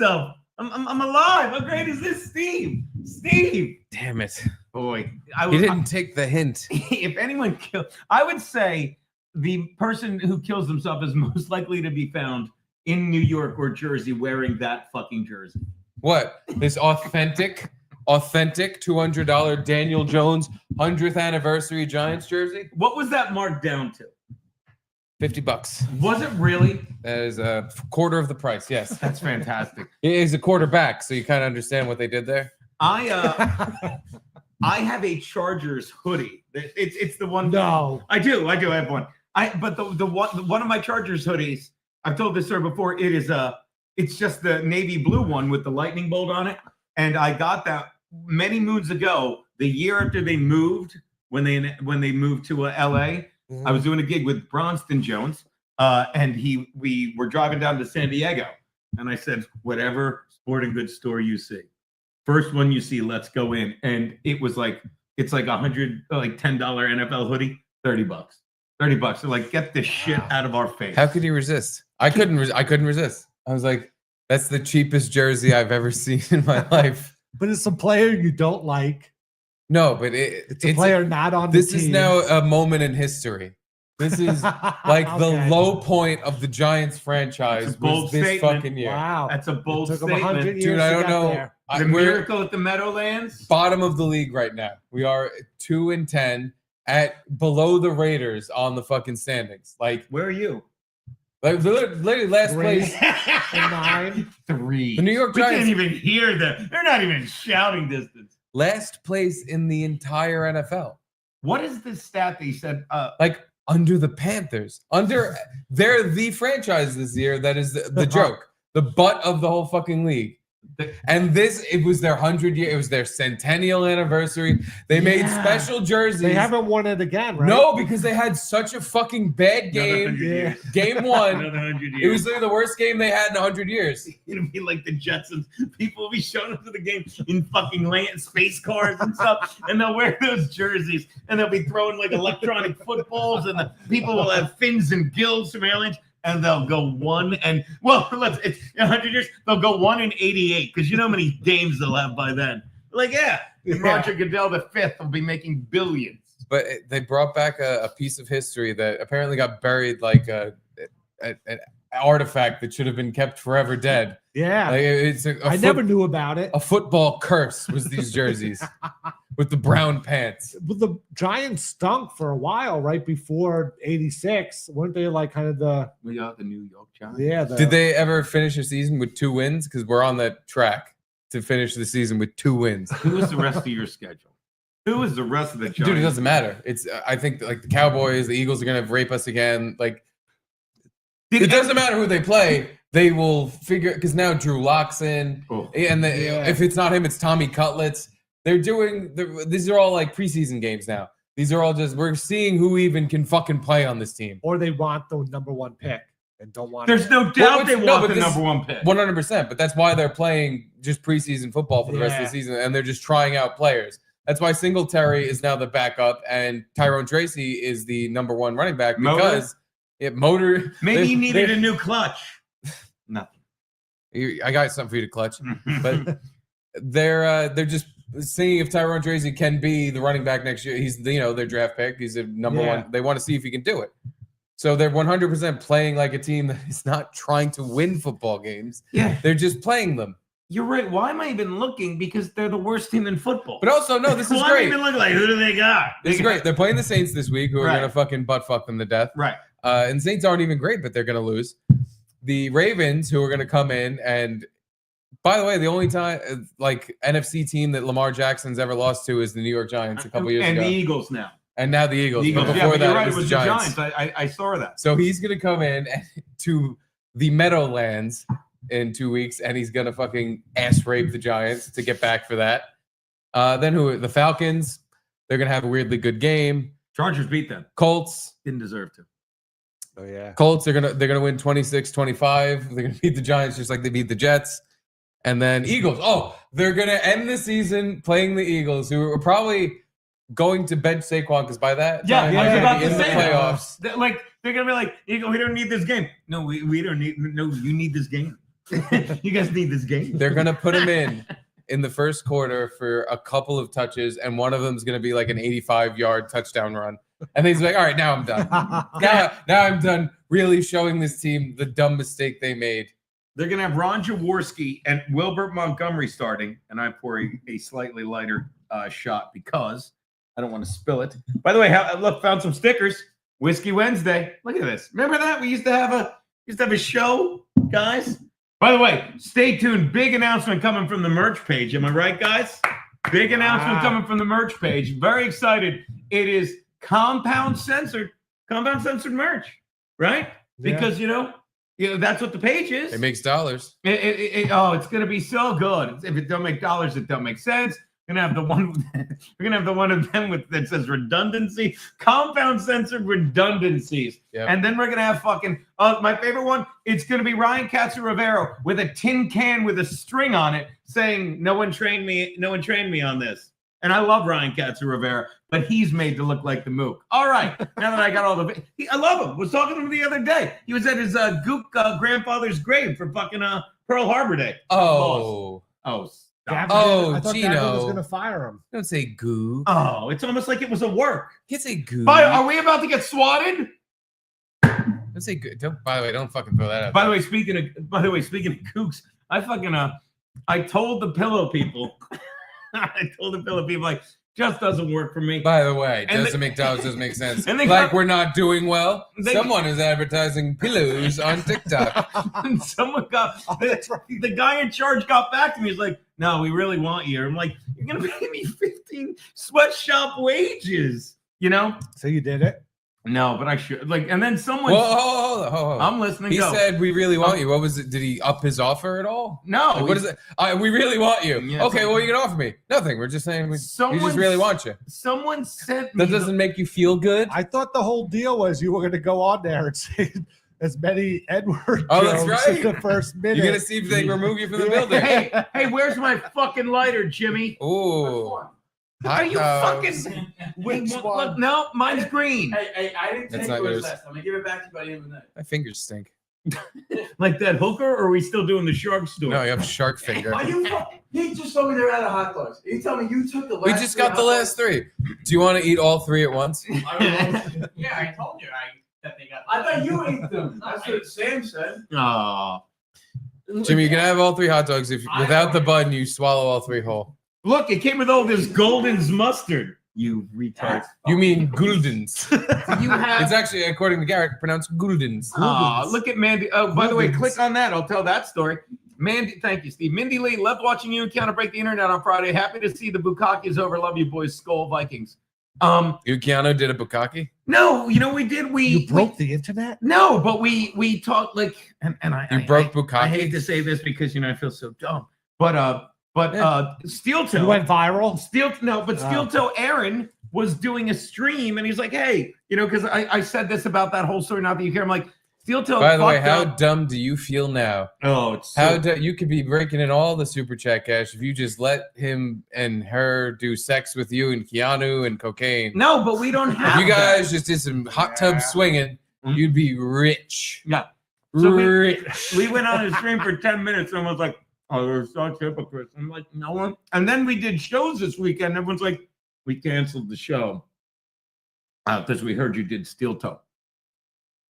myself. I'm alive. How great is this, Steve? Steve. Damn it. Boy. He didn't take the hint. If anyone killed, I would say the person who kills himself is most likely to be found in New York or Jersey wearing that fucking jersey. What? This authentic $200 Daniel Jones 100th anniversary Giants jersey? What was that marked down to? $50. Was it really? That is a quarter of the price. Yes. That's fantastic. He's a quarterback, so you kind of understand what they did there. I have a Chargers hoodie. It's the one. No. I do. I have one. But the one of my Chargers hoodies, I've told this story before. It's just the navy blue one with the lightning bolt on it. And I got that many moons ago, the year after they moved, when they moved to LA. I was doing a gig with Bronston Jones, and we were driving down to San Diego, and I said, whatever sporting goods store you see, first one you see, let's go in. And it's like $10 NFL hoodie, $30. So like, get this shit out of our face. How could you resist? I couldn't resist. I was like, that's the cheapest jersey I've ever seen in my life. But it's a player you don't like. No, but it's a player not on the team. This is now a moment in history. This is like the low point of the Giants franchise was this statement. Fucking year. Wow. That's a bold It took them 100 statement. years Dude, I to don't get know. there. The miracle at the Meadowlands. Bottom of the league right now. We are 2-10 at below the Raiders on the fucking standings. Like, where are you? Like literally last 3 place. and 9. 3. The New York We Giants can't even hear them. They're not even shouting distance. last place in the entire NFL. What is this stat that you said? Like under the Panthers. They're the franchise this year that is the joke. The butt of the whole fucking league. And it was their 100-year, it was their centennial anniversary. They made special jerseys. They haven't won it again, right? No, because they had such a fucking bad game. Game 1. Another 100 years. It was literally the worst game they had in 100 years. It'll be like the Jetsons. People will be showing up to the game in fucking space cars and stuff, and they'll wear those jerseys, and they'll be throwing like electronic footballs, and the people will have fins and gills from aliens. And they'll go 1 and it's 100 years. They'll go 1 and 88 because you know how many games they'll have by then. Like, and Roger Goodell the fifth will be making billions. But they brought back a piece of history that apparently got buried, like an artifact that should have been kept forever dead. Yeah, like I never knew about it. A football curse was these jerseys with the brown pants. But the Giants stunk for a while, right before '86. Weren't they like kind of the New York Giants? Yeah. Did they ever finish a season with 2 wins? Because we're on that track to finish the season with 2 wins. Who is the rest of your schedule? Who is the rest of the Giants? Dude, it doesn't matter. It's I think like the Cowboys, the Eagles are gonna rape us again. Like it doesn't matter who they play. They will figure because now Drew Lock's in, and if it's not him, it's Tommy Cutlets. They're doing. These are all like preseason games now. These are all just we're seeing who even can fucking play on this team. Or they want the number 1 pick and don't want. There's no doubt they want the number 1 pick. 100%. But that's why they're playing just preseason football for the rest of the season, and they're just trying out players. That's why Singletary is now the backup, and Tyrone Tracy is the number 1 running back because Motor. Maybe he needed a new clutch. Nothing. I got something for you to clutch, but they're just seeing if Tyrone Tracy can be the running back next year. He's their draft pick. He's a number 1. They want to see if he can do it. So they're 100% playing like a team that is not trying to win football games. Yeah, they're just playing them. You're right. Why am I even looking? Because they're the worst team in football. But also, no, this is Why great. am I even looking like who do they got? This is great. They're playing the Saints this week, who are gonna fucking butt fuck them to death. Right. And the Saints aren't even great, but they're gonna lose. The Ravens, who are going to come in, and by the way, the only time like NFC team that Lamar Jackson's ever lost to is the New York Giants a couple years ago. And the Eagles now. And now the Eagles. But before before that, right, it was the Giants. I saw that. So he's going to come in to the Meadowlands in 2 weeks, and he's going to fucking ass rape the Giants to get back for that. Then the Falcons, they're going to have a weirdly good game. Chargers beat them. Colts didn't deserve to. Oh yeah. Colts they're gonna win 26-25. They're gonna beat the Giants just like they beat the Jets. And then Eagles. Oh, they're gonna end the season playing the Eagles, who are probably going to bench Saquon because by that time I was about to in the say playoffs. They're gonna be like, we don't need this game. No, we don't need. No, you need this game. You guys need this game. They're gonna put him in the first quarter for a couple of touches, and one of them is gonna be like an 85-yard touchdown run. And he's like, all right, now I'm done. Now I'm done really showing this team the dumb mistake they made. They're going to have Ron Jaworski and Wilbert Montgomery starting, and I pour a slightly lighter shot because I don't want to spill it. By the way, look, found some stickers. Whiskey Wednesday. Look at this. Remember that? We used to have a show, guys. By the way, stay tuned. Big announcement coming from the merch page. Am I right, guys? Big announcement coming from the merch page. Very excited. It is compound censored merch, right? Because you know that's what the page is. It makes dollars. It's gonna be so good. If it don't make dollars, it don't make sense. We're gonna have the one. We're gonna have the one of them that says redundancy, compound censored redundancies, and then we're gonna have fucking. My favorite one. It's gonna be Ryan Katsu-Rivero with a tin can with a string on it, saying, "No one trained me. No one trained me on this." And I love Ryan Katsu-Rivera, but he's made to look like the mook. All right, now that I got all I love him. Was talking to him the other day. He was at his Gook grandfather's grave for fucking Pearl Harbor Day. Oh. I thought Gino Gavin was gonna fire him. Don't say goo. Oh, it's almost like it was a work. Can't say goo. Are we about to get swatted? Don't say goo. By the way, don't fucking throw that out. By the way, speaking of kooks, I fucking I told the pillow people. Like, just doesn't work for me. By the way, doesn't make sense. And we're not doing well. Someone is advertising pillows on TikTok. And someone the guy in charge got back to me. He's like, "No, we really want you." I'm like, "You're gonna pay me 15 sweatshop wages," you know? So you did it? No, but I should. Like, and then someone. Hold on. I'm listening. He said, "We really want you." What was it? Did he up his offer at all? No. Like, what is it? We really want you. Yeah, okay, what are you gonna offer me? Nothing. We're just saying we just really want you. Someone sent me. That doesn't make you feel good. I thought the whole deal was you were going to go on there and say as many N-word that's jokes right. in the first minute. You're gonna see if they remove you from the building. Hey, where's my fucking lighter, Jimmy? Ooh. Are you fucking? Which one? Look, no, mine's green. Hey, I didn't That's take not yours yours. last time. I'm gonna give it back to you by the end of the night. My fingers stink. Like that hooker, or are we still doing the shark store? No, you have shark finger. Are you? He just told me they're out of hot dogs. You tell me you took the last. We just got the last three. Do you want to eat all three at once? Yeah, I told you that they got. I thought you ate them. That's what Sam said. Oh. Jimmy, you can have all three hot dogs if without the bun you swallow all three whole. Look, it came with all this Golden's mustard. You retard. You mean Guldens? You have. It's actually, according to Garrett, pronounced Guldens. Look at Mandy. Oh, by the way, click on that. I'll tell that story. Mandy, thank you, Steve. Mindy Lee, loved watching you and Keanu break the internet on Friday. Happy to see the Bukkake is over. Love you, boys. Skull Vikings. You Keanu did a bukkake? No, you know we did. You broke the internet? No, but we talked like, and I broke bukkake. I hate to say this because I feel so dumb, but Steel Toe You went viral? Steel Toe Aaron was doing a stream and he's like, hey, because I said this about that whole story, not that you care. I'm like, Steel Toe. By the way, how dumb do you feel now? Oh, it's you could be breaking in all the super chat cash if you just let him and her do sex with you and Keanu and cocaine. No, but we don't have. If you guys just did some hot tub swinging, you'd be rich. Yeah, so rich. We went on a stream for 10 minutes and I was like, oh, they're such hypocrites. I'm like, no one. And then we did shows this weekend. Everyone's like, we canceled the show because we heard you did Steel Toe.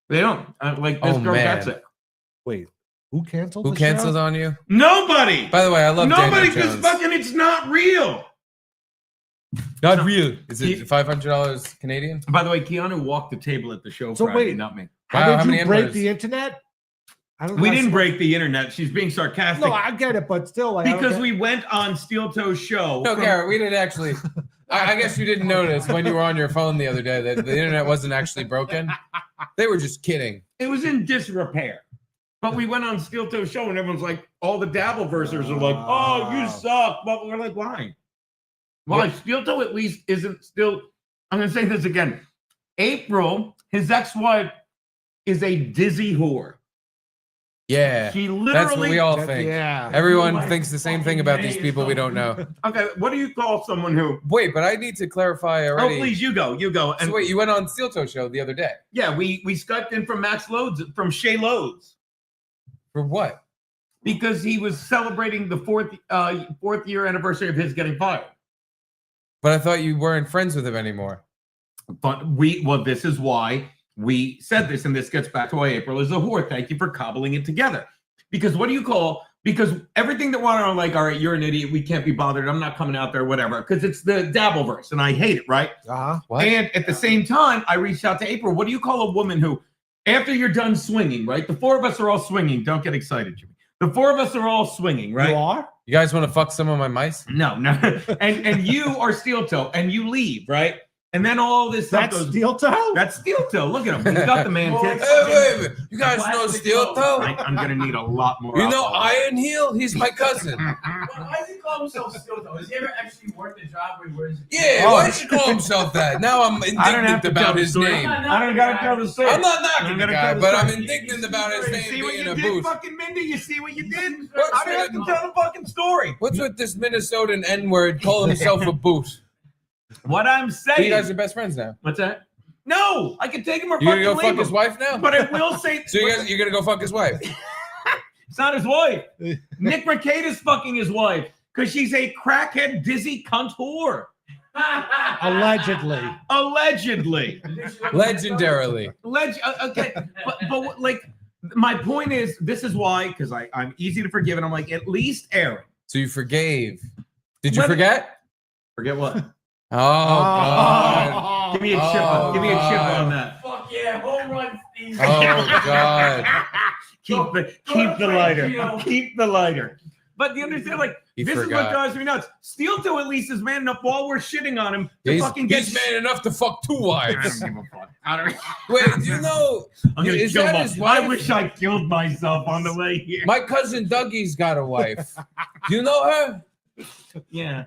They don't like this girl. That's it. Wait, who canceled? Who canceled on you? Nobody. By the way, I love nobody Daniel because fucking it's not real. Not real. Is it $500 Canadian? By the way, Keanu walked the table at the show. So Friday, wait, not me. How did you break the internet? We didn't break the internet. She's being sarcastic. No, I get it, but still, because we went on Steel Toe's show. No, Garrett, we didn't actually. I guess you didn't notice when you were on your phone the other day that the internet wasn't actually broken. They were just kidding. It was in disrepair. But we went on Steel Toe's show and everyone's like, all the Dabbleversers are like, oh, you suck. But we're like, why? Why? Steel Toe at least isn't still. I'm going to say this again. April, his ex-wife, is a dizzy whore. Yeah, she literally. That's what we all think. Yeah, everyone thinks the same thing about these people we don't know. Okay, what do you call someone who? Wait, but I need to clarify already. Oh, please, you go. And so wait, you went on Steel Toe show the other day? Yeah, we Skyped in from Max Loads, from Shea Loads. For what? because he was celebrating the fourth year anniversary of his getting fired. But I thought you weren't friends with him anymore. But this is why we said this, and this gets back to why April is a whore. Thank you for cobbling it together. Because what do you call? Because everything that went on, like, all right, you're an idiot. We can't be bothered. I'm not coming out there, whatever. Because it's the Dabbleverse, and I hate it, right? What? And at the same time, I reached out to April. What do you call a woman who, after you're done swinging, right? The four of us are all swinging. Don't get excited, Jimmy. The four of us are all swinging, right? You are? You guys want to fuck some of my mice? No. and you are steel toe, and you leave, right? And then all this stuff That's goes. steel toe? That's steel toe. Look at him. He's got the man tits. Wait. You guys know Steel Toe? I'm gonna need a lot more. You know alcohol. Iron Heel? He's my cousin. Why does he call himself Steel Toe? Has he ever actually worked a job where he wears? Yeah, why does he call himself that? Now I'm I don't have indignant to about tell the his story. name. I don't gotta tell the story. I'm not knocking I'm the gonna guy, tell the but I'm story. indignant about his name See what being you a did, booth. fucking Mindy? You see what you did? What's I don't have to with- tell the fucking story. What's with this Minnesotan N-word calling himself a boot? What I'm So saying. you guys are best friends now. What's that? No, I can take him or You gonna fucking go fuck leave his him. wife now? But I will say. So you're gonna go fuck his wife? It's not his wife. Nick Mercator's fucking his wife because she's a crackhead, dizzy cunt whore. Allegedly. Allegedly. Legendarily. Okay, but like my point is, this is why, because I'm easy to forgive, and I'm like, at least Aaron. So you forgave. Did you Let- forget? Forget what? Oh, God. Give me a chip. Oh, Give me a chip God. on that. Fuck yeah, home run, Steve. Oh, God. Keep the lighter. Keep the lighter. But you understand, like, He this is forgot. what drives me nuts. Steel Toe at least is man enough while we're shitting on him to fucking get. He's man enough to fuck two I wives. don't give a fuck. I don't. Wait, do you know? I'm gonna Is kill that my- his wife? I wish I killed myself on the way here. My cousin Dougie's got a wife. Do you know her? Yeah.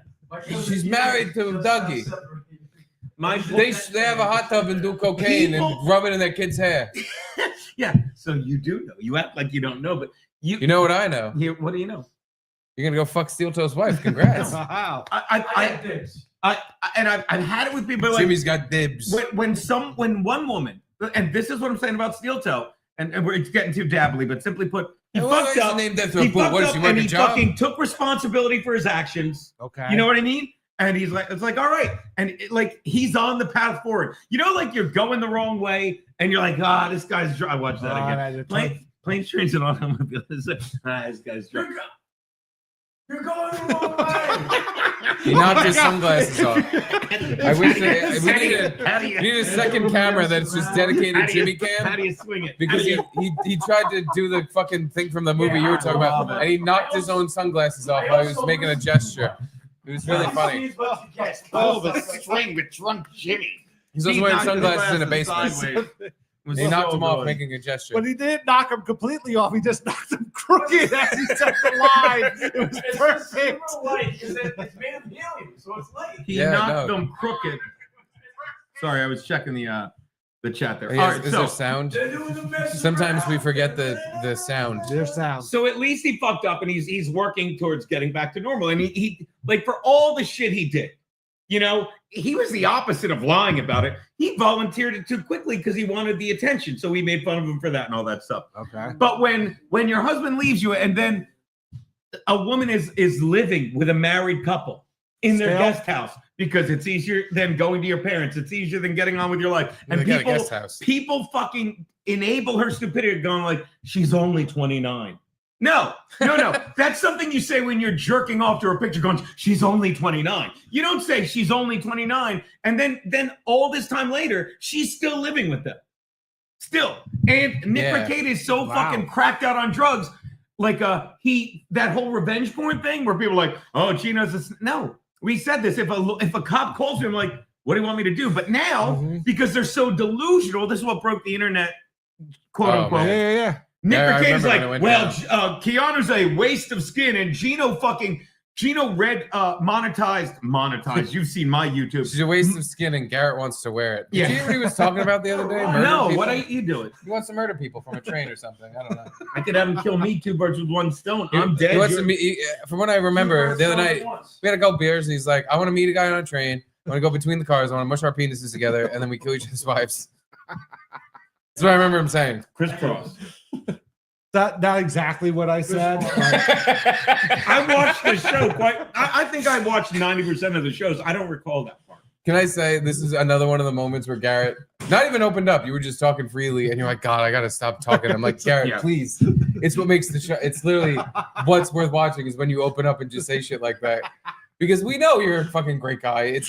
She's married to Dougie. My They have a hot tub and do cocaine People- and rub it in their kids' hair. Yeah. So you do know. You act like you don't know, but You know what I know? What do you know? You're gonna go fuck Steel Toe's wife. Congrats. Wow. I've had it with people like Jimmy's got dibs. when one woman, and this is what I'm saying about Steel Toe, and we're getting too dabbly, but simply put, he Why fucked is up. he named after He a boot? fucked What does up he work and a he job? fucking took responsibility for his actions. Okay. You know what I mean? And he's like, it's like, all right. And like, he's on the path forward. You know, like you're going the wrong way and you're like, this guy's I watch that again. Planes, trains, and automobiles. This guy's drunk. You're going the wrong way. He knocked his sunglasses off. I wish we need a second camera that's just dedicated Jimmy How Cam do you swing it? because he tried to do the fucking thing from the movie you were talking about, and he knocked his own sunglasses off while he was making a gesture. It was really funny. the string with drunk Jimmy. He's also wearing sunglasses in a basement. He knocked him off making a gesture. But he didn't knock him completely off. He just knocked him crooked as he said the line. It was perfect. It's man helium, so it's light. He Yeah, knocked no. them crooked. Sorry, I was checking the chat there. Is, All right, is there sound? Sometimes we forget the sound. Their sound. So at least he fucked up, and he's working towards getting back to normal. And he like for all the shit he did, you know, he was the opposite of lying about it. He volunteered it too quickly because he wanted the attention. So we made fun of him for that and all that stuff. Okay. But when your husband leaves you, and then a woman is living with a married couple in their Still? guest house because it's easier than going to your parents. It's easier than getting on with your life. And They got a guest house. people fucking enable her stupidity, going like, she's only 29. No. That's something you say when you're jerking off to a picture going, she's only 29. You don't say she's only 29. And then all this time later, she's still living with them. Still. And Nick Mercator is so fucking cracked out on drugs. Like that whole revenge porn thing where people are like, oh, Gino's this. No, we said this. If a cop calls me, I'm like, what do you want me to do? But now, because they're so delusional, this is what broke the internet, quote unquote. Yeah. Nick Yeah, I Mercator's remember when like, it went well, Keanu's a waste of skin, and Gino read monetized. You've seen my YouTube. She's a waste of skin, and Garrett wants to wear it. Did Yeah. you hear what he was talking about the other day? Murder No, people? what are you doing? He wants to murder people from a train or something. I don't know. I could have him kill me, two birds with one stone. I'm He dead. wants to you're- meet, from what I remember, the other night, we had a couple beers, and he's like, I want to meet a guy on a train. I want to go between the cars. I want to mush our penises together, and then we kill each other's wives. That's what I remember him saying. Crisscross. Not exactly what I said. I watched the show I think I watched 90% of the shows. I don't recall that part. Can I say this is another one of the moments where Garrett not even opened up. You were just talking freely, and you're like, God, I gotta stop talking. I'm like, Garrett, Yeah. please. It's what makes the show. It's literally what's worth watching is when you open up and just say shit like that. Because we know you're a fucking great guy.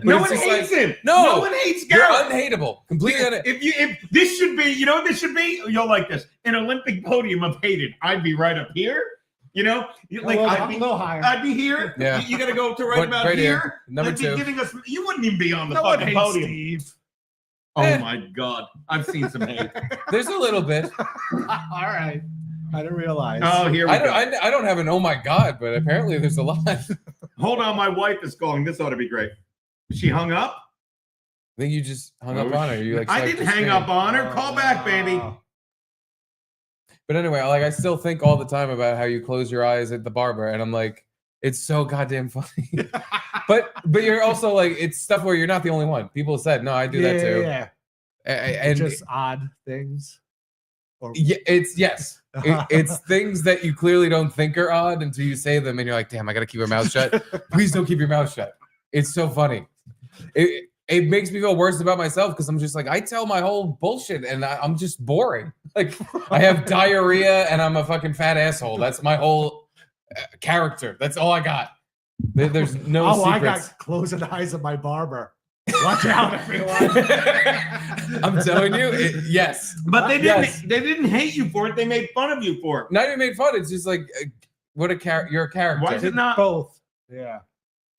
No one hates him. No, No one hates you're Garrett. unhateable. Completely unhateable. If this should be, you know what this should be? You'll like this. An Olympic podium of hated. I'd be right up here. You know? Like a little higher. I'd be here. Yeah. You gotta go to right about Right here. here. Number I'd be 2. giving us you wouldn't even be on the No one fucking hates podium. Steve. Oh my god. I've seen some hate. There's a little bit. All right. I didn't realize. Oh, here we go. I don't have an oh my God, but apparently there's a lot. Hold on, my wife is calling. This ought to be great. She hung up? I think you just hung up on her. You like I swiped didn't the hang screen. up on her. Call back, baby. But anyway, like I still think all the time about how you close your eyes at the barber, and I'm like, it's so goddamn funny. but you're also like, it's stuff where you're not the only one. People said, no, I do that too. Yeah. And Just odd things. Or yeah, it's things that you clearly don't think are odd until you say them, and you're like, damn, I gotta keep my mouth shut. Please don't keep your mouth shut. It's so funny. It makes me feel worse about myself because I'm just like, I tell my whole bullshit and I'm just boring. Like I have diarrhea and I'm a fucking fat asshole. That's my whole character. That's all I got. There's no secrets. I got closing eyes of my barber. Watch out, everyone. I'm telling you, yes. But they didn't. Yes. They didn't hate you for it. They made fun of you for it. Not even made fun. It's just like, what a character. You're a character. Why is it not? Both. Yeah.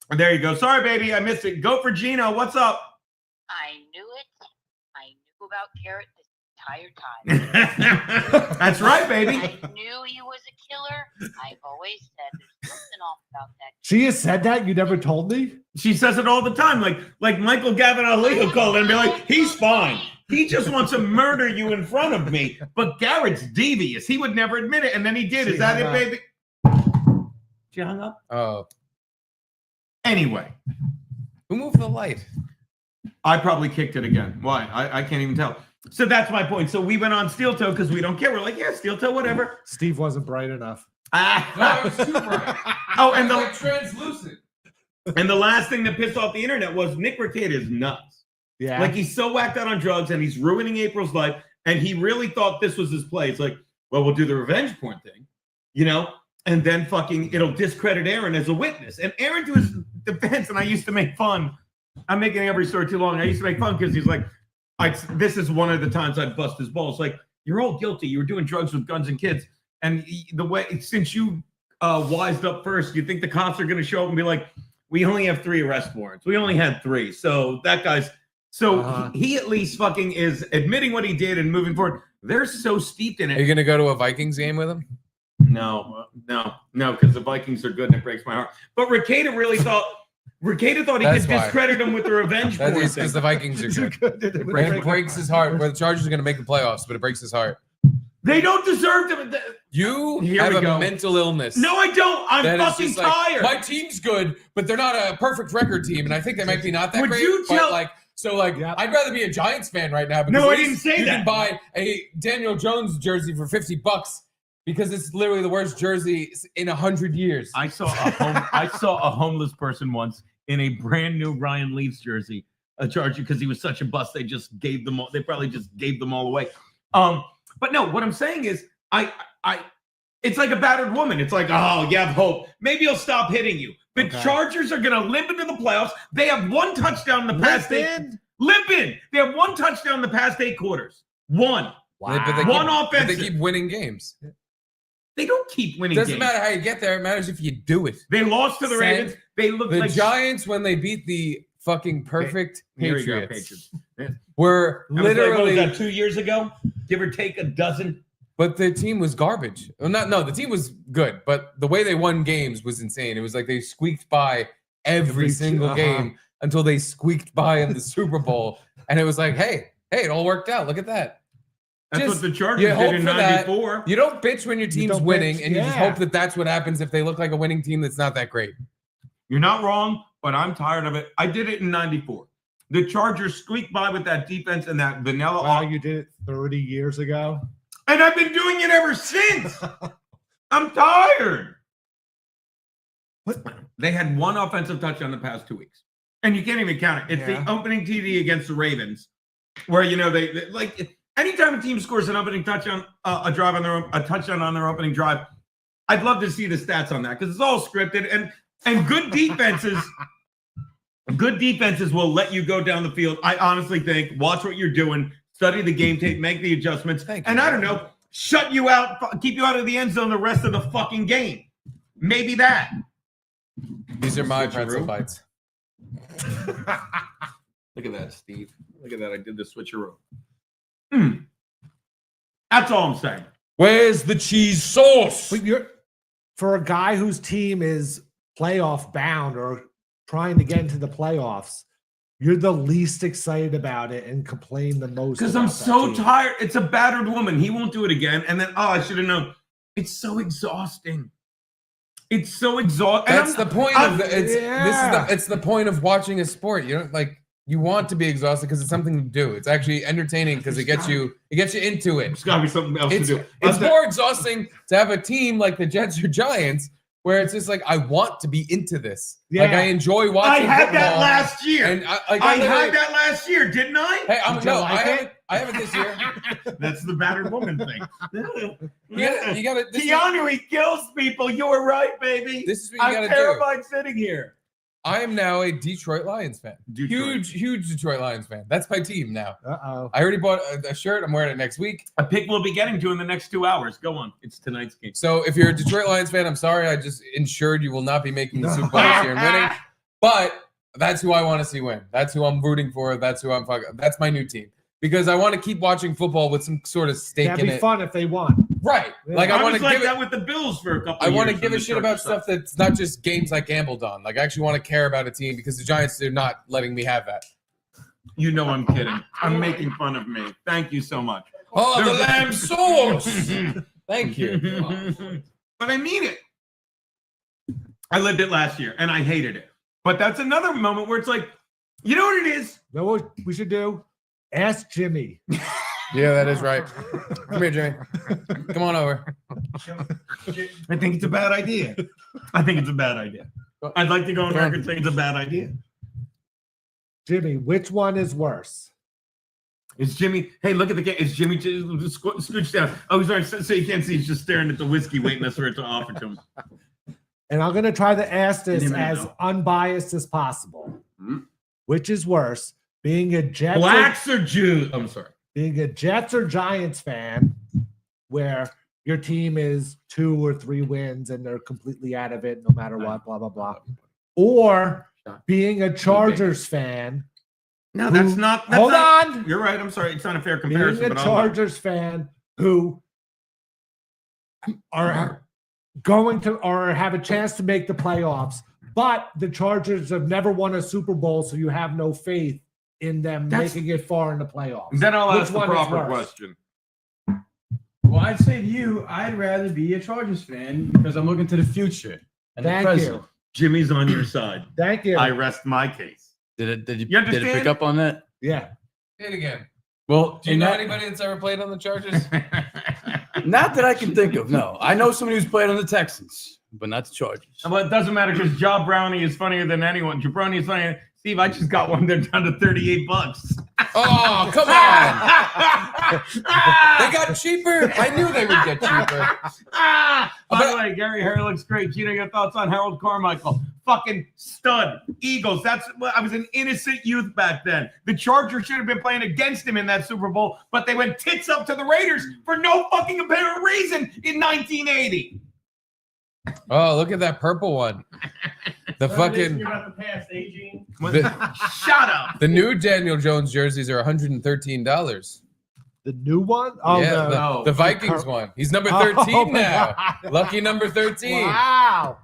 There you go. Sorry, baby, I missed it. Go for Gino. What's up? I knew it. I knew about Garrett this entire time. That's right, baby. I knew he was a killer. I've always said there's something off about that. She has said that? You never told me? She says it all the time. Like Michael Gavin Ali will call in and be like, he's fine. He just wants to murder you in front of me. But Garrett's devious. He would never admit it. And then he did. Is that it, baby? She hung up? Oh. Anyway. Who moved the light? I probably kicked it again. Why? I can't even tell. So that's my point. So we went on steel toe because we don't care. We're like, yeah, steel toe, whatever. Steve wasn't bright enough. No, it was too bright. Oh, and Like translucent. And the last thing that pissed off the internet was Nick Ricade is nuts. Yeah. Like he's so whacked out on drugs and he's ruining April's life. And he really thought this was his play. It's like, well, we'll do the revenge porn thing, you know, and then fucking it'll discredit Aaron as a witness. And Aaron, to his defense, and I used to make fun. I'm making every story too long. I used to make fun because he's like, this is one of the times I'd bust his balls. Like, you're all guilty. You were doing drugs with guns and kids. And the way, since you wised up first, you think the cops are going to show up and be like, we only have 3 arrest warrants. We only had 3. So that guy's, he at least fucking is admitting what he did and moving forward. They're so steeped in it. Are you going to go to a Vikings game with him? No, because the Vikings are good and it breaks my heart. But Ricada really thought, he That's could why. discredit him with the revenge That porn is because thing. the Vikings are good. It And it breaks his heart. Where the Chargers are going to make the playoffs, but it breaks his heart. They don't deserve to. You Here have we a go. mental illness. No, I don't. I'm that is fucking just like, tired. my team's good, but they're not a perfect record team, and I think they might be not that Would great. you but tell- I'd rather be a Giants fan right now. Because No, at I didn't least say you that. can buy a Daniel Jones jersey for $50 because it's literally the worst jersey in 100 years. I saw a homeless person once in a brand new Ryan Leafs jersey, a Charger, because he was such a bust. They just gave them all. They probably just gave them all away. But no, what I'm saying is, it's like a battered woman. It's like, oh, you have hope. Maybe he'll stop hitting you. The Chargers are going to limp into the playoffs. They have 1 touchdown in the past 8. Limp in. They have 1 touchdown in the past 8 quarters. 1. Wow. One But they offensive. keep winning games. They don't keep winning Doesn't games. matter how you get there. It matters if you do it. They lost to the Send Ravens. They look The like Giants, when they beat the fucking perfect Here we go, Patriots, Patriots. were That was like, what was literally that, 2 years ago, give or take a dozen. But the team was garbage. Well, the team was good, but the way they won games was insane. It was like they squeaked by every single game until they squeaked by in the Super Bowl. And it was like, hey, it all worked out. Look at that. That's Just- what the Chargers you did hope in for that. '94. You don't bitch when your team's don't winning, bitch, and you just yeah. hope that that's what happens if they look like a winning team that's not that great. You're not wrong, but I'm tired of it. I did it in '94. The Chargers squeaked by with that defense and that vanilla. Wow, you did it 30 years ago. And I've been doing it ever since. I'm tired. They had one offensive touchdown the past 2 weeks. And you can't even count it. It's the opening TD against the Ravens, where they like anytime a team scores an opening touchdown, a touchdown on their opening drive. I'd love to see the stats on that because it's all scripted and good defenses. Good defenses will let you go down the field. I honestly think watch what you're doing, study the game tape, make the adjustments, I don't know, shut you out, keep you out of the end zone the rest of the fucking game. Maybe that. These are my pretzel bites. Look at that, Steve. Look at that. I did the switcheroo. That's all I'm saying. Where's the cheese sauce? But for a guy whose team is playoff bound or trying to get into the playoffs, you're the least excited about it and complain the most. Because I'm so tired. It's a battered woman. He won't do it again. And then, I should have known. It's so exhausting. It's so exhausting. That's the point of it's the point of watching a sport. You know, like you want to be exhausted because it's something to do. It's actually entertaining because it gets you into it. There's got to be something else to do. It's more exhausting to have a team like the Jets or Giants where it's just like I want to be into this. Yeah. Like I enjoy watching. I had that last year. And I had that last year, didn't I? Hey, I haven't this year. That's the battered woman thing. You gotta. Keanu, he kills people. You were right, baby. This is what you gotta do. I'm terrified sitting here. I am now a Detroit Lions fan. Huge Detroit Lions fan. That's my team now. Uh-oh. I already bought a shirt. I'm wearing it next week. A pick we'll be getting to in the next 2 hours. Go on. It's tonight's game. So if you're a Detroit Lions fan, I'm sorry. I just ensured you will not be making the Super Bowl this year and winning. But that's who I want to see win. That's who I'm rooting for. That's who I'm fucking. That's my new team. Because I want to keep watching football with some sort of stake in it. That'd be fun if they won. Right. Yeah. Like I want to give that with the Bills for a couple I of years. want to give a shit about stuff that's not just games I gambled on. Like I actually want to care about a team because the Giants are not letting me have that. You know I'm kidding. I'm making fun of me. Thank you so much. Oh, the lamb sauce. Thank you. But I mean it. I lived it last year and I hated it. But that's another moment where it's like, you know what it is? You know what we should do? Ask Jimmy. Yeah, that is right. Come here, Jimmy. Come on over. I think it's a bad idea. I'd like to go on record saying it's a bad idea. Jimmy, which one is worse? Is Jimmy? Hey, look at the game. Is Jimmy scooch down? Oh, sorry. So you can't see. He's just staring at the whiskey, waiting for it to offer to him. And I'm going to try to ask this as unbiased as possible. Mm-hmm. Which is worse, being a Jets Blacks or Jews? I'm sorry. Being a Jets or Giants fan, where your team is 2 or 3 wins and they're completely out of it, no matter what, blah blah blah, or being a Chargers fan. No, that's not. That's hold not, on. You're right. I'm sorry. It's not a fair comparison. Being a Chargers fan who are going to or have a chance to make the playoffs, but the Chargers have never won a Super Bowl, so you have no faith in them making it far in the playoffs. Then I'll ask the proper question. Well, I'd say to you, I'd rather be a Chargers fan because I'm looking to the future and the present. You. Jimmy's on your side. Thank you. I rest my case. Did you understand? pick up on that? Yeah. Say it again. Well, Do you know anybody that's ever played on the Chargers? not that I can think of. No, I know somebody who's played on the Texans, but not the Chargers. Well, it doesn't matter because Job Brownie is funnier than anyone. Jabroni is funnier. Steve, I just got one. They're down to $38. Oh, come on. They got cheaper. I knew they would get cheaper. By the way, Gary Harry looks great. Gino, your thoughts on Harold Carmichael? Fucking stud. Eagles. I was an innocent youth back then. The Chargers should have been playing against him in that Super Bowl, but they went tits up to the Raiders for no fucking apparent reason in 1980. Oh, look at that purple one. The fucking about the past, Gene. Shut up. the new Daniel Jones jerseys are $113. The new one? Oh, yeah, the Vikings one. He's number 13 now. Lucky number 13. Wow.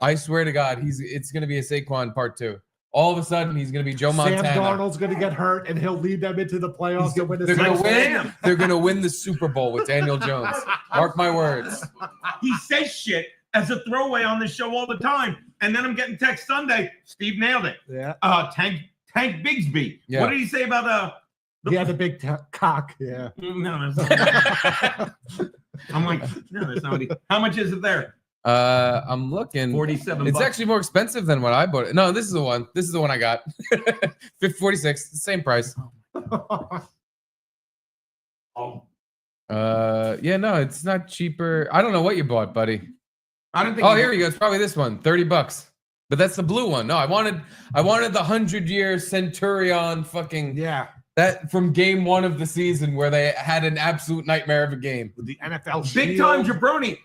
I swear to God, it's going to be a Saquon part 2. All of a sudden, he's going to be Joe Montana. Sam Darnold's going to get hurt, and he'll lead them into the playoffs and win the They're going to Super Bowl. win. They're going to win the Super Bowl with Daniel Jones. Mark my words. He says shit as a throwaway on this show all the time. And then I'm getting text Sunday. Steve nailed it. Yeah. Tank Bigsby. Yeah. What did he say about Yeah, the big cock. Yeah. No, that's not. I'm like, no, that's not what he. How much is it there? I'm looking. 47. It's bucks. actually more expensive than what I bought. No, this is the one. This is the one I got. 46, the same price. Oh, Yeah, no, it's not cheaper. I don't know what you bought, buddy. I don't think. Oh, here we go. It's probably this one. $30. But that's the blue one. No, I wanted the 100-year Centurion fucking that from game 1 of the season where they had an absolute nightmare of a game. The NFL Big time jabroni.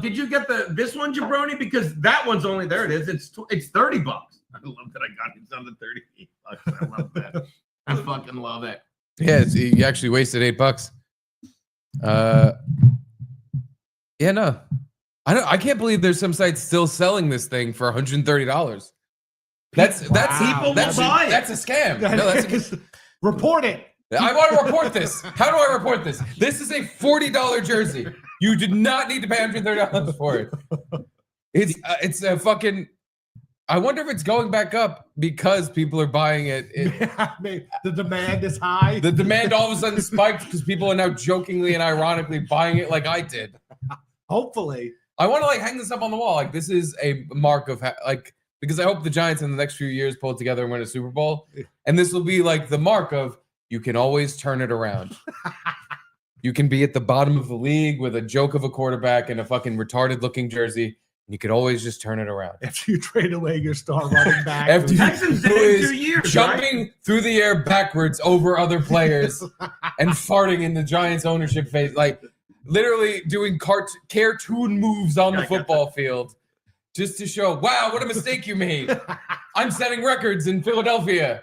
Did you get this one, jabroni? Because that one's only there. It is. It's $30. I love that I got it on the $30. I love that. I fucking love it. Yeah, you actually wasted $8. Yeah, no. I can't believe there's some sites still selling this thing for $130. That's People will buy it. That's a scam. No, that's report it. I want to report this. How do I report this? This is a $40 jersey. You did not need to pay $130 for it. It's a fucking. I wonder if it's going back up because people are buying it. The demand is high. The demand all of a sudden spiked because people are now jokingly and ironically buying it like I did. Hopefully. I want to like hang this up on the wall. Like this is a mark of because I hope the Giants in the next few years pull it together and win a Super Bowl. And this will be like the mark of you can always turn it around. You can be at the bottom of the league with a joke of a quarterback and a fucking retarded looking jersey. You could always just turn it around. After you trade away your star running back. After Texans did it in 2 years, jumping through the air backwards over other players and farting in the Giants ownership face. Like literally doing cartoon moves on the football field just to show, wow, what a mistake you made. I'm setting records in Philadelphia.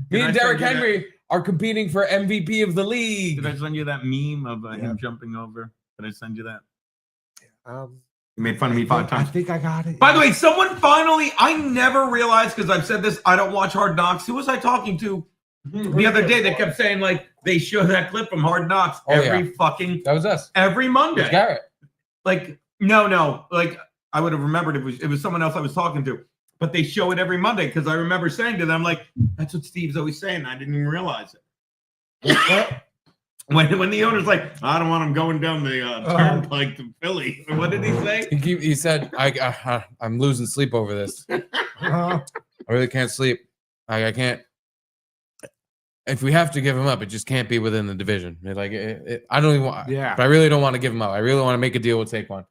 Me and Derrick Henry are competing for MVP of the league. Did I send you that meme of him jumping over? Did I send you that? You made fun of me 5 times. I think I got it. By the way, someone finally, I never realized, because I've said this, I don't watch Hard Knocks. Who was I talking to the other day that kept saying, like, they show that clip from Hard Knocks fucking. That was us. Every Monday. It was Garrett. Like, no. Like, I would have remembered it was someone else I was talking to. But they show it every Monday because I remember saying to them, like, that's what Steve's always saying. I didn't even realize it. When the owner's like, I don't want him going down the turnpike to Philly. What did he say? He said, I'm losing sleep over this. I really can't sleep. I can't. If we have to give him up, it just can't be within the division. I don't even want. Yeah. But I really don't want to give him up. I really want to make a deal with Saquon.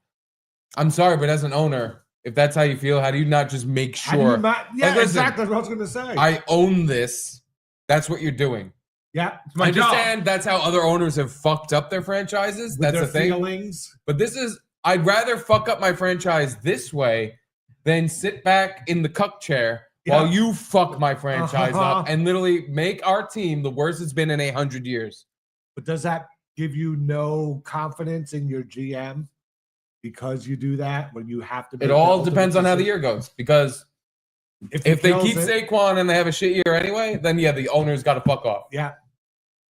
I'm sorry, but as an owner, if that's how you feel, how do you not just make sure? Exactly what I was going to say. I own this. That's what you're doing. Yeah, it's my job. That's how other owners have fucked up their franchises. With that's the thing. Feelings. But I'd rather fuck up my franchise this way than sit back in the cuck chair while you fuck my franchise up and literally make our team the worst it's been in 100 years. But does that give you no confidence in your GM because you do that when you have to? It all depends on how the year goes, because if they keep Saquon and they have a shit year anyway, then the owner's got to fuck off. Yeah.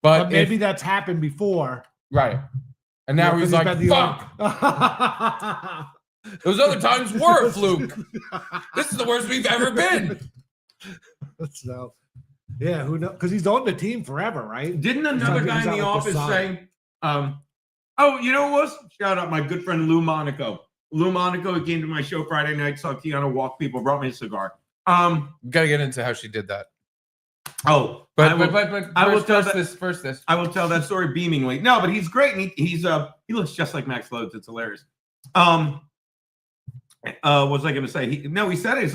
But maybe that's happened before. Right. And now he's like, fuck. Those other times were a fluke. This is the worst we've ever been. So, yeah, who knows? Because he's on the team forever, right? Didn't another guy in the office say, you know what was? Shout out my good friend Lou Monaco. Lou Monaco, he came to my show Friday night, saw Keanu walk people, brought me a cigar. We got to get into how she did that. Oh, but I will tell first this. I will tell that story beamingly. No, but he's great. And he looks just like Max Loads. It's hilarious. What was I going to say? He said it. He's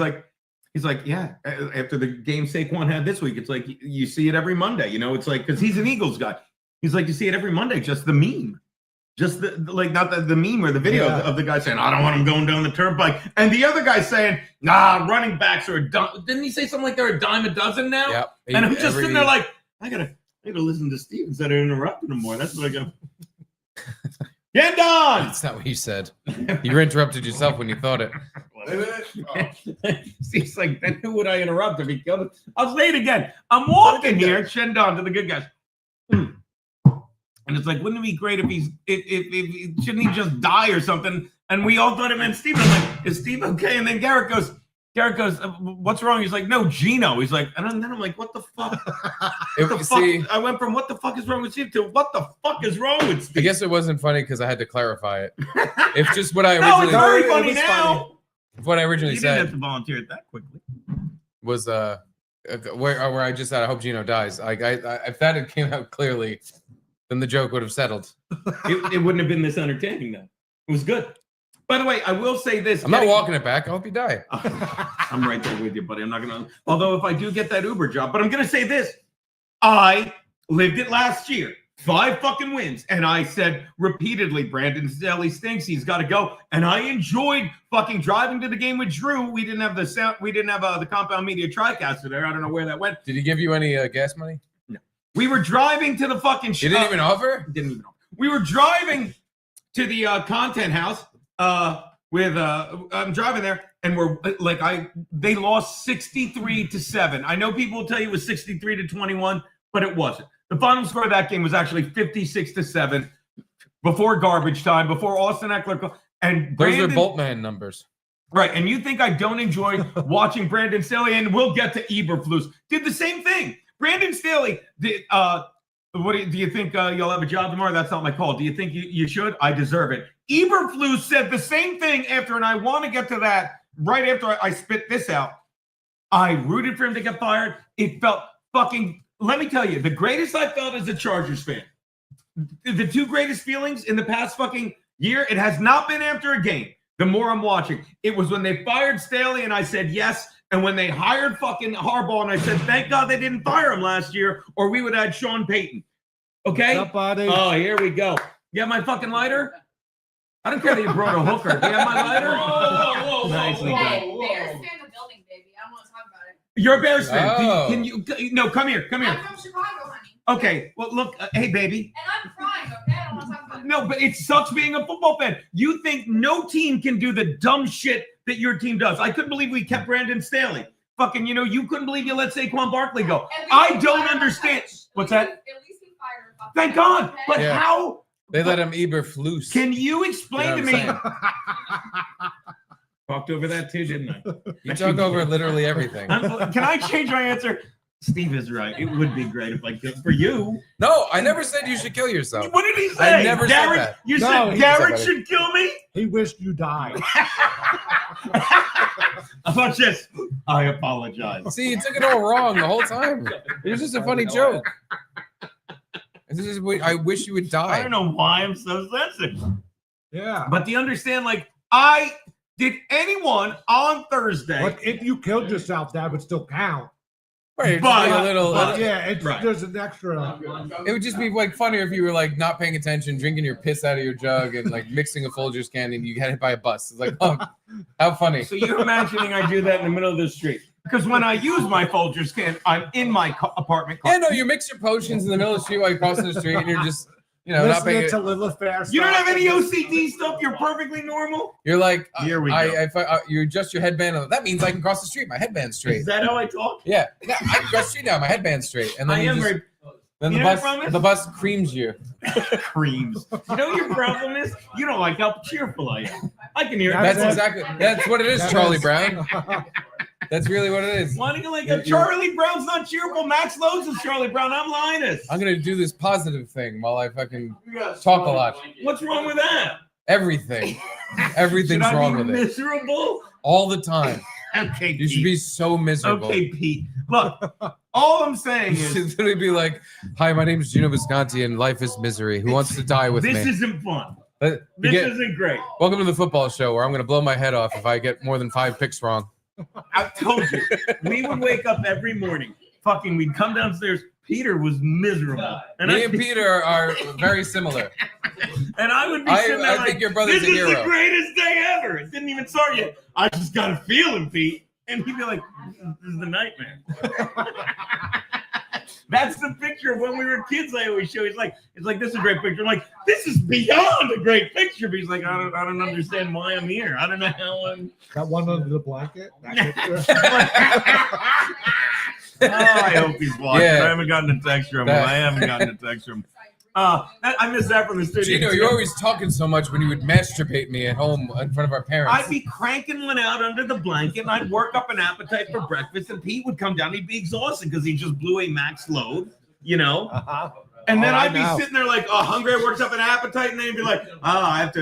like, yeah. After the game Saquon had this week, it's like you see it every Monday. You know, it's like because he's an Eagles guy. He's like, you see it every Monday. Just the meme. Just not the meme or the video of the guy saying, I don't want him going down the turnpike. And the other guy saying, nah, running backs are a dime. Didn't he say something like they're a dime a dozen now? Yep. And I'm just sitting there like, I gotta listen to Steve instead of interrupting him more. That's what I got. Get done! That's not what you said. You interrupted yourself when you thought it. Steve's like, then who would I interrupt if he killed him? I'll say it again. I'm walking here, Shendon to the good guys. And it's like, wouldn't it be great if shouldn't he just die or something? And we all thought it meant Steve. I'm like, is Steve okay? And then Garrett goes, Garrett goes, "What's wrong?" He's like, "No, Gino." He's like, and then I'm like, "What the fuck?" I went from "What the fuck is wrong with Steve" to "What the fuck is wrong with Steve." I guess it wasn't funny because I had to clarify it. If just what I No, it's originally, very funny now. what I originally You didn't have said to volunteer it that quickly. was where I just said I hope Gino dies. Like if that had came out clearly, then the joke would have settled. It wouldn't have been this entertaining though. It was good. By the way, I will say this. I'm not walking it back. I hope you die. I'm right there with you, buddy. I'm not gonna. Although if I do get that Uber job, but I'm gonna say this: I lived it last year, 5 fucking wins, and I said repeatedly, Brandon Staley stinks. He's got to go, and I enjoyed fucking driving to the game with Drew. We didn't have the sound. We didn't have the Compound Media TriCaster there. I don't know where that went. Did he give you any gas money? No. We were driving to the fucking. He didn't even offer. Didn't even offer. We were driving to the content house. I'm driving there, and we're like, they lost 63-7. I know people will tell you it was 63-21, but it wasn't. The final score of that game was actually 56-7 before garbage time, before Austin Eckler and Brandon, those are Boltman numbers, right? And you think I don't enjoy watching Brandon Staley? And we'll get to Eberflus. Did the same thing. Brandon Staley did. What do you think? You'll have a job tomorrow? That's not my call. Do you think you should? I deserve it. Eberflus said the same thing after, and I want to get to that right after I spit this out. I rooted for him to get fired. It felt fucking, let me tell you, the greatest I felt as a Chargers fan, the 2 greatest feelings in the past fucking year, it has not been after a game. The more I'm watching, it was when they fired Staley and I said yes. And when they hired fucking Harbaugh, and I said, thank God they didn't fire him last year, or we would have had Sean Payton. Okay? What's up, buddy? Oh, here we go. You have my fucking lighter? I don't care that you brought a hooker. Do you have my lighter? Whoa, Nicely done. Bears fan the building, baby. I don't want to talk about it. You're a Bears fan. Oh. Can you? No, come here. Come here. I'm from Chicago, honey. Okay. Well, look. Hey, baby. And I'm crying, okay? I don't want to talk about it. No, but it sucks being a football fan. You think no team can do the dumb shit that your team does. I couldn't believe we kept Brandon Staley. Fucking, you couldn't believe you let Saquon Barkley go. I don't understand. What's that? At least he fired him. Thank God. Okay? But Yeah. how? They let him Eberflus. Can you explain You to know me? what Talked over that too, didn't I? You talk over literally everything. Can I change my answer? Steve is right. It would be great if I could. For you. No, I never said you should kill yourself. What did he say? I never said Garrett, that. You No, said he Garrett said should kill me? He wished you died. About this, I apologize. See, you took it all wrong the whole time. It was just a funny joke. I wish you would I die. don't know why I'm so sensitive. Yeah. But do you understand, did anyone on Thursday? But if you killed yourself, that would still count. Right, it'd just But- be a little. But yeah, Right. there's an extra. It would just be funnier if you were not paying attention, drinking your piss out of your jug, and mixing a Folgers can, and you got hit by a bus. It's oh, how funny! So you're imagining I do that in the middle of the street? Because when I use my Folgers can, I'm in my apartment car. Yeah, no, you mix your potions in the middle of the street while you're crossing the street, and you're just not Listening paying. to Little Fair. You don't have any OCD stuff. You're perfectly normal. You're like, Here we go. you adjust your headband. That means I can cross the street. My headband's straight. Is that how I talk? Yeah, I can cross the street now. My headband's straight, and then I you am just, very then You the know what bus the problem is? the bus creams you. creams. You know what your problem is? You don't like how cheerful I am. I can hear That's it. that's what it is, That Charlie is- Brown. That's really what it is. Why do you like You're- Charlie Brown's not cheerful? Max Lowe's is Charlie Brown. I'm Linus. I'm gonna do this positive thing while I fucking talk a lot. What's wrong with that? Everything, Should everything's I wrong be with it miserable? all the time. Okay, You should Pete. be so miserable. Okay, Pete. Look, all I'm saying You is should literally be like, "Hi, my name is Gino Visconti, and life is misery. Who wants to die with this me?" isn't fun. You This get- isn't great. Welcome to the football show, where I'm gonna blow my head off if I get more than 5 picks wrong. I told you. We would wake up every morning. Fucking, we'd come downstairs. Peter was miserable. And Me and Peter are very similar. And I would be sitting there I like, think your brother's this a is the hero. greatest day ever. It didn't even start yet. I just got a feeling, Pete. And he'd be like, this is the nightmare. That's the picture of when we were kids. I always show. It's like, this is a great picture. I'm like, this is beyond a great picture. But he's like, I don't understand why I'm here. I don't know how I'm. That one under the blanket. That picture. Oh, I hope he's watching. Yeah. I haven't gotten a text from him. That- I haven't gotten a text from him. I miss that from the studio. Gino, you're always talking so much when you would masturbate me at home in front of our parents. I'd be cranking one out under the blanket, and I'd work up an appetite for breakfast, and Pete would come down. He'd be exhausted because he just blew a max load, you know? And then I'd be sitting there like, oh, hungry. I worked up an appetite, and then he'd be like, oh, I have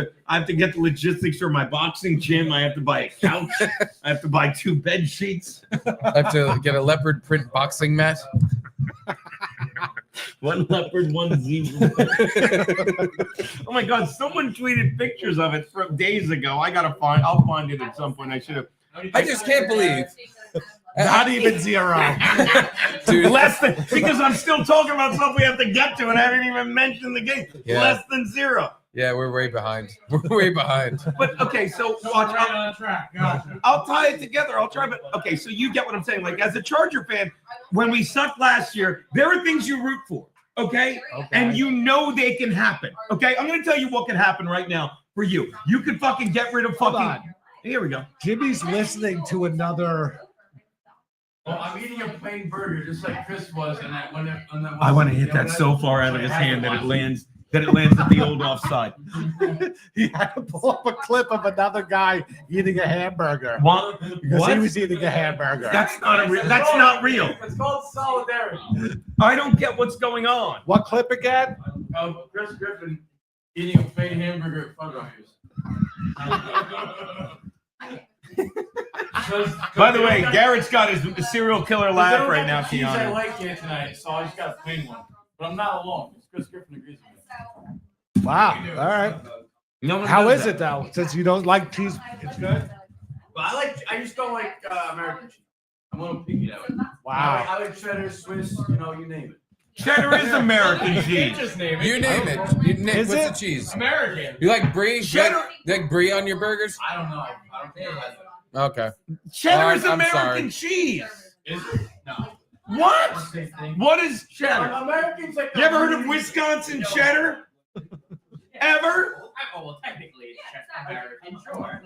to get the logistics for my boxing gym. I have to buy a couch. I have to buy 2 bed sheets. I have to get a leopard print boxing mat. 1 leopard, 1 zebra. Oh my God! Someone tweeted pictures of it from days ago. I'll find it at some point. I should have. I just can't believe. Not even 0. Dude. Less than, because I'm still talking about stuff we have to get to, and I haven't even mentioned the game. Yeah. Less than 0. Yeah, we're way behind. We're way behind. But okay, so watch. on track. Gotcha. I'll tie it together. I'll try, but okay, so you get what I'm saying. Like as a Charger fan, when we sucked last year, there are things you root for, okay? And you know they can happen, okay? I'm gonna tell you what can happen right now for you. You could fucking get rid of Hold fucking. on. Here we go. Jimmy's listening to another. Well, I'm eating a plain burger just like Chris was, and that when I want to hit that so far out of his hand that it lands at the old offside. He had to pull up a clip of another guy eating a hamburger. What? Because he was eating a hamburger. That's not real. It's called solidarity. I don't get what's going on. What clip again? Chris Griffin eating a plain hamburger at Fundraisers. By the way, Garrett's got his serial killer laugh right now, Cheese I Keanu. like here tonight, so I just got a plain one. But I'm not alone. Chris Griffin agrees with me. Wow. All right. No one How does is that. it though? Since you don't like cheese, it's good. But I just don't like American cheese. I'm a little picky that way. Wow. I like cheddar, Swiss, you name it. Cheddar is American cheese. You name it. Is What's it? the cheese? American. You like brie? Cheddar. You like brie on your burgers? I don't know. I don't think about that. Okay. Cheddar is I'm American sorry. cheese. Is it? No. What? Same thing. What is cheddar? Americans like. You ever heard of Wisconsin cheddar? Ever? Well, technically, it's American, sure.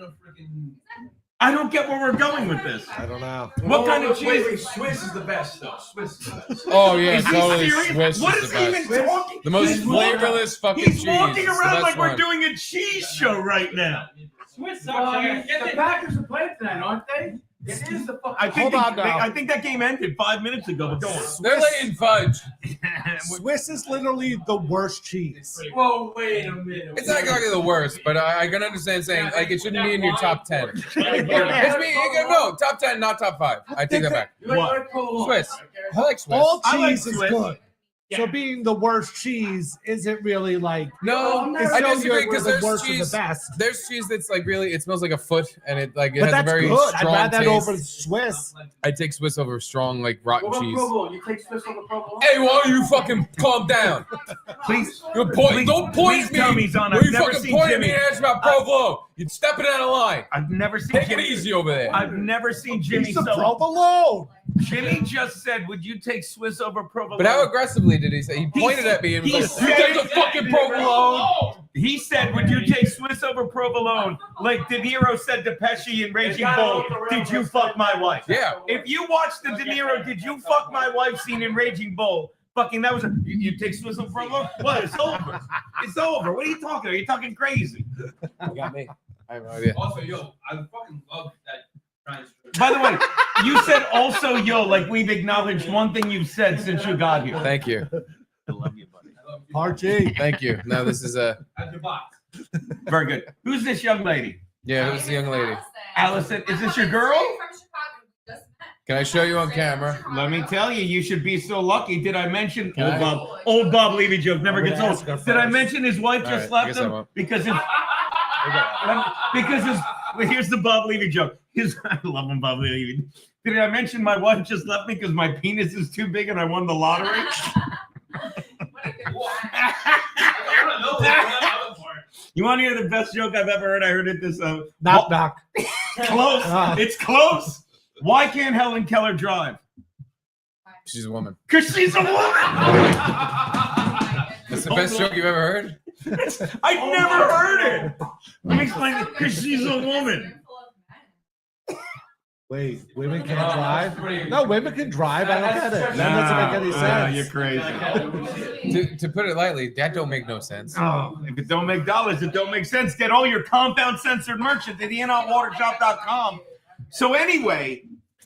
I don't get where we're going with this. I don't know. What kind of Wait, cheese? Swiss is the best, though. Swiss is the best. Oh yeah, Is he totally. serious? Swiss What is is the he best. even talking? The most He's walking- flavorless fucking He's cheese. walking It's the around best like we're one. doing a cheese show right now. Swiss sucks. The Packers are playing tonight, aren't they? It is the fucking. I think, Hold on now. I think that game ended 5 minutes ago, but go on. They're laying fudge. Swiss is literally the worst cheese. Whoa, wait a minute. It's not exactly the worst, but I can understand saying like it shouldn't be in your top 10. It's me. No, top 10, not top 5. I take that back. You like What? provolone? Swiss. I like Swiss. All I like cheese is Swiss. good. So being the worst cheese isn't really like. No, It's I so disagree good because we're there's the worst and cheese. the best. There's cheese that's like really, it smells like a foot, and it like it But has a that's very good. I'd strong rather that taste. over Swiss. I take Swiss over strong like rotten What about cheese. provolone? You take Swiss over provolone? Hey, why don't you fucking calm down? Please, Don't please point please at me. tell me, Zon, When I've you never fucking seen point at me Jimmy. and ask about provolone, you're stepping out of line. I've never seen Take it Jimmy. easy over there. I've never seen Jimmy Piece of so. provolone. Jimmy just said, "Would you take Swiss over provolone?" But how aggressively did he say? He pointed at me and was he like, "You said- take the fucking provolone." He said, "Would you take Swiss over provolone?" Like De Niro said to Pesci in Raging Bull, "Did you fuck my wife?" Yeah. If you watched the De Niro, "Did you fuck my wife?" scene in Raging Bull, fucking that was you take Swiss over provolone. What? It's over. It's over. What are you talking? Are you talking crazy? You got me. I have no idea. Also, yo, I fucking love that. By the way, you said also yo, like we've acknowledged one thing you've said since you got here. Thank you. I love you, buddy. RG. Thank you. Now this is a At the box. Very good. Who's this young lady? yeah. Who's the young lady? Allison, is this your girl? Can I show you on camera? Let me tell you, you should be so lucky. Did I mention Can I? old Bob Levy joke never I'm gets gonna old? ask her Did I first. mention his wife All just right, I left guess I him won't. because his well, here's the Bob Levy joke. I love him, Bob Levy. Did I mention my wife just left me because my penis is too big and I won the lottery? You want to hear the best joke I've ever heard? I heard it this Knock knock. close. It's close. Why can't Helen Keller drive? She's a woman. Because she's a woman. That's the best joke you've ever heard. I've never heard it. Let me explain it. Because she's a woman. Wait, women can't drive? No, women can drive. I don't get it. That doesn't make any You're sense. crazy. To put it lightly, that don't make no sense. Oh, if it don't make dollars, it don't make sense. Get all your compound censored merchant at theinoutwatershop.com. So anyway.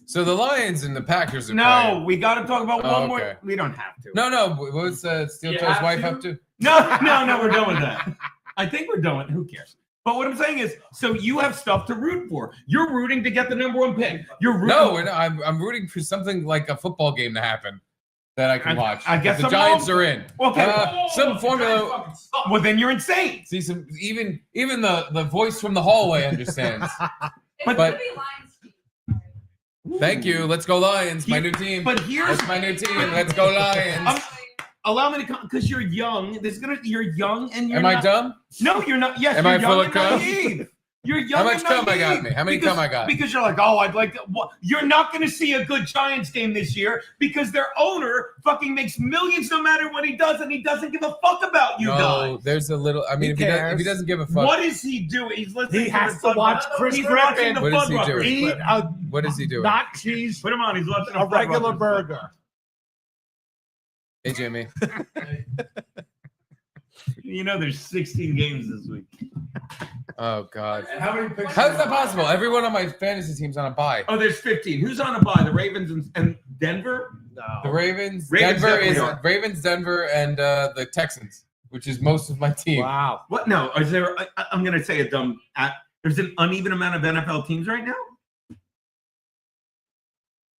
So the Lions and the Packers are No, playing. we got to talk about one okay. more. We don't have to. No. What's Steel Toe's wife up to? No, we're done with that. I think we're done with it. Who cares? But what I'm saying is, so you have stuff to root for. You're rooting to get the number 1 pick. You're rooting. No, we're not. I'm rooting for something like a football game to happen that I can watch. I guess the Giants are in. Okay. Some formula. Well, then you're insane. See, some even the voice from the hallway understands. But thank you. Let's go Lions. My new team. But here's That's my new team. Let's go Lions. Allow me to come because you're young. You're young and you're. Am I dumb? No, you're not. Yes, Am you're I young full and of cum? naive. You're young. How much and cum I got naive me? How many cum I got? Because you're like, oh, I'd like to. Well, you're not going to see a good Giants game this year because their owner fucking makes millions no matter what he does, and he doesn't give a fuck about you guys. There's a little. I mean, if he doesn't give a fuck, What is he doing? He's listening. He has to watch Chris He's watching Griffin. the What is he Fudd doing? Eat what is he doing? not cheese, Put him on. He's watching a regular Fudd burger. Hey, Jimmy. You know, there's 16 games this week. Oh God. And how many picks? How is that possible? Everyone on my fantasy team's on a bye. Oh, there's 15. Who's on a bye? The Ravens and Denver? No. The Ravens, Ravens Denver definitely is are. Ravens, Denver, and the Texans, which is most of my team. Wow. What? No. Is there? I'm going to say a dumb. There's an uneven amount of NFL teams right now.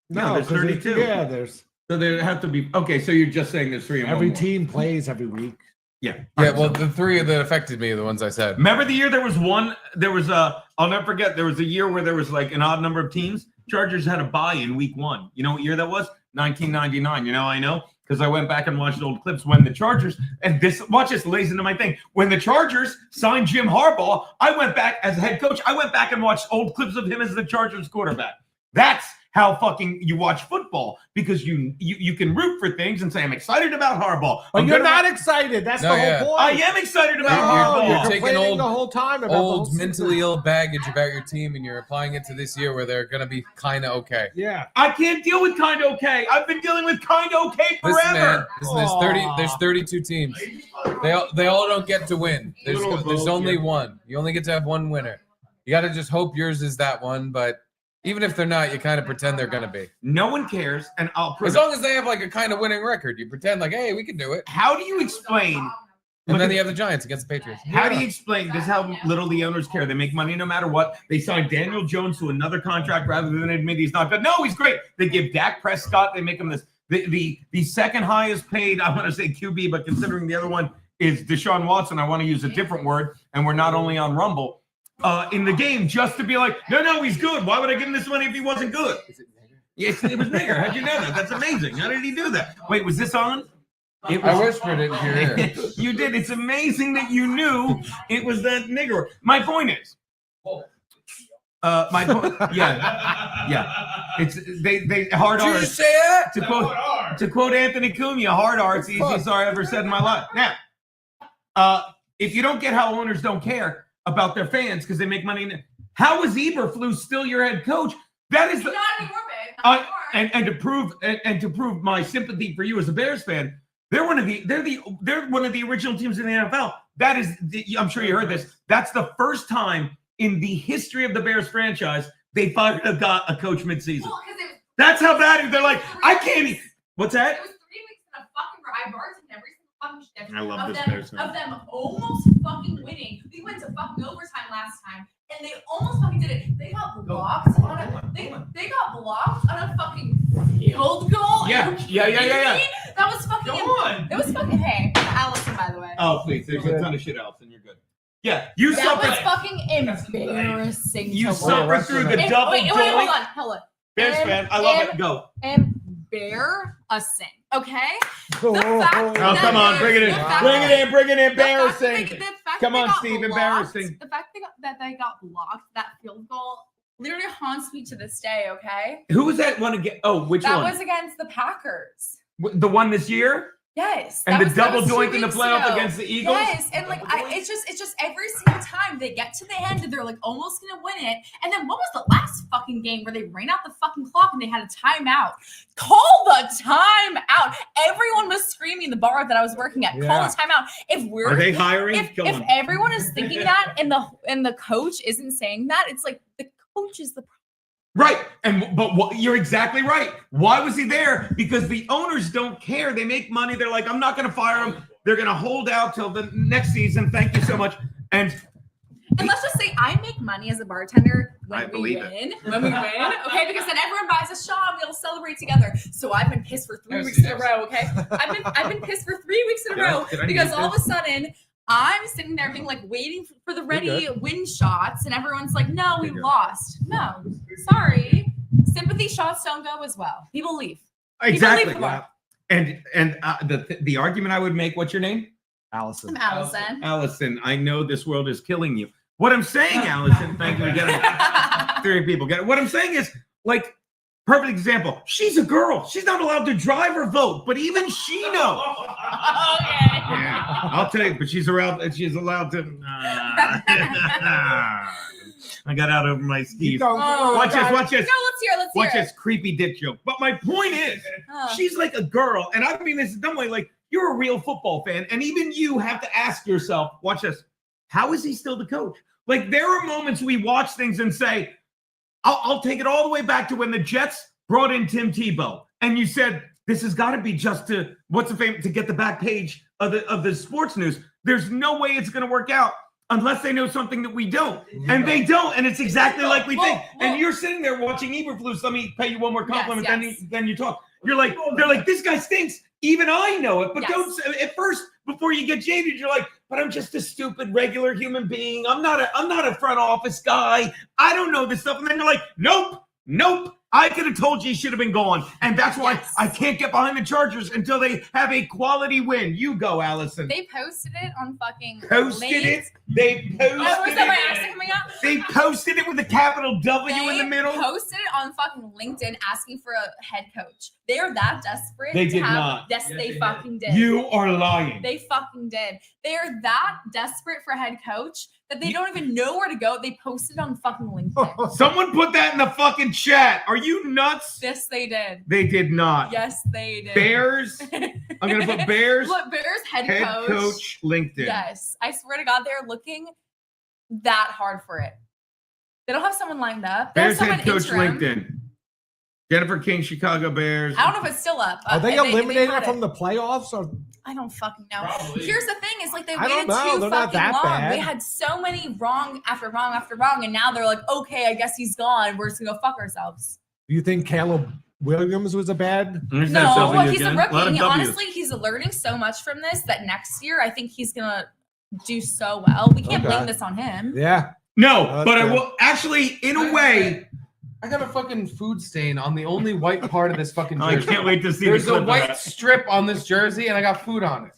No, there's 32. Yeah, there's So there have to be. Okay, so you're just saying there's 3 and every 1 more. team plays every week. Yeah. Yeah, well, the 3 that affected me are the ones I said. Remember the year there was one. There was a. I'll never forget. There was a year where there was like an odd number of teams. Chargers had a bye in week 1. You know what year that was? 1999. You know, I know because I went back and watched old clips when the Chargers and watch this lays into my thing. When the Chargers signed Jim Harbaugh, I went back as a head coach. I went back and watched old clips of him as the Chargers quarterback. That's how fucking you watch football because you can root for things and say I'm excited about Harbaugh. But I'm you're gonna- not excited. That's No, the whole yeah. point. I am excited about No, Harbaugh. you're You're taking complaining the whole time about the Old whole mentally season. ill baggage about your team, and you're applying it to this year where they're going to be kind of okay. Yeah. I can't deal with kind of okay. I've been dealing with kind of okay forever. Listen, man. Listen, Aw. there's 32 teams. They all don't get to win. There's only one. You only get to have one winner. You got to just hope yours is that one. But even if they're not, you kind of pretend they're going to be. No one cares, and I'll prove As it. long as they have like a kind of winning record, you pretend like, hey, we can do it. How do you explain? And then you have the Giants against the Patriots. How do you explain this? How little the owners care. They make money no matter what. They signed Daniel Jones to another contract rather than admit he's not good. No, he's great. They give Dak Prescott. They make him this the second highest paid. I want to say QB, but considering the other one is Deshaun Watson, I want to use a different word. And we're not only on Rumble in the game just to be like, no, he's good. Why would I give him this money if he wasn't good? Yes, it was nigger. How'd you know that? That's amazing. How did he do that? Wait, was this on? It was. I whispered it in your ear. You did. It's amazing that you knew it was that nigger. My point is, yeah. It's they hard Did you R's. just say that? To quote Anthony Cumia, hard R. It's the easiest R I ever said in my life. Now, if you don't get how owners don't care about their fans because they make money, how is Eberflus still your head coach? That is Not anymore, babe. Not anymore. and to prove my sympathy for you as a Bears fan. They're one of the original teams in the NFL. That is, I'm sure you heard this. That's the first time in the history of the Bears franchise they fired a coach midseason. Well, 'cause it was That's how bad it is. They're like, I can't. What's that? It was 3 weeks in a fucking row. I bartended every single fucking shift. I love of this them, Bears fan. Of them almost fucking winning. We went to fucking overtime last time, and they almost fucking did it. They got blocked on a. They got blocked on a fucking field goal. Yeah. Are you kidding me? That was fucking. Go on. It was fucking. Hey, Allison, by the way. Oh, please. There's a ton of shit else, and you're good. Yeah, you That was suffered. fucking embarrassing. You to suffered watch. through the Wait, double hold joint. on, hold on. Bears fan, I love it. Go. Embarrassing. Okay. Oh, Oh, come on, bring it in. Bring it in. Embarrassing. Come on, Steve, embarrassing. The fact that they got blocked, that field goal, literally haunts me to this day. Okay. Who was that one again? Oh, which That one? was against the Packers. The one this year? Yes. And that the double was 2 doink in the weeks playoff ago. against the Eagles. Yes, and like it's just every single time they get to the end and they're like almost gonna win it. And then what was the last fucking game where they ran out the fucking clock and they had a timeout? Call the timeout. Everyone was screaming in the bar that I was working at. Call the timeout. If we're Are they hiring? if everyone is thinking that and the coach isn't saying that, it's like the coach is the problem. Right, but you're exactly right. Why was he there? Because the owners don't care. They make money. They're like, I'm not going to fire him. They're going to hold out till the next season. Thank you so much. And let's just say I make money as a bartender I when believe we it. win. When we win, okay, because then everyone buys a shot and we all celebrate together. So I've been pissed for 3 weeks in a row. Okay, I've been pissed for 3 weeks in a row because all of a sudden I'm sitting there being like waiting for the ready win shots, and everyone's like, "No, we lost. No, sorry." Sympathy shots don't go as well. People leave. exactly. People leave And the argument I would make. What's your name? Allison. I'm Allison. Allison. I know this world is killing you. What I'm saying, Allison. Thank you. We get it. 3 people get it. What I'm saying is, like, perfect example. She's a girl. She's not allowed to drive or vote, but even she knows. Okay. Yeah, I'll tell you, but she's allowed. She's allowed to. I got out of my skis. Watch this. Watch this. No, let's Watch hear this creepy dick joke. But my point is, she's like a girl, and I mean this dumb way. Like, you're a real football fan, and even you have to ask yourself, watch this. How is he still the coach? Like, there are moments we watch things and say, I'll take it all the way back to when the Jets brought in Tim Tebow, and you said this has got to be just to to get the back page of the sports news. There's no way it's going to work out unless they know something that we don't, and they don't, and it's exactly like we think. And you're sitting there watching Eberflus. Let me pay you one more compliment, then you talk. You're like, they're like, this guy stinks. Even I know it, but don't at first. Before you get jaded, you're like, but I'm just a stupid, regular human being. I'm not a front office guy. I don't know this stuff. And then you're like, nope. I could have told you he should have been gone. And that's why I can't get behind the Chargers until they have a quality win. You go, Allison. They posted it on fucking They posted was it. that my accent coming out? They posted it with a capital W in the middle. They posted it on fucking LinkedIn asking for a head coach. They are that desperate. They to did have, not. Yes, they fucking did. You are lying. They fucking did. They are that desperate for a head coach that they don't even know where to go. They posted on fucking LinkedIn. Someone put that in the fucking chat. Are you nuts? Yes, they did. They did not. Yes, they did. Bears. I'm gonna put Bears. Look, Bears head coach LinkedIn. Yes, I swear to God, they're looking that hard for it. They don't have someone lined up. They Bears have head someone coach interim. LinkedIn. Jennifer King, Chicago Bears. I don't know if it's still up. Are they They eliminated had from it. the playoffs? Or I don't fucking know. Probably. Here's the thing: is like they I don't waited know. too They're not fucking that long. bad. They had so many wrong after wrong, and now they're like, okay, I guess he's gone. We're just gonna go fuck ourselves. do you think Caleb Williams was a bad? No, well, he's a rookie. And honestly, he's learning so much from this that next year I think he's gonna do so well. We can't blame this on him. Yeah. No, That's but I fair. will actually, in a way. I got a fucking food stain on the only white part of this fucking I jersey. can't wait to see. There's the a clip of white that. strip on this jersey, and I got food on it.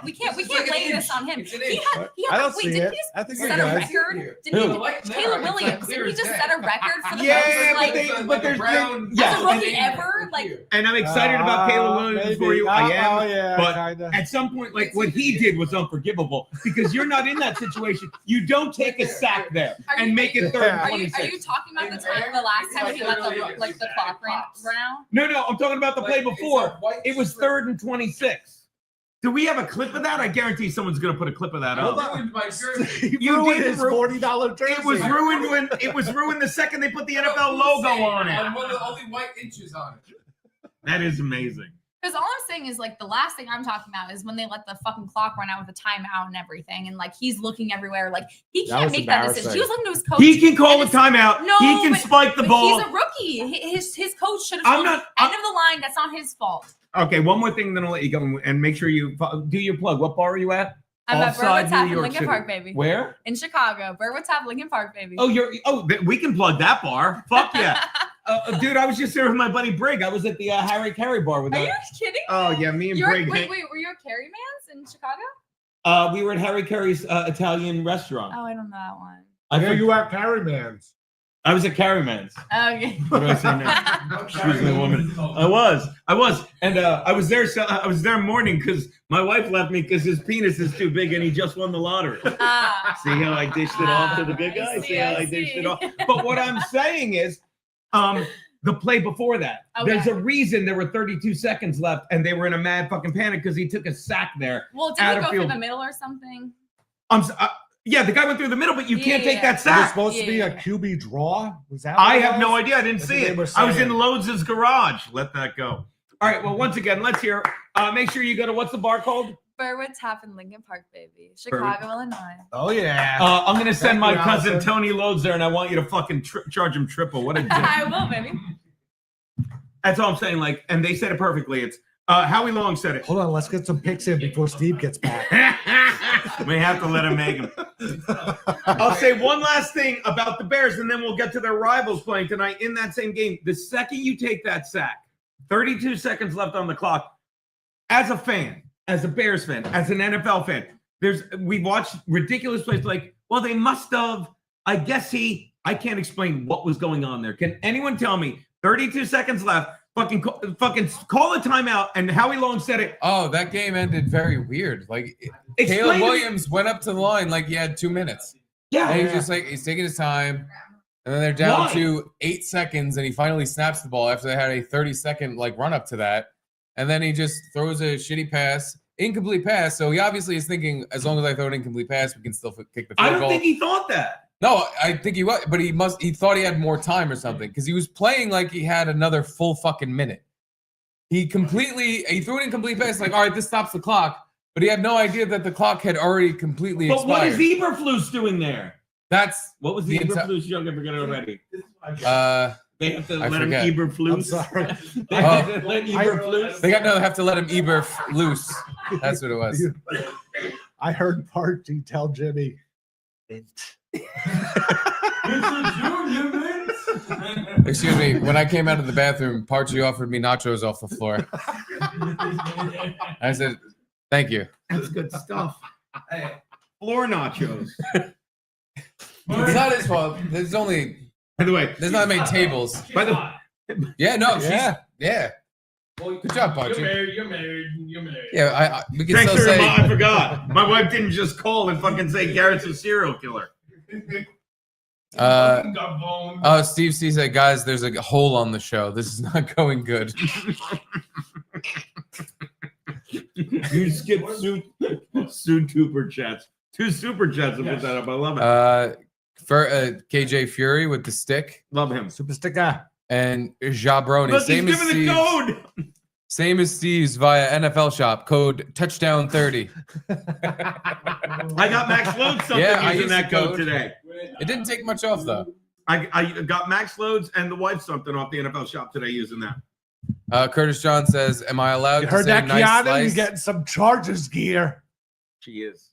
We can't It's like an blame inch. this on him. It's an He inch. had, I don't wait, see didn't it. he just I think set you're a good. record? Who? Didn't The he? white- no, Caleb it's like Williams. clear Didn't he as just day. set a record for the Yeah, most, but like, they- It's but there's- brown. yeah. as a rookie ever? Like, And I'm excited about Caleb Williams for you. I am. Oh, yeah, but kinda. at some point, like what he did was unforgivable because you're not in that situation. You don't take a sack there Are you- and make it third and are you 26. talking about the last time he let the clock run out? No, I'm talking about the play before. It was 3rd and 26. Do we have a clip of that? I guarantee someone's going to put a clip of that Hold up. on. Ruined my jersey. He You ruined did his ru- $40 jersey. It was ruined the second they put the NFL logo on it. On one of the only white inches on it. That is amazing. Because all I'm saying is, like, the last thing I'm talking about is when they let the fucking clock run out with the timeout and everything, and like he's looking everywhere, like he That can't was make that decision. embarrassing. He was looking to his coach. He can call and a timeout. No, he can but- spike the but ball. He's a rookie. His coach should have I'm told him, not- end of the line. That's not his fault. Okay, one more thing, then I'll let you go and make sure you do your plug. What bar are you at? I'm at Offside, Berwood New Tap in York Lincoln City. Park, baby. Where? In Chicago. Berwood Tap, Lincoln Park, baby. We can plug that bar. Fuck yeah. Dude, I was just there with my buddy Brig. I was at the Harry Carey bar with Are you kidding? Oh yeah, me and Wait, Brig. were you at Carrie Man's in Chicago? We were at Harry Carey's Italian restaurant. Oh, I don't know that one. I Yeah, for- you at Carry Man's. I was at Carryman's. Okay. What do I say now? Excuse me, woman. I was, and I was there. So I was there morning because my wife left me because his penis is too big and he just won the lottery. See how I dished it off to the big guy? See how I dished it off? But what I'm saying is, the play before that, there's a reason there were 32 seconds left and they were in a mad fucking panic because he took a sack there. Well, did he go through the middle or something? Yeah, the guy went through the middle, but you can't take that Was it sack. supposed to be a QB draw? Was that? What I it have was? no idea. I didn't That's see what they it. were I was in saying. Loads' garage. Let that go. All right. Well, once again, let's hear. Make sure you go to what's the bar called? Berwood Tap in Lincoln Park, baby. Chicago, Illinois. Oh yeah. I'm gonna send Thank my you, cousin Allison. Tony Loads there, and I want you to fucking charge him triple. What a dick. I will, baby. That's all I'm saying. Like, and they said it perfectly. It's Howie Long said it. Hold on, let's get some picks in before Steve gets back. We have to let him make them. I'll say one last thing about the Bears, and then we'll get to their rivals playing tonight in that same game. The second you take that sack, 32 seconds left on the clock. As a fan, as a Bears fan, as an NFL fan, we watched ridiculous plays like, well, they must have. I guess I can't explain what was going on there. Can anyone tell me? 32 seconds left. Fucking call a timeout. And Howie Long said it. Oh, that game ended very weird. Like Explain Caleb to me- Williams went up to the line like he had 2 minutes. Yeah. And he's just like, he's taking his time. And then they're down Why? to 8 seconds, and he finally snaps the ball after they had a 30-second like run up to that. And then he just throws a shitty pass, incomplete pass. So he obviously is thinking, as long as I throw an incomplete pass, we can still kick the field I don't goal. think he thought that. No, I think he was, but he thought he had more time or something because he was playing like he had another full fucking minute. He threw an incomplete pass, like, all right, this stops the clock, but he had no idea that the clock had already completely But expired. what is Eberflus doing there? What was The the Eberflus joke? I forgot already. They have to I let forget. him Eberflus. I'm sorry. They have to let Eberflus. They have to let him Eber loose. That's what it was. I heard Party tell Jimmy. Excuse me. When I came out of the bathroom, Parchy offered me nachos off the floor. I said, "Thank you." That's good stuff. Floor nachos. It's not his fault. By the way, There's not many tables. by the Yeah, no, Yeah. yeah. Good job, Parchy. You're married. Yeah, we can thanks still for say. I forgot. My wife didn't just call and fucking say Garrett's a serial killer. Steve C said, guys, there's a hole on the show. This is not going good. You skipped super chats. 2 super chats to put that up. I love it. For KJ Fury with the stick Love him. Super sticker. and Jabroni. Look, he's giving the code. Same as Steve's via NFL Shop. Code touchdown 30. I got Max Loads something Yeah, I using used that the code code. today. It didn't take much off though. I got Max Loads and the wife something off the NFL Shop today using that. Curtis John says, "Am I allowed You to heard say that, nice Keanu? slice?" You're getting some Chargers gear. She is.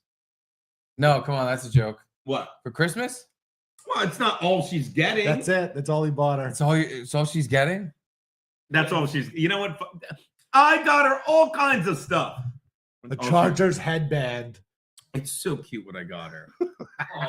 No, come on, that's a joke. What? For Christmas? Well, it's not all she's getting. That's it. That's all he bought her. It's all she's getting. That's all she's. You know what? I got her all kinds of stuff. The Oh, Chargers headband. It's so cute what I got her.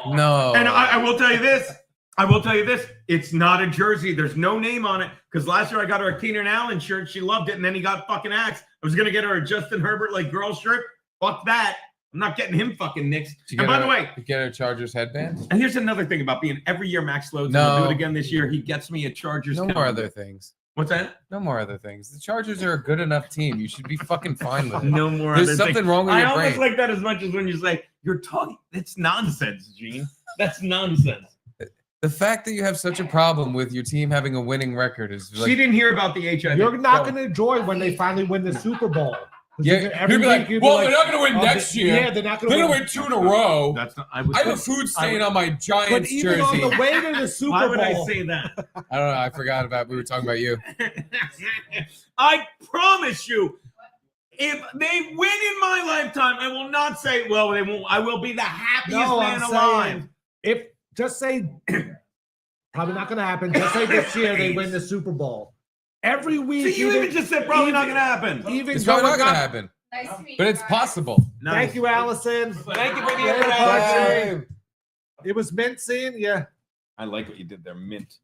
No. And I will tell you this. It's not a jersey. There's no name on it. Because last year I got her a Keenan Allen shirt. She loved it. And then he got fucking axed. I was going to get her a Justin Herbert like girl shirt. Fuck that. I'm not getting him fucking nicks. And by the way, you get a Chargers headband. and here's another thing about being every year Max Loads. No. And I'll do it again this year. He gets me a Chargers. No more calendar. other things. What's that? No more other things. The Chargers are a good enough team. You should be fucking fine with it. No more There's other something things. wrong with I your almost brain. like that as much as when you say, you're talking. It's nonsense, Gene. That's nonsense. The fact that you have such a problem with your team having a winning record is like, She didn't hear about the HIV. You're not going to enjoy when they finally win the Super Bowl. 'Cause yeah, every you'd be week like, you'd well, like, they're not going to win oh, next year. Yeah, they're not going They're to going to win 2 in a row. That's not. I have a food stain on my But Giants even jersey. on the way to the Super Why would Bowl, I say that? I don't know. I forgot about. We were talking about you. I promise you, if they win in my lifetime, I will not say, well, they won't. I will be the happiest no, man I'm alive. saying, if just say, probably not going to happen. Just say this year they win the Super Bowl. Every week, So you even just said probably not going to happen. Even It's probably not going going to up. happen. Nice to meet But you, it's guys. possible. Nice. Thank you, Allison. Thank you for the Yeah, invitation. It was mint seeing you. I like what you did there, mint.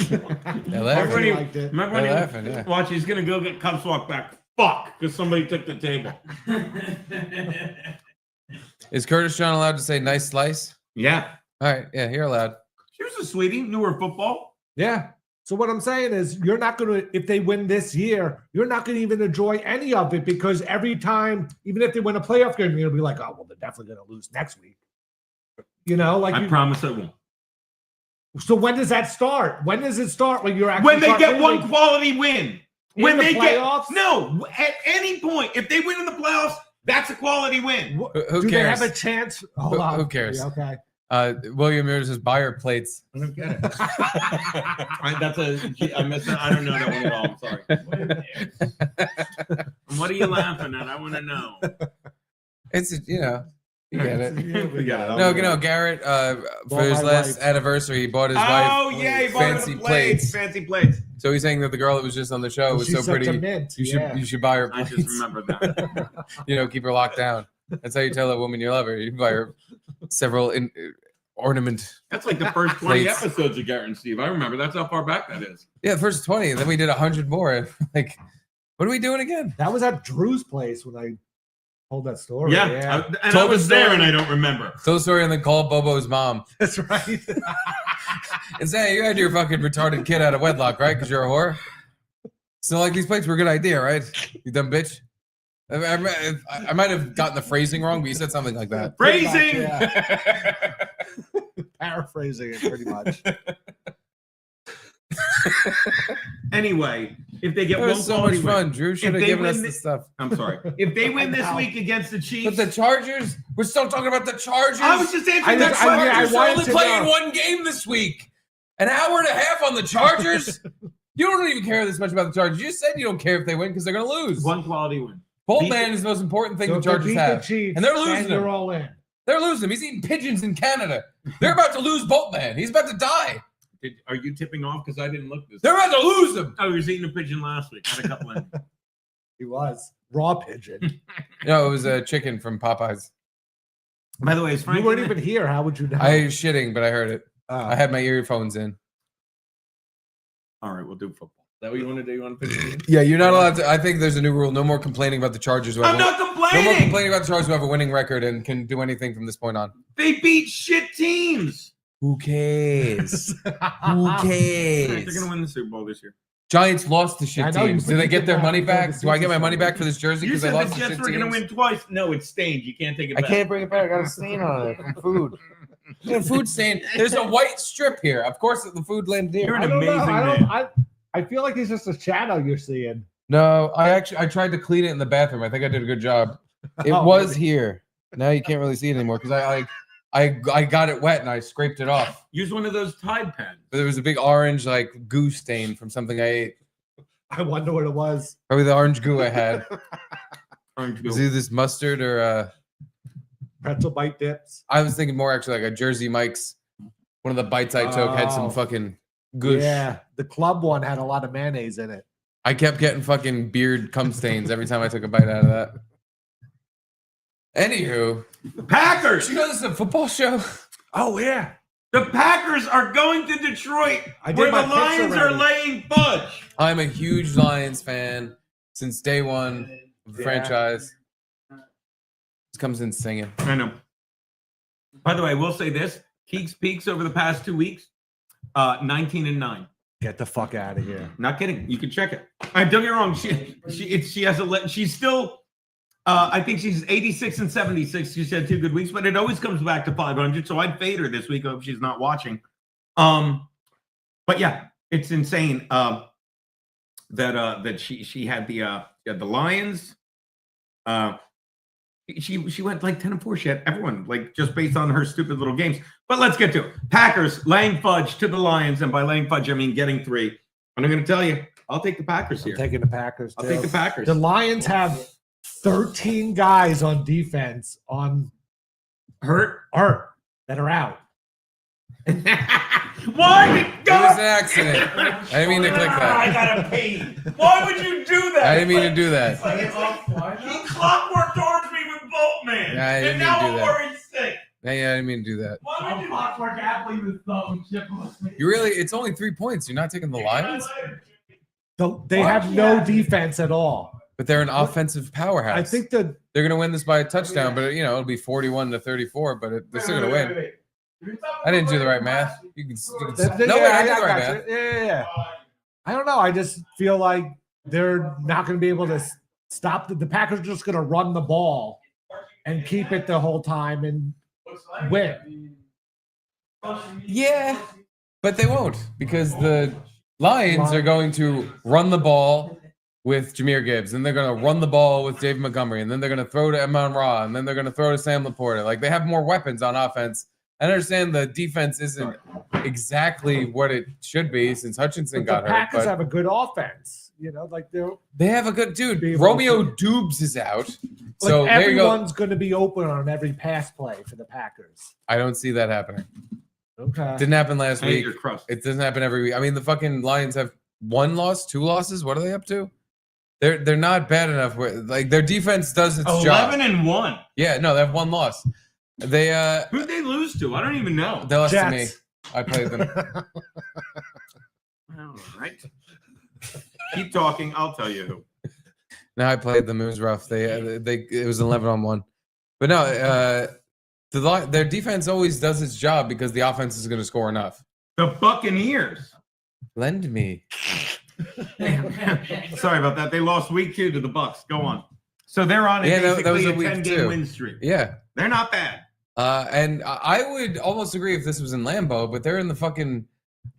They're laughing. Everybody, liked it. remember They're when he laughing, yeah. watch? He's gonna go get Cubs walk back. Fuck, because somebody took the table. Is Curtis John allowed to say nice slice? Yeah, All right, yeah, you're allowed. she was a sweetie. Knew her football. Yeah. So what I'm saying is you're not going to, if they win this year, you're not going to even enjoy any of it because every time, even if they win a playoff game, you're going to be like, oh, well, they're definitely going to lose next week. You know, like I promise I won't. So when does that start? When does it start when you're actually When they start get one losing? quality win. In When the they playoffs? get no, at any point, if they win in the playoffs, that's a quality win. Who Do cares? they have a chance? Hold Who- on. who cares? Okay. William Muir says buyer plates. I don't get it. That's I missed it. I don't know that one at all. I'm sorry. What are you laughing at? I want to know. It's you know, you get it. We got it. No, Garrett for his my last wife. anniversary, he bought his Oh wife yeah, he bought fancy the plates. plates. Fancy plates. So he's saying that the girl that was just on the show was She's so such a pretty. mint. You should buy her I plates. just remembered that. You know, keep her locked down. That's how you tell a woman you love her. You buy her several ornament. That's like the first 20 Plates. episodes of Garrett and Steve. I remember. That's how far back that is. Yeah, the first 20. Then we did 100 more. Like, what are we doing again? That was at Drew's place when I told that story. Yeah. And I Told the was there story. and I don't remember. Tell the story and then call Bobo's mom That's right. and say, hey, you had your fucking retarded kid out of wedlock, right? Because you're a whore. So, like, these plates were a good idea, right? You dumb bitch. I might have gotten the phrasing wrong, but you said something like that. Phrasing. Yeah. Paraphrasing it pretty much. Anyway, if they get It one was so quality much win- fun. Drew should have they given win us the- the stuff. I'm sorry. If they win this know. week against the But Chiefs, the Chargers? We're still talking about the Chargers? I was just answering The that I question. Chargers are wanted only to playing know. one game this week. An hour and a half on the Chargers? You don't even care this much about the Chargers. You just said you don't care if they win because they're going to lose. One quality win. Boltman is the most important thing So the if they Chargers beat the have. Chiefs, And they're losing then him. you're all in. They're losing him. He's eating pigeons in Canada. They're about to lose Boltman. He's about to die. Are you tipping off? Because I didn't look this. They're about to lose him. I was eating a pigeon last week. Had a couple in. He was raw pigeon. No, it was a chicken from Popeyes. By the way, is Frankie You weren't even here. How would you know? I was shitting, but I heard it. I had my earphones in. All right, we'll do football. Is that what you want to do? You want to pick a team? Yeah, you're not allowed to. I think there's a new rule. No more complaining about the Chargers. who have I'm a- not No more complaining. complaining about the Chargers who have a winning record and can do anything from this point on. They beat shit teams. Who cares? Who They're cares? going to win the Super Bowl this year. Giants lost to shit I know, you teams. Do they get their predicted money that back? before the Do I get my season money started. back for this jersey You because I said lost the to Jets shit were going to teams? win twice. No, it's stained. You can't take it I back. can't bring it back. I got a stain on it from food. Food stain. There's a white strip here. Of course, the food landed You're here. an I don't know. amazing I don't. man. I feel like it's just a shadow you're seeing. No, I tried to clean it in the bathroom. I think I did a good job. It Oh, was really? here. Now you can't really see it anymore because I got it wet and I scraped it off. Use one of those Tide pads. But there was a big orange like goo stain from something I ate. I wonder what it was. Probably the orange goo I had. Orange Was goo. either this mustard or Pretzel bite dips. I was thinking more actually like a Jersey Mike's. One of the bites I took had some Oh. fucking goosh. Yeah, the club one had a lot of mayonnaise in it. I kept getting fucking beard cum stains every time I took a bite out of that. Anywho, Packers. you know this is a football show? Oh yeah, The Packers are going to Detroit I did where my the picks Lions are already. laying fudge. I'm a huge Lions fan since day one of the Yeah. franchise. Just comes in singing. I know. By the way, I will say this. Keeks Peaks over the past 2 weeks, 19-9. get the fuck out of here. Not kidding. You can check it. Don't get me wrong. She has she's still I think she's 86 and 76. She's had 2 good weeks, but it always comes back to 500. So I'd fade her this week. I hope she's not watching. But yeah, it's insane that she had the Lions. She went like 10-4. She had everyone like just based on her stupid little games. But let's get to it. Packers laying fudge to the Lions, and by laying fudge I mean getting 3. And I'm going to tell you, I'll take the Packers I'm here. taking the Packers. I'll too. take the Packers. The Lions have 13 guys on defense on Hurt. that are out. Why? It was an accident. I didn't mean to click I that. gotta pee. Why would you do that? I didn't mean to do that. It's like he clockwork towards me with Boltman. Yeah, I didn't and mean now to do I'm that. worried sick. Yeah, I didn't mean to do that. Why would you Clockwork Athlete with thumb chip? You really? It's only 3 points. You're not taking the Lions, They have no defense at all. but they're an offensive powerhouse. I think that they're going to win this by a touchdown, but it'll be 41-34. But they're still going to win. I didn't do the right math. You can I did the right math. Yeah. I don't know. I just feel like they're not going to be able to stop the Packers. Are just going to run the ball and keep it the whole time and win. Yeah, but they won't because the Lions are going to run the ball with Jahmyr Gibbs, and they're going to run the ball with David Montgomery, and then they're going to throw to Amon-Ra, and then they're going to throw to Sam Laporta. Like, they have more weapons on offense. I understand the defense isn't exactly what it should be since Hutchinson got hurt. The Packers have a good offense. They have a good dude. Romeo Dubes is out. So there you go. Everyone's going to be open on every pass play for the Packers. I don't see that happening. Okay. Didn't happen last week. Your crust. It doesn't happen every week. I mean, the fucking Lions have 1 loss, 2 losses. What are they up to? They're not bad enough. Like, their defense does its job. 11-1. Yeah, no, they have 1 loss. They Who'd they lose to? I don't even know. they lost to me. Jets. I played them. All right. Keep talking. I'll tell you who. No, I played them. It was rough. It was 11-1. But no, their defense always does its job because the offense is going to score enough. The Buccaneers. Lend me. Sorry about that. They lost week 2 to the Bucs. Go on. So they're on that was a a week 10-game 2 win streak. Yeah. They're not bad. And I would almost agree if this was in Lambeau, but they're in the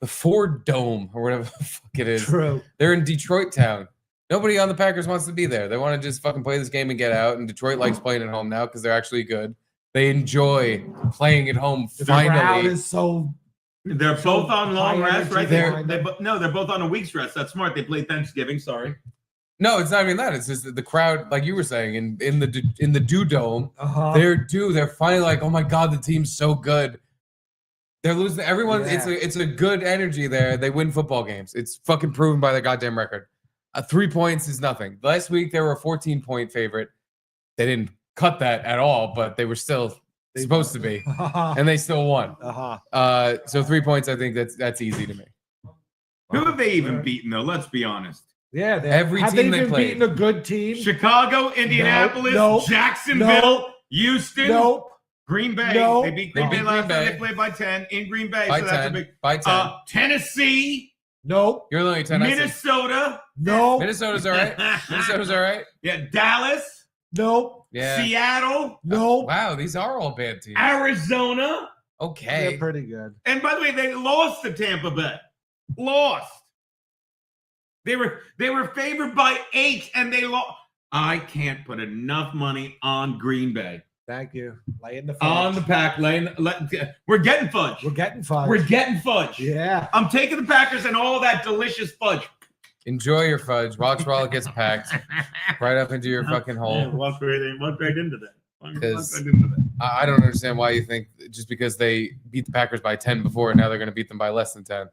Ford Dome or whatever the fuck it is. True. They're in Detroit town. Nobody on the Packers wants to be there. They want to just fucking play this game and get out. And Detroit likes playing at home now because they're actually good. They enjoy playing at home The crowd finally. is so. They're both on long high rest, right? energy They're both on a week's rest. That's smart. They played Thanksgiving. Sorry. No, it's not even that. It's just the crowd, like you were saying, in the Dew Dome. Uh-huh. They're finally like, oh my god, the team's so good. They're losing. Everyone, Yeah. it's a good energy there. They win football games. It's fucking proven by their goddamn record. 3 points is nothing. Last week they were a 14-point favorite. They didn't cut that at all, but they were still supposed to be, and they still won. Uh-huh. So 3 points, I think that's easy to me. Who have they even beaten, though? Let's be honest. Yeah, Every have team they they even played. beaten a good team? Chicago, Indianapolis, Nope. Jacksonville, Houston, Nope. Green Bay. Nope. They beat Green Bay last Bay. time. They played by 10 in Green Bay. By so that's 10. a big. By 10. Tennessee, Nope. You're only 10. I said. Minnesota. Nope. Minnesota's all right. Minnesota's all right. Yeah, Dallas, Nope. Yeah. Seattle, Nope. Wow, these are all bad teams. Arizona. Okay. They're pretty good. And by the way, they lost to Tampa Bay. Lost. They were favored by 8, and they lost. I can't put enough money on Green Bay. Thank you. Laying the fudge. On the pack lane. We're getting fudge. We're getting fudge. We're getting fudge. Yeah. I'm taking the Packers and all that delicious fudge. Enjoy your fudge. Watch while it gets packed right up into your fucking hole. Walk right into that. Because I don't understand why you think just because they beat the Packers by 10 before, now they're going to beat them by less than 10.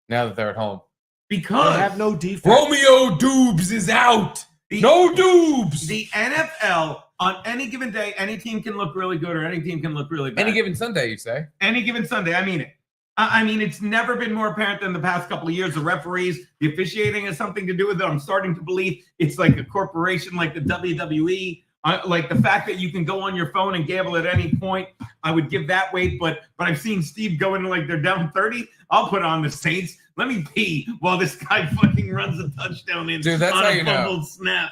Now that they're at home. Because They have no defense. Romeo Dubes is out. No Dubes. The NFL, on any given day, any team can look really good or any team can look really bad. Any given Sunday, you say? Any given Sunday. I mean it. I mean, it's never been more apparent than the past couple of years. The referees, the officiating has something to do with it. I'm starting to believe it's like a corporation like the WWE. Like the fact that you can go on your phone and gamble at any point, I would give that weight. But I've seen Steve go into like they're down 30. I'll put on the Saints. Let me pee while this guy fucking runs a touchdown in Dude, that's on how a you know. fumbled snap.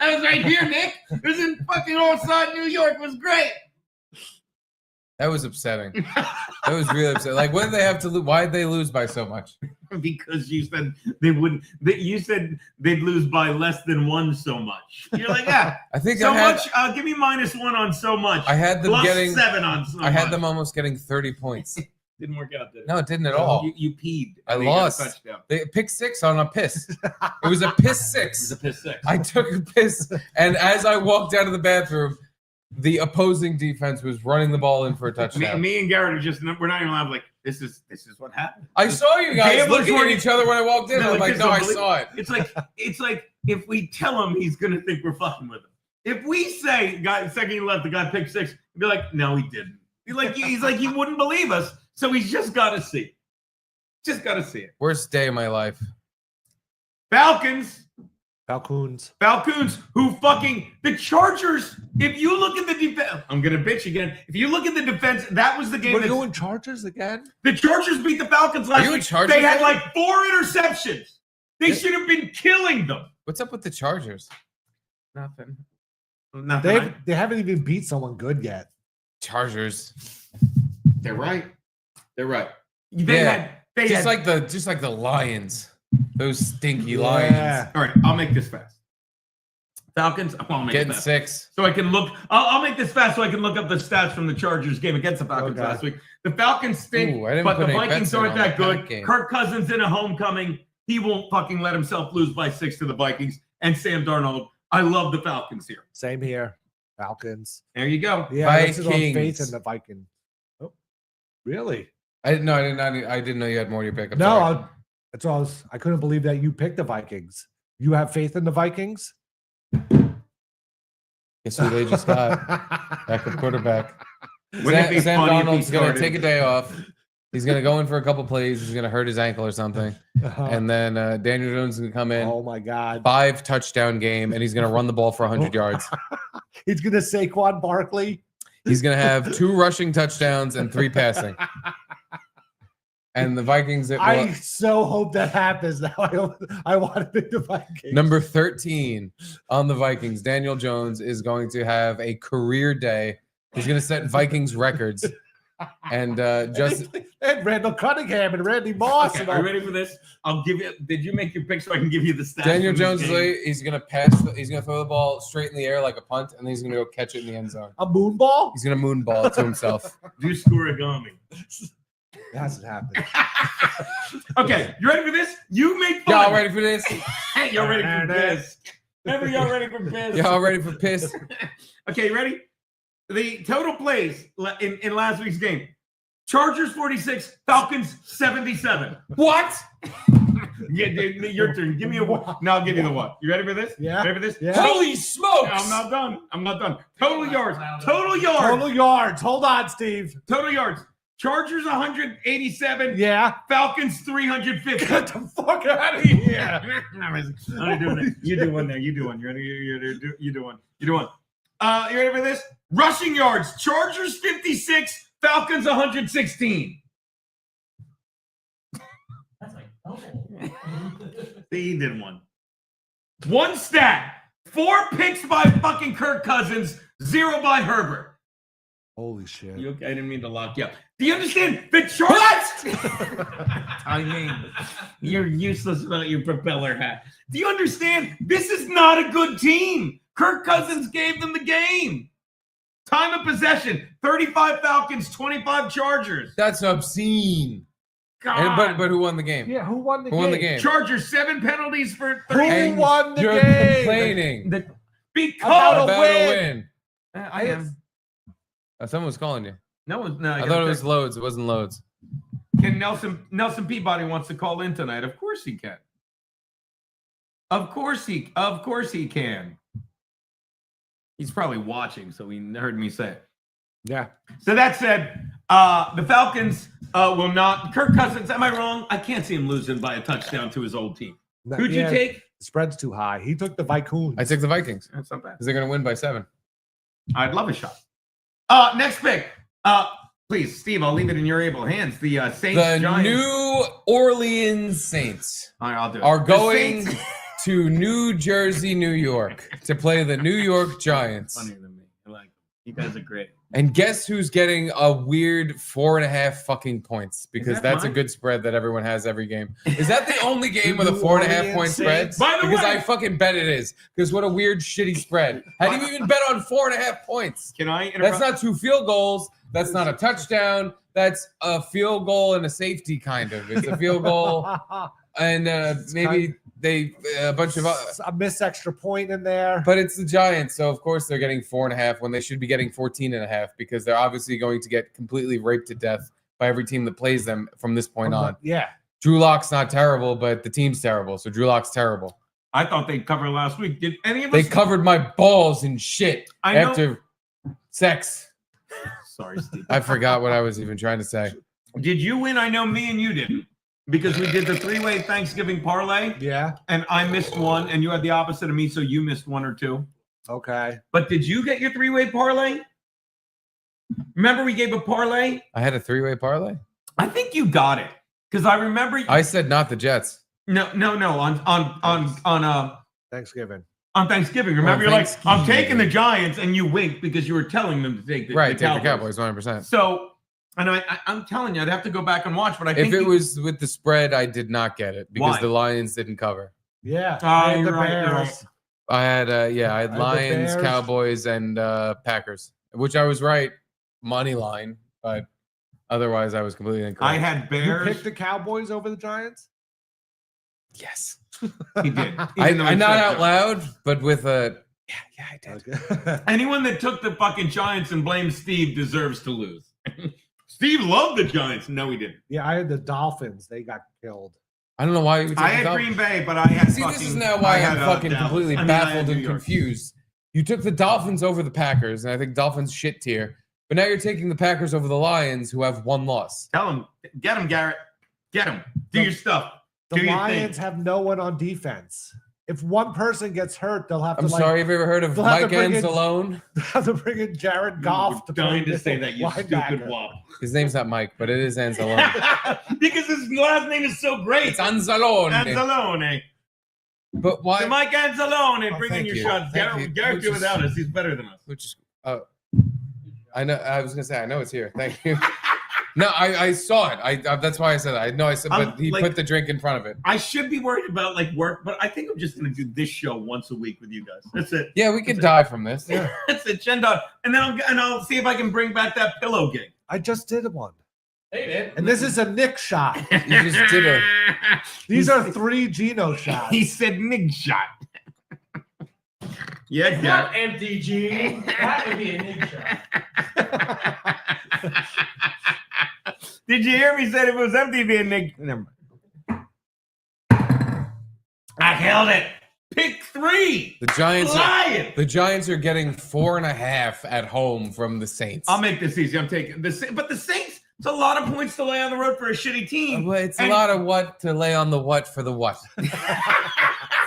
I was right here, Nick. It was in fucking Offside, New York. It was great. That was upsetting. That was really upsetting. Like, what did they have to lose? Why did they lose by so much? Because you said they wouldn't. You said they'd lose by less than 1 so much. You're like, yeah. I think So I had, much. Give me -1 on so much. I had them Plus getting 7 on so much. I had them almost getting 30 points. Didn't work out, did it? No, it didn't at all. You peed. I and they got a lost. touchdown. They picked 6 on a piss. It was a piss It was 6. a piss 6. I took a piss, and as I walked out of the bathroom, the opposing defense was running the ball in for a touchdown. Me and Garrett are just. We're not even allowed. Like this is what happened. I saw you guys Gamblers looking at weren't- each other when I walked in. No, I'm like, it's no, I unbelievable. saw it. It's like if we tell him, he's gonna think we're fucking with him. If we say, guy, second he left, the guy picked 6, he'd be like, no, he didn't. He's like, he wouldn't believe us. So he's just got to see. Just got to see it. Worst day of my life. Falcons, Falcons. who fucking the Chargers. If you look at the defense, I'm gonna bitch again. If you look at the defense, that was the game. We're going Chargers again. The Chargers beat the Falcons last you a week. Chargers They had fan? like 4 interceptions. They should have been killing them. What's up with the Chargers? Nothing. They haven't even beat someone good yet. Chargers. They're right. They're right. Yeah. They Just had, like the Lions. Those stinky Lions. all right, I'll make this fast. Falcons, I'll make Getting it fast. 6. So I can look. I'll make this fast so I can look up the stats from the Chargers game against the Falcons last week. The Falcons stink, Ooh, I didn't but put the any Vikings bets in aren't on that that good. game. Kirk Cousins in a homecoming. He won't fucking let himself lose by 6 to the Vikings. And Sam Darnold. I love the Falcons here. Same here. Falcons. There you go. Yeah, this is on Vikings. faith in the Vikings. Oh, really? I didn't know you had more to your pick. I'm No, sorry. that's all. I couldn't believe that you picked the Vikings. You have faith in the Vikings? Guess who they just got? Backup quarterback. Wouldn't it be Sam funny if he Darnold's going to started? take a day off. He's going to go in for a couple plays. He's going to hurt his ankle or something. And then Daniel Jones is going to come in. Oh my God. 5 touchdown game, and he's going to run the ball for 100 yards. He's gonna Saquon Barkley. He's going to have 2 rushing touchdowns and 3 passing. And the Vikings, I so hope that happens. Now I want to pick the Vikings. number 13 on the Vikings, Daniel Jones is going to have a career day. He's going to set Vikings records. And and Randall Cunningham and Randy Moss. Okay, and are all. you ready for this? I'll give you. Did you make your pick so I can give you the stats? Daniel from this Jones is game? late. He's gonna pass. He's gonna throw the ball straight in the air like a punt, and then he's gonna go catch it in the end zone. A moonball? He's gonna moonball it to himself. Do scoregami. It hasn't happened. Okay, you ready for this? You make fun. Y'all ready for this? Hey, y'all ready for this? Remember, y'all ready for piss? Y'all ready for piss? Okay, you ready? The total plays in last week's game: Chargers 46, Falcons 77. What? Yeah, your turn. Give me a one. Now I'll give you the one. You ready for this? Yeah. Ready for this? Yeah. Holy smokes! I'm not done. I'm not done. Total yards. Total yards. Total yards. Hold on, Steve. Total yards. Chargers 187. Yeah. Falcons 350. Get the fuck out of here. I'm doing it. You do one there. You do one. You ready? You do one. You do one. You ready for this? Rushing yards. Chargers 56. Falcons 116. That's like double. He did one. One stat. 4 picks by fucking Kirk Cousins. 0 by Herbert. Holy shit. You okay? I didn't mean to lock you up. Do you understand? The Chargers. I mean, you're useless without your propeller hat. Do you understand? This is not a good team. Kirk Cousins gave them the game. Time of possession: 35 Falcons, 25 Chargers. That's obscene. God. But who won the game? Yeah, who won the Who game? won the game? Chargers 7 penalties for Who 30. And won the you're game? complaining Because About about a win. I am. Someone was calling you. No, I thought it was loads. It wasn't loads. Can Nelson Peabody wants to call in tonight? Of course he can. Of course he can. He's probably watching, so he heard me say it. Yeah. So that said, the Falcons will not. Kirk Cousins, am I wrong? I can't see him losing by a touchdown to his old team. Who'd you take? The spread's too high. He took the Vikings. I took the Vikings That's not bad. because they're going to win by 7. I'd love a shot. Next pick. Please, Steve, I'll leave it in your able hands. The Saints. The Giants. New Orleans Saints All right, I'll do it. are The going Saints- to New Jersey, New York to play the New York Giants. Funnier than me. I like them. You guys are great. And guess who's getting a weird 4.5 fucking points? Because that that's a mine? good spread that everyone has every game. Is that the only game with a New 4.5 point Orleans spread? Saints. By the Because way- I fucking bet it is. Because what a weird, shitty spread. How do you even bet on 4.5 points? Can I interrupt? That's not 2 field goals. That's not a touchdown. That's a field goal and a safety, kind of. It's a field goal and maybe a bunch of. A missed extra point in there. But it's the Giants, so of course they're getting 4.5 when they should be getting 14.5 because they're obviously going to get completely raped to death by every team that plays them from this point on. Yeah. Drew Lock's not terrible, but the team's terrible, so Drew Lock's terrible. I thought they'd cover last week. Did any of They us? covered my balls in shit I know- after sex. Sorry, Steve. I forgot what I was even trying to say. Did you win? I know me and you didn't. Because we did the 3-way Thanksgiving parlay, Yeah. and I missed one, and you had the opposite of me, so you missed 1 or 2. Okay. But did you get your 3-way parlay? Remember we gave a parlay? I had a 3-way parlay. I think you got it because I remember. I said not the Jets. No. On Thanksgiving. Thanksgiving. Remember, you're like, I'm Thanksgiving. taking the Giants, and you winked because you were telling them to take the Right, take the Cowboys. Cowboys 100%. So, and I'm telling you, I'd have to go back and watch, but I think If it was with the spread, I did not get it because Why? the Lions didn't cover. Yeah. Oh, And you're the right, you're Bears. I had I had I had the Lions, Bears. Cowboys, and Packers, which I was right money line, but otherwise I was completely incorrect. I had You Bears. picked the Cowboys over the Giants? yes. He did. I Even though he not said out that. loud, but with a yeah, I did. Okay. Anyone that took the fucking Giants and blamed Steve deserves to lose. Steve loved the Giants. No, he didn't. Yeah, I had the Dolphins. They got killed. I don't know why you would I take had the Green Bay, but I had See, fucking, this is now why I I'm had, fucking Dallas. completely I mean, I had baffled New and York. confused. You took the Dolphins over the Packers, and I think Dolphins shit tier. But now you're taking the Packers over the Lions, who have 1 loss. Tell him, get him, Garrett. Get him. Do your stuff. The Do your Lions thing. have no one on defense. If one person gets hurt, they'll have to I'm sorry, have you ever heard of they'll have to Mike bring in- Anzalone? they'll have to bring in Jared Goff to Dying play to say that, you stupid linebacker. wop. His name's not Mike, but it is Anzalone. Because his last name is so great. It's Anzalone. Anzalone. But why? So Mike Anzalone, Oh, bring in thank your you. shots. Thank Garrett, you. Garrett Which do is- without us. He's better than us. Which is, I know. I was gonna say I know it's here. Thank you. No, I saw it. I that's why I said that. I know I said, but he like- put the drink in front of it. I should be worried about like work, but I think I'm just going to do this show once a week with you guys. That's it. Yeah, we could die from this. That's it. Chen dog. And then I'll see if I can bring back that pillow gig. I just did one. Hey, man. And this is a Nick shot. You just did a. These are 3 Gino shots. He said Nick shot. Yeah, It's Garrett. not empty, G. That would be a Nick shot. Did you hear me say if it was empty, it'd be a Nick? Never mind. I held it. Pick 3. The Giants. Lion. The Giants are getting 4.5 at home from the Saints. I'll make this easy. I'm taking but the Saints. It's a lot of points to lay on the road for a shitty team. Well, it's And- a lot of what to lay on the what for the what.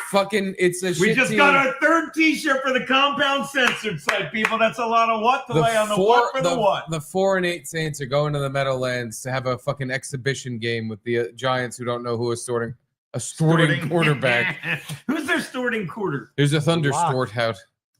Fucking, it's a We shit just team. got our 3rd T-shirt for the Compound Censored site, people. That's a lot of what to lay on the what for the what. The 4-8 Saints are going to the Meadowlands to have a fucking exhibition game with the Giants, who don't know who is starting quarterback. Who's their starting quarter? There's a thunder Lock. stort out.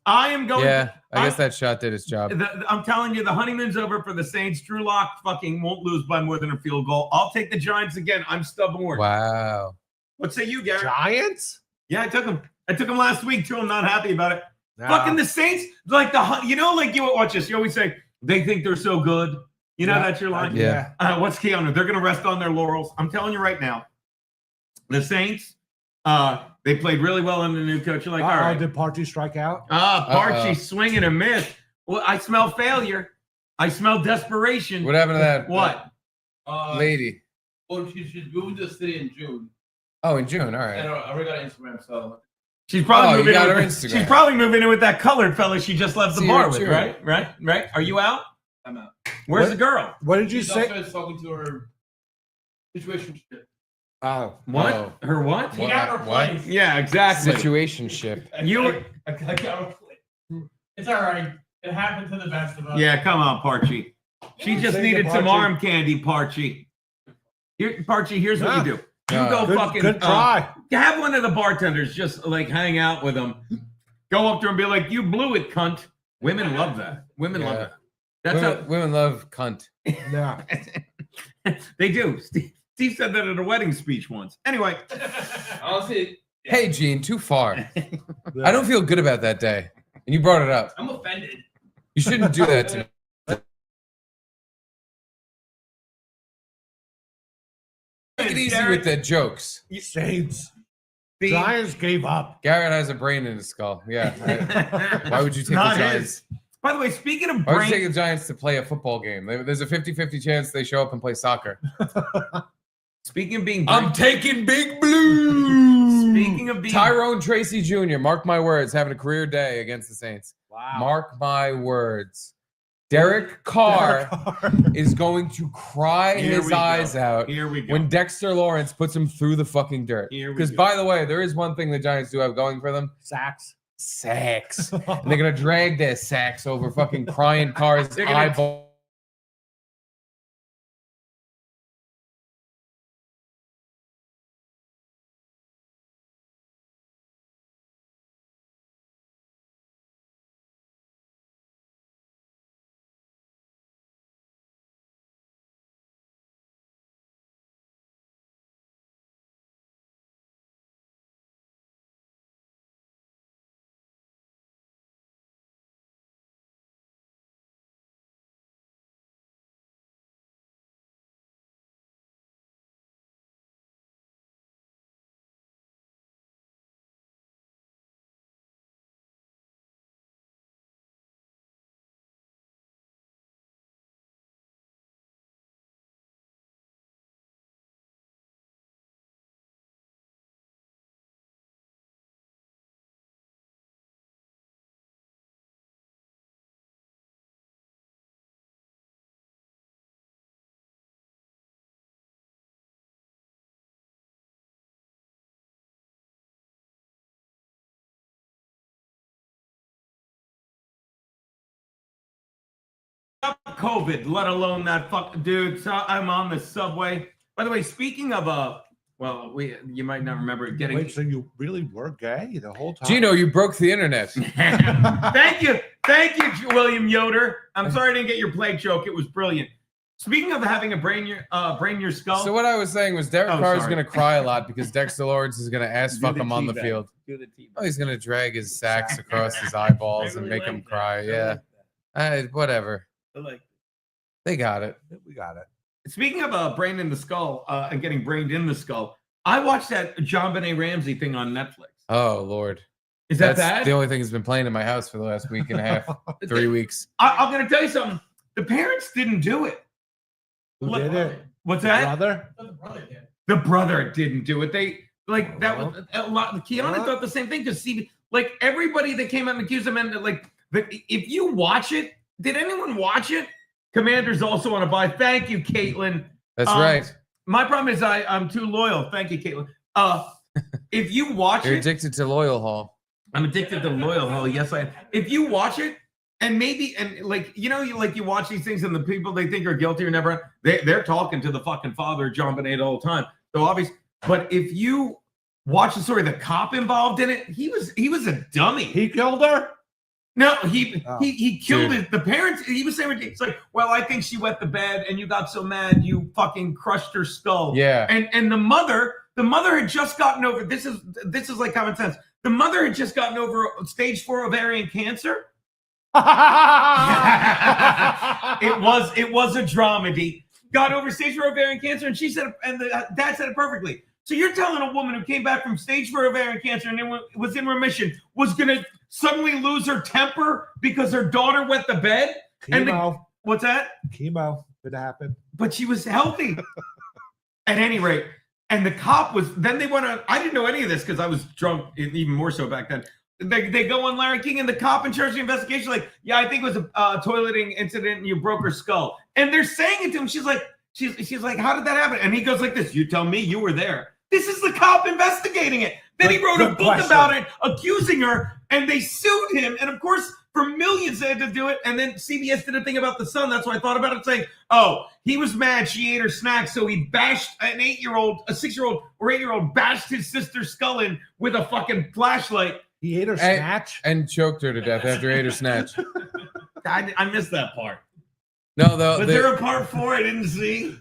I am going. Yeah, I guess I- that shot did its job. I'm telling you, the honeymoon's over for the Saints. Drew Lock fucking won't lose by more than a field goal. I'll take the Giants again. I'm stubborn. Wow. What say you, Garrett? Giants? Yeah, I took him. I took him last week too. I'm not happy about it. Nah. Fucking the Saints, like like you watch this. You always say they think they're so good. You know Yeah. that's your line. Yeah. What's Keanu? They're gonna rest on their laurels. I'm telling you right now. The Saints, they played really well under the new coach. You're like, all right. Did Party strike out? Parchy swing and a miss. Well, I smell failure. I smell desperation. What happened to that What? lady? Well, she's moving to the city in June. Oh, in June. All I right. already got Instagram, so She's probably Oh, you moving got in her with, Instagram. She's probably moving in with that colored fella she just left the See, bar you're with, true. right? Are you out? I'm out. Where's What? the girl? What did you She's say? also talking to her situation. Oh, What? Oh. Her what? He got What? replaced. Yeah, exactly. Situationship. You- I got replaced. It's all right. It happened to the best of us. Yeah, come on, Parchy. She just Say needed to some Parchy. arm candy, Parchy. Here, Parchy, here's what you do. You go good, fucking good try. have one of the bartenders just like hang out with them. Go up to her and be like, "You blew it, cunt." Women love that. Women love Yeah. that. That's Women love cunt. Yeah. they do. Steve said that at a wedding speech once. Anyway, Honestly, Hey, Gene, too far. I don't feel good about that day. And you brought it up. I'm offended. You shouldn't do that to me. Take it easy with the jokes. Saints. Steve- Giants gave up. Garrett has a brain in his skull. Yeah. right. Why would you take Not the his. Giants? By the way, speaking of Why would you take brain, the Giants to play a football game? There's a 50-50 chance they show up and play soccer. Speaking of being, I'm taking Big Blue. Speaking of being, Tyrone Tracy Jr., mark my words, having a career day against the Saints. Wow. Mark my words. Derek Carr is going to cry Here his we go. eyes out Here we go. when Dexter Lawrence puts him through the fucking dirt. Here we Because, go. by the way, there is one thing the Giants do have going for them. Sacks. Sacks. And they're going to drag their sacks over fucking crying Carr's They're gonna- eyeball. COVID, let alone that fuck dude. So I'm on the subway. By the way, speaking of well, you might not remember getting. Wait, so you really were gay the whole time? Gino, you broke the internet. Thank you, William Yoder. I'm sorry I didn't get your plague joke. It was brilliant. Speaking of having a brain your skull. So what I was saying was Derek Carr is sorry. going to cry a lot because Dexter Lawrence is going to ass fuck him on the field. Do the teabag. Oh, he's going to drag his sacks across his eyeballs and make him cry. Yeah. Whatever. I like They got it. We got it. Speaking of brain in the skull and getting brained in the skull, I watched that JonBenét Ramsey thing on Netflix. Oh, Lord. Is that That's bad? the only thing that's been playing in my house for the last week and a half, 3 weeks. I'm going to tell you something. The parents didn't do it. Who did it? What's that? Brother? The brother didn't do it. They like that was a lot. Keanu What? thought the same thing because see, like everybody that came out and accused him, and like, but if you watch it, did anyone watch it? Commander's also on a buy. Thank you, Caitlin. That's right. My problem is I'm too loyal. Thank you, Caitlin. If you watch You're it, addicted to Loyal Hall. I'm addicted to loyal. Oh, yes, I am. If you watch it, and maybe, and like, you watch these things and the people they think are guilty or never, they're talking to the fucking father, JonBenét, all the time. So obviously, but if you watch the story, the cop involved in it, he was a dummy. He killed her? No, he killed Dude. the parents. He was saying, it's like, well, I think she wet the bed and you got so mad you fucking crushed her skull. Yeah. And the mother had just gotten over, this is like common sense. The mother had just gotten over stage 4 ovarian cancer. It was a dramedy. Got over stage 4 ovarian cancer, and she said, and the dad said it perfectly. So you're telling a woman who came back from stage 4 ovarian cancer and then was in remission was gonna suddenly lose her temper because her daughter wet the bed? Chemo. What's that? Chemo could happen. But she was healthy. At any rate, and the cop was. Then they went on. I didn't know any of this because I was drunk, even more so back then. They go on Larry King, and the cop in charge of the investigation, like, yeah, I think it was a toileting incident, and you broke her skull. And they're saying it to him. She's like, how did that happen? And he goes like this: you tell me, you were there. This is the cop investigating it. Then he wrote a book about it, accusing her, and they sued him. And of course, for millions, they had to do it. And then CBS did a thing about the son. That's why I thought about it, saying, oh, he was mad she ate her snacks, so he bashed a 6-year-old or 8-year-old bashed his sister's skull in with a fucking flashlight. He ate her snatch? And choked her to death after he ate her snatch. I missed that part. No, Was there a part 4 I didn't see?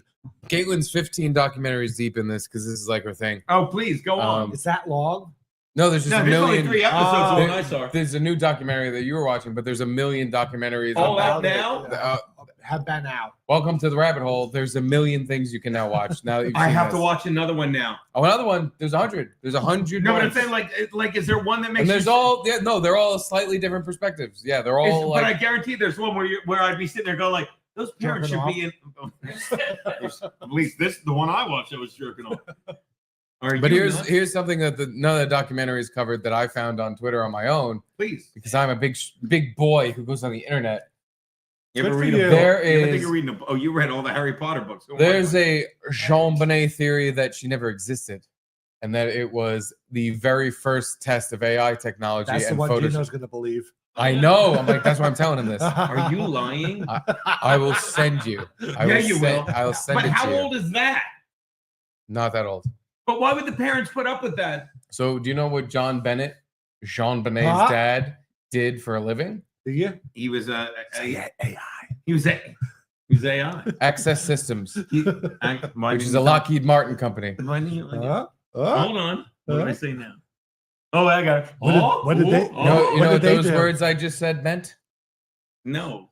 Caitlin's 15 documentaries deep in this because this is like her thing. Oh, please, go on. Is that long? No, there's just a there's million. only 3 episodes of the one I saw. There's a new documentary that you were watching, but there's a million documentaries. All out now? Have been out. Welcome to the rabbit hole. There's a million things you can now watch. Now that you've I seen have this. to watch another one now. Oh, another one. There's 100. There's 100. No, but I'm ones. saying like, is there one that makes? And there's you, all. Yeah, no, they're all slightly different perspectives. Yeah, they're all but I like. guarantee there's one where I'd be sitting there going like, Those parents should be in. At least the one I watched, I was jerking off. But here's something that none of the documentaries covered that I found on Twitter on my own. Please, because I'm a big boy who goes on the internet. You ever Good read for a you. There You ever is. think of reading a, you read all the Harry Potter books. Oh my There's God. a JonBenét theory that she never existed, and that it was the very first test of AI technology That's the and one Photoshop. Gino's going to believe. I know. I'm like, that's why I'm telling him this. Are you lying? I will send you. I will send But it how to you. old is that? Not that old. But why would the parents put up with that? So, do you know what JonBenét's Huh? dad did for a living? Do you? He was AI. He was AI. Access Systems, Why which didn't is you a tell- Lockheed Martin company. Why didn't you? Huh? Hold on. What did I Huh? say now? Oh, I got it. What did they- You know What what did they those do? words I just said meant? No.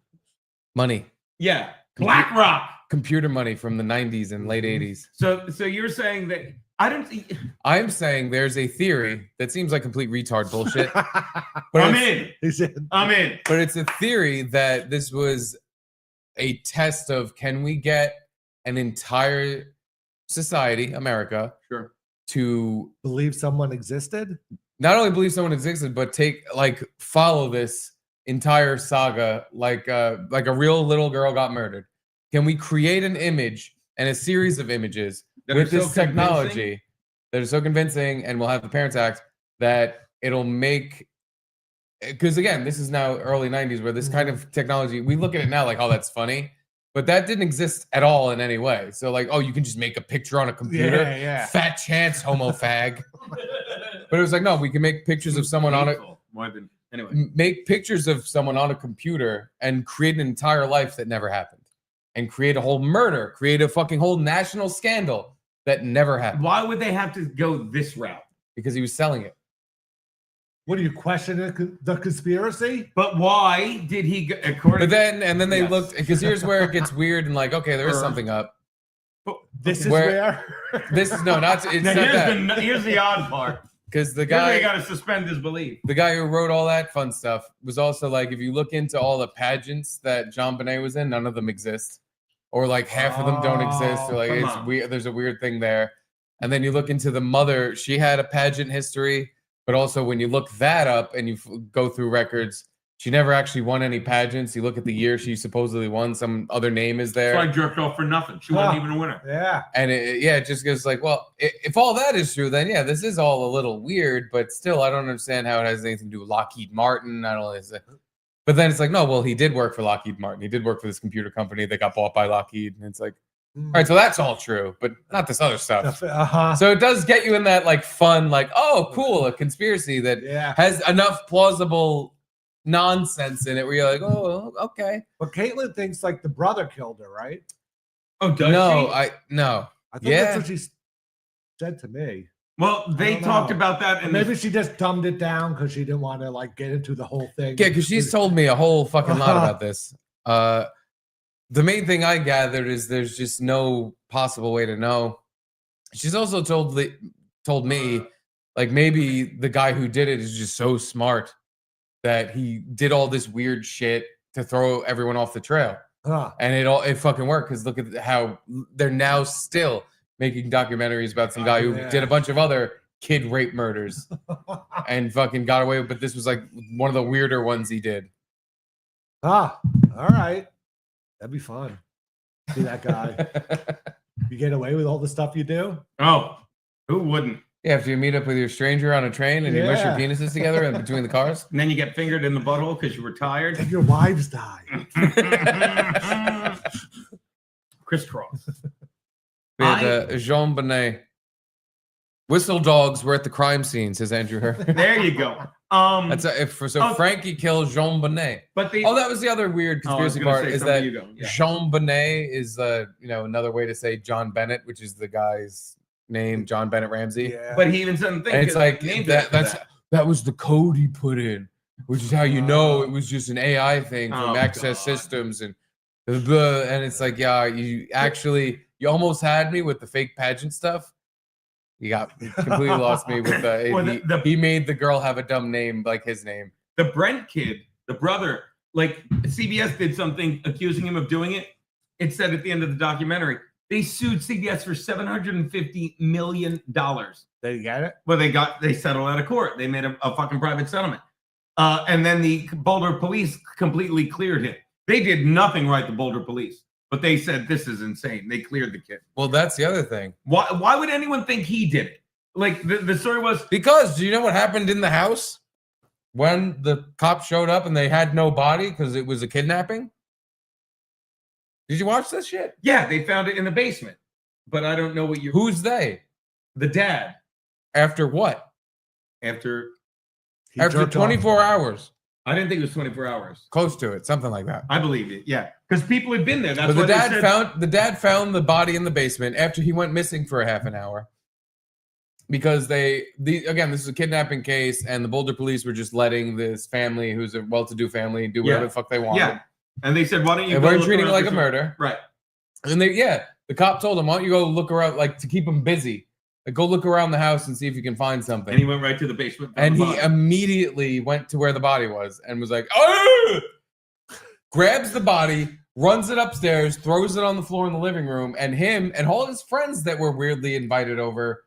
Money. Yeah. BlackRock. Computer money from the 90s and late 80s. So you're saying that I don't see. I'm saying there's a theory that seems like complete retard bullshit. But I'm it's- in. He's in. I'm in. But it's a theory that this was a test of, can we get an entire society, America, Sure. to Believe someone existed? not only believe someone existed, but follow this entire saga like a real little girl got murdered. Can we create an image and a series of images That with are so this technology that are so convincing, and we'll have the parents act that it'll make, because again, this is now early 90s where this kind of technology, we look at it now like, oh, that's funny, but that didn't exist at all in any way. So like, oh, you can just make a picture on a computer. Yeah. Fat chance, homo fag. But it was like, no, we can make pictures of someone on a More than anyway. make pictures of someone on a computer and create an entire life that never happened, and create a whole murder, create a fucking whole national scandal that never happened. Why would they have to go this route? Because he was selling it. What do you question the conspiracy? But why did he? According. But then they Yes. looked, because here's where it gets weird and like, okay, there is something up. This is Where- where. This is no, not it's Now, not that, here's the odd part. because the Here's where you guy. got to suspend his belief. The guy who wrote all that fun stuff was also like, if you look into all the pageants that JonBenét was in, none of them exist, or like half of them don't exist, or like come it's on. weird. There's a weird thing there. And then you look into the mother; she had a pageant history, but also when you look that up and you go through records, she never actually won any pageants. You look at the year she supposedly won; some other name is there. So I jerked off for nothing. She wasn't even a winner. Yeah. And it just goes like, well, if all that is true, then yeah, this is all a little weird, but still, I don't understand how it has anything to do with Lockheed Martin. I don't know. But then it's like, no, well, he did work for Lockheed Martin. He did work for this computer company that got bought by Lockheed. And it's like, all right, so that's all true, but not this other stuff. Uh-huh. So it does get you in that like fun, like, oh, cool, a conspiracy that Yeah. has enough plausible nonsense in it where you're like, oh, okay. But Caitlyn thinks like the brother killed her, right? Oh, does No, she? no. I thought Yeah. that's what she said to me. Well, they don't talked know. about that, Or and maybe she just dumbed it down because she didn't want to like get into the whole thing. Yeah, because she's told me a whole fucking lot about this. The main thing I gathered is there's just no possible way to know. She's also told me like maybe the guy who did it is just so smart that he did all this weird shit to throw everyone off the trail, Huh. and it fucking worked. Because look at how they're now still making documentaries about some guy who Yeah. did a bunch of other kid rape murders and fucking got away with. But this was like one of the weirder ones he did. Ah, all right. That'd be fun. See that guy. You get away with all the stuff you do? oh, who wouldn't? Yeah, after you meet up with your stranger on a train and you mush your Yeah. penises together in between the cars. And then you get fingered in the butthole because you were tired. And your wives die. Crisscross. We had JonBenét. Whistle dogs were at the crime scene, says Andrew Herr. There you go. That's Oh. Frankie killed JonBenét. But the Oh, that was the other weird Oh, I was conspiracy gonna part say is something that you go. Yeah. JonBenét is another way to say JonBenét, which is the guy's name, JonBenét Ramsey. Yeah. But he even said And it's like named that, after that's that. that was the code he put in, which is how you know it was just an AI thing from Oh, Access God. Systems and it's like, yeah, you almost had me with the fake pageant stuff. You completely lost me with Well, he made the girl have a dumb name like his name. The Brent kid, the brother, like CBS did something accusing him of doing it. It said at the end of the documentary, they sued CBS for $750 million. They get it? Well, they settled out of court. They made a fucking private settlement. And then the Boulder police completely cleared him. They did nothing right, the Boulder police. But they said, this is insane. They cleared the kid. Well, that's the other thing. Why would anyone think he did it? Like, the story was... Because do you know what happened in the house when the cops showed up and they had no body because it was a kidnapping? Did you watch this shit? Yeah, they found it in the basement. But I don't know what you... Who's they? The dad. After what? After 24 hours. I didn't think it was 24 hours. Close to it, something like that. I believe it, yeah. Because people had been there. That's But the what dad found the body in the basement after he went missing for a half an hour. Because again, this is a kidnapping case, and the Boulder police were just letting this family, who's a well-to-do family, do whatever the fuck they want. Yeah. And they said, why don't you and go we're look treating it around like for a murder. Right. And the cop told him, why don't you go look around, like, to keep him busy. Like, go look around the house and see if you can find something. And he went right to the basement. And he immediately went to where the body was and was like, oh! Grabs the body, runs it upstairs, throws it on the floor in the living room, and him and all his friends that were weirdly invited over,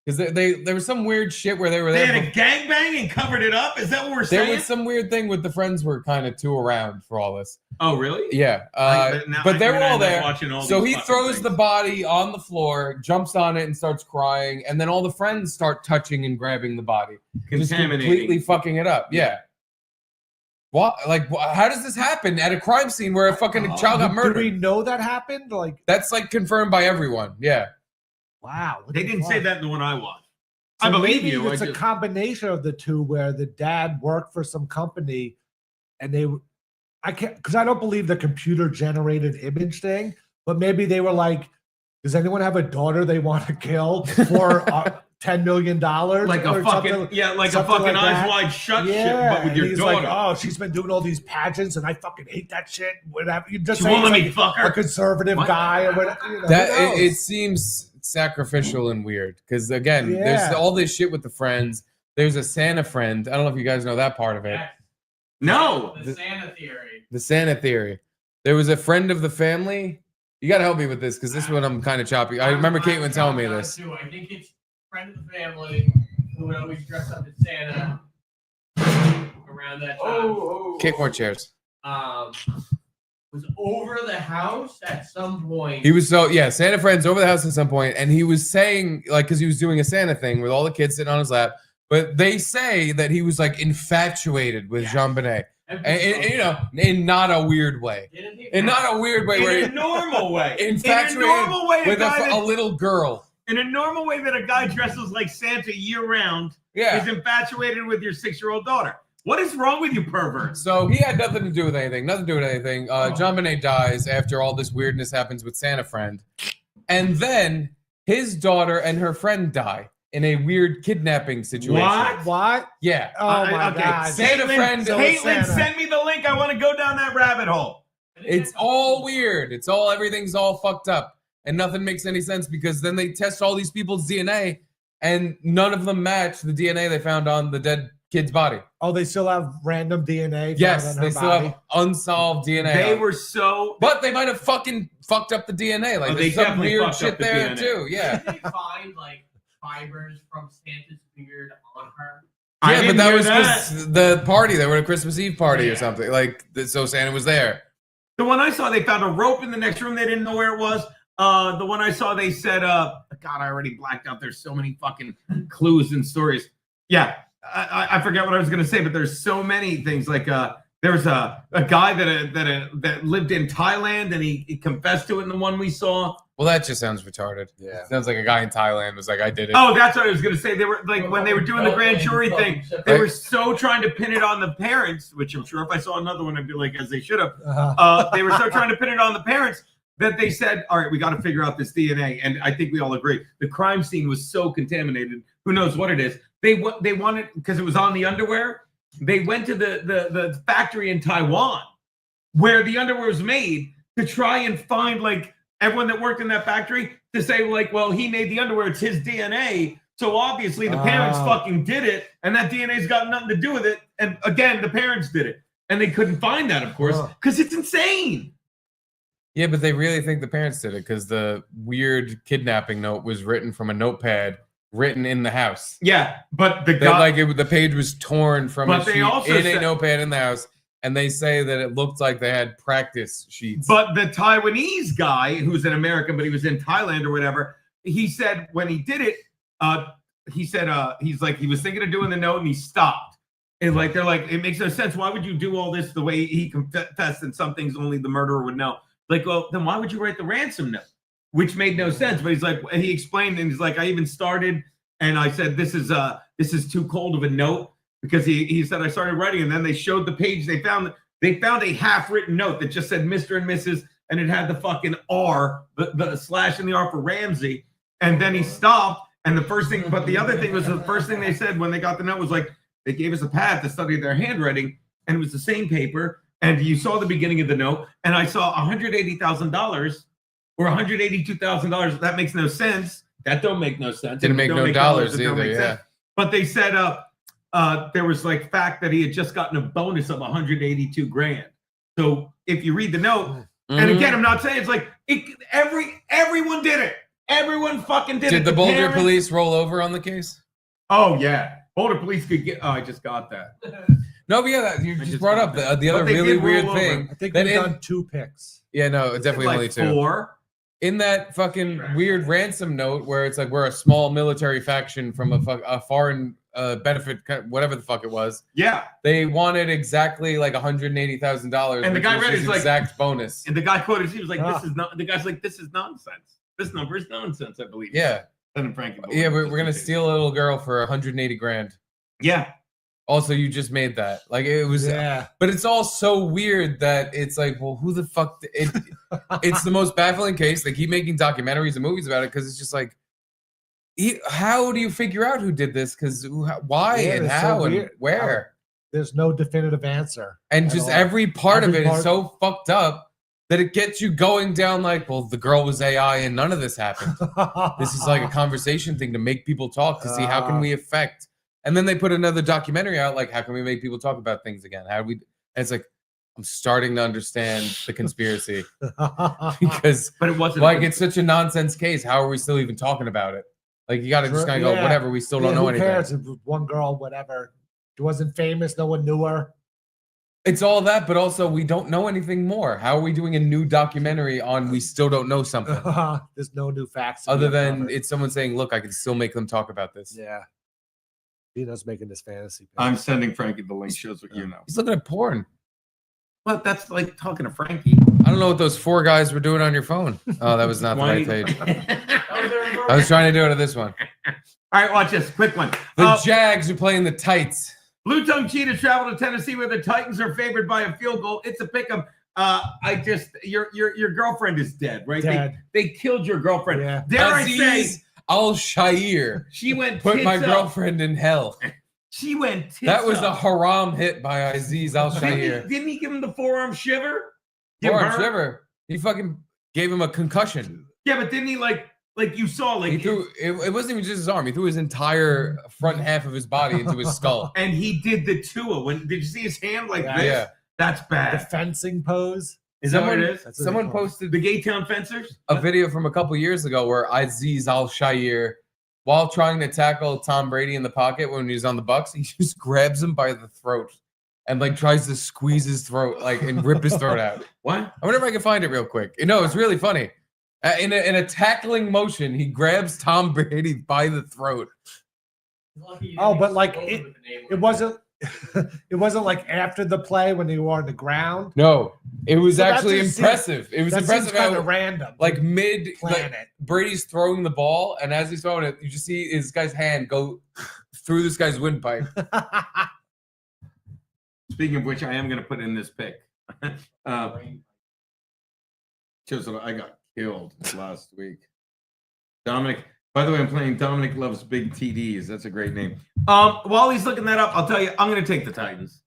because there was some weird shit where they were there. They had a gangbang and covered it up? Is that what we're There saying? was some weird thing with the friends were kind of too around for all this. Oh, really? Yeah. But they were all there. So he throws things. the body on the floor, jumps on it, and starts crying. And then all the friends start touching and grabbing the body. Just completely fucking it up. Yeah. What? Like, how does this happen at a crime scene where a fucking child got murdered? Do we know that happened? Like, that's like confirmed by everyone. Yeah. wow. what They the didn't fuck? say that in the one I watched. So I believe maybe you. It's a combination of the two, where the dad worked for some company, and I can't, because I don't believe the computer generated image thing, but maybe they were like, does anyone have a daughter they want to kill for $10 million? Like a fucking, like a fucking Eyes Wide Shut shit, but with and your he's daughter. like, oh, she's been doing all these pageants, and I fucking hate that shit. Whatever. You just She say won't he's let me like fuck her. a conservative guy or whatever. You know, That who knows? it seems sacrificial and weird because again, Yeah. there's all this shit with the friends. There's a Santa friend. I don't know if you guys know that part of it. No. The Santa theory. The Santa theory. There was a friend of the family. You got to help me with this because this one I'm kind of choppy. I remember Caitlin telling me this. Too. I think it's friend of the family who would always dress up as Santa around that time. Kick more chairs. Was over the house at some point. He was Santa friend's over the house at some point, and he was saying like because he was doing a Santa thing with all the kids sitting on his lap. But they say that he was like infatuated with JonBenét. And, you know, in not a weird way. In not a weird way. In a normal way. Infatuated in a normal way, with a little girl. In a normal way that a guy dresses like Santa year-round is infatuated with your 6-year-old daughter. What is wrong with you, perverts? So he had nothing to do with anything. JonBenét dies after all this weirdness happens with Santa friend. And then his daughter and her friend die in a weird kidnapping situation. What? Yeah. Oh my God. Santa friend. Caitlin, send me the link. I want to go down that rabbit hole. It's all weird. Everything's all fucked up. And nothing makes any sense because then they test all these people's DNA and none of them match the DNA they found on the dead kid's body. Oh, they still have random DNA? Yes, they still have unsolved DNA. They were so... But they might have fucking fucked up the DNA. Like, there's some weird shit there, too. Yeah. Did they find, like, fibers from Santa's beard on her? Yeah, but that was the party. They were at a Christmas Eve party or something. Like, so Santa was there. The one I saw, they found a rope in the next room. They didn't know where it was. The one I saw, they said, God, I already blacked out. There's so many fucking clues and stories. Yeah, I forget what I was going to say, but there's so many things. Like, there was a guy that lived in Thailand, and he confessed to it in the one we saw. Well, that just sounds retarded. Yeah. Sounds like a guy in Thailand was like, I did it. Oh, that's what I was going to say. They were like, when they were doing the grand jury thing, they were so trying to pin it on the parents, which I'm sure if I saw another one, I'd be like, as they should have. They were so trying to pin it on the parents that they said, all right, we got to figure out this DNA. And I think we all agree. The crime scene was so contaminated. Who knows what it is? They wanted, because it was on the underwear, they went to the factory in Taiwan where the underwear was made to try and find, like, everyone that worked in that factory to say, like, well, he made the underwear. It's his DNA. So obviously the parents fucking did it. And that DNA's got nothing to do with it. And again, the parents did it. And they couldn't find that, of course, because it's insane. Yeah, but they really think the parents did it because the weird kidnapping note was written from a notepad written in the house. Yeah, but the page was torn from a sheet in a notepad in the house, and they say that it looked like they had practice sheets. But the Taiwanese guy, who's an American, but he was in Thailand or whatever, he said when he did it, he said he's like he was thinking of doing the note and he stopped. And like they're like, it makes no sense. Why would you do all this the way he confessed and some things only the murderer would know? Like, well, then why would you write the ransom note? Which made no sense. But he's like, and he explained, and he's like, I even started, and I said, this is too cold of a note because he said I started writing, and then they showed the page. They found a half-written note that just said Mr. and Mrs. and it had the fucking R, the slash in the R for Ramsey, and then he stopped. And the first thing, but the other thing was the first thing they said when they got the note was like they gave us a pad to study their handwriting, and it was the same paper. And you saw the beginning of the note, and I saw $180,000 or $182,000. That makes no sense. That don't make no sense. Didn't make no dollars either. Yeah. But they said there was like fact that he had just gotten a bonus of $182,000. So if you read the note, and again, I'm not saying it's like everyone did it. Everyone fucking did it. Did the Boulder police roll over on the case? Oh yeah, Boulder police could get. Oh, I just got that. No, but yeah, you just brought up the other really weird thing. I think they've done 2 picks. Yeah, no, definitely like only 2. 4. In that fucking weird ransom note where it's like we're a small military faction from a foreign benefit, whatever the fuck it was. Yeah, they wanted exactly like $180,000, and the guy read his exact bonus. And the guy quoted, he was like, "This is not." The guy's like, "This is nonsense. This number is nonsense." I believe. Yeah. And Frankie. Yeah, we're gonna steal a little girl for $180,000. Yeah. Also, you just made that. Like it was, but it's all so weird that it's like, well, who the fuck? It's the most baffling case. They keep making documentaries and movies about it because it's just like, how do you figure out who did this? Because why and how so and where? There's no definitive answer. And just every part of it is so fucked up that it gets you going down like, well, the girl was AI and none of this happened. This is like a conversation thing to make people talk to see how can we affect. And then they put another documentary out, like, how can we make people talk about things again? How do we? And it's like, I'm starting to understand the conspiracy because, but it wasn't like, it's such a nonsense case. How are we still even talking about it? Like, you got to just kind of go, whatever. We still don't know anything. Who cares? One girl, whatever. She wasn't famous. No one knew her. It's all that, but also we don't know anything more. How are we doing a new documentary on we still don't know something? There's no new facts. Other than it's someone saying, look, I can still make them talk about this. Yeah. Dino's making this fantasy. I'm sending Frankie the link. Shows what you know. He's looking at porn. Well, that's like talking to Frankie. I don't know what those 4 guys were doing on your phone. Oh, that was not the right page. I was trying to do it to this one. All right, watch this. Quick one. The Jags are playing the Tights. Blue Tongue Cheetahs travel to Tennessee where the Titans are favored by a field goal. It's a pick'em. Your girlfriend is dead, right? Dead. They killed your girlfriend. Yeah. Dare I say? Al-Shair. She went put my up. Girlfriend in hell. She went tits That was up. a haram hit by Aziz Al-Shair. Didn't he give him the forearm shiver? Forearm shiver. He fucking gave him a concussion. Yeah, but didn't he like you saw like he threw it wasn't even just his arm. He threw his entire front half of his body into his skull. And he did the Tua. Did you see his hand like this? Yeah. That's bad. The fencing pose. Is that what it is? Someone posted the Gay Town Fencers? A video from a couple years ago where Aziz Al-Shair, while trying to tackle Tom Brady in the pocket when he's on the Bucks, he just grabs him by the throat and like tries to squeeze his throat and rip his throat out. What? I wonder if I can find it real quick. No, it's really funny. In a tackling motion, he grabs Tom Brady by the throat. Oh, but like it wasn't. It wasn't like after the play when they were on the ground. No, it was actually impressive. It was impressive. Kind of random. Like Brady's throwing the ball, and as he's throwing it, you just see this guy's hand go through this guy's windpipe. Speaking of which, I am going to put in this pick. Shows that I got killed last week. Dominic. By the way, I'm playing Dominic Loves Big TDs. That's a great name. While he's looking that up, I'll tell you, I'm going to take the Titans.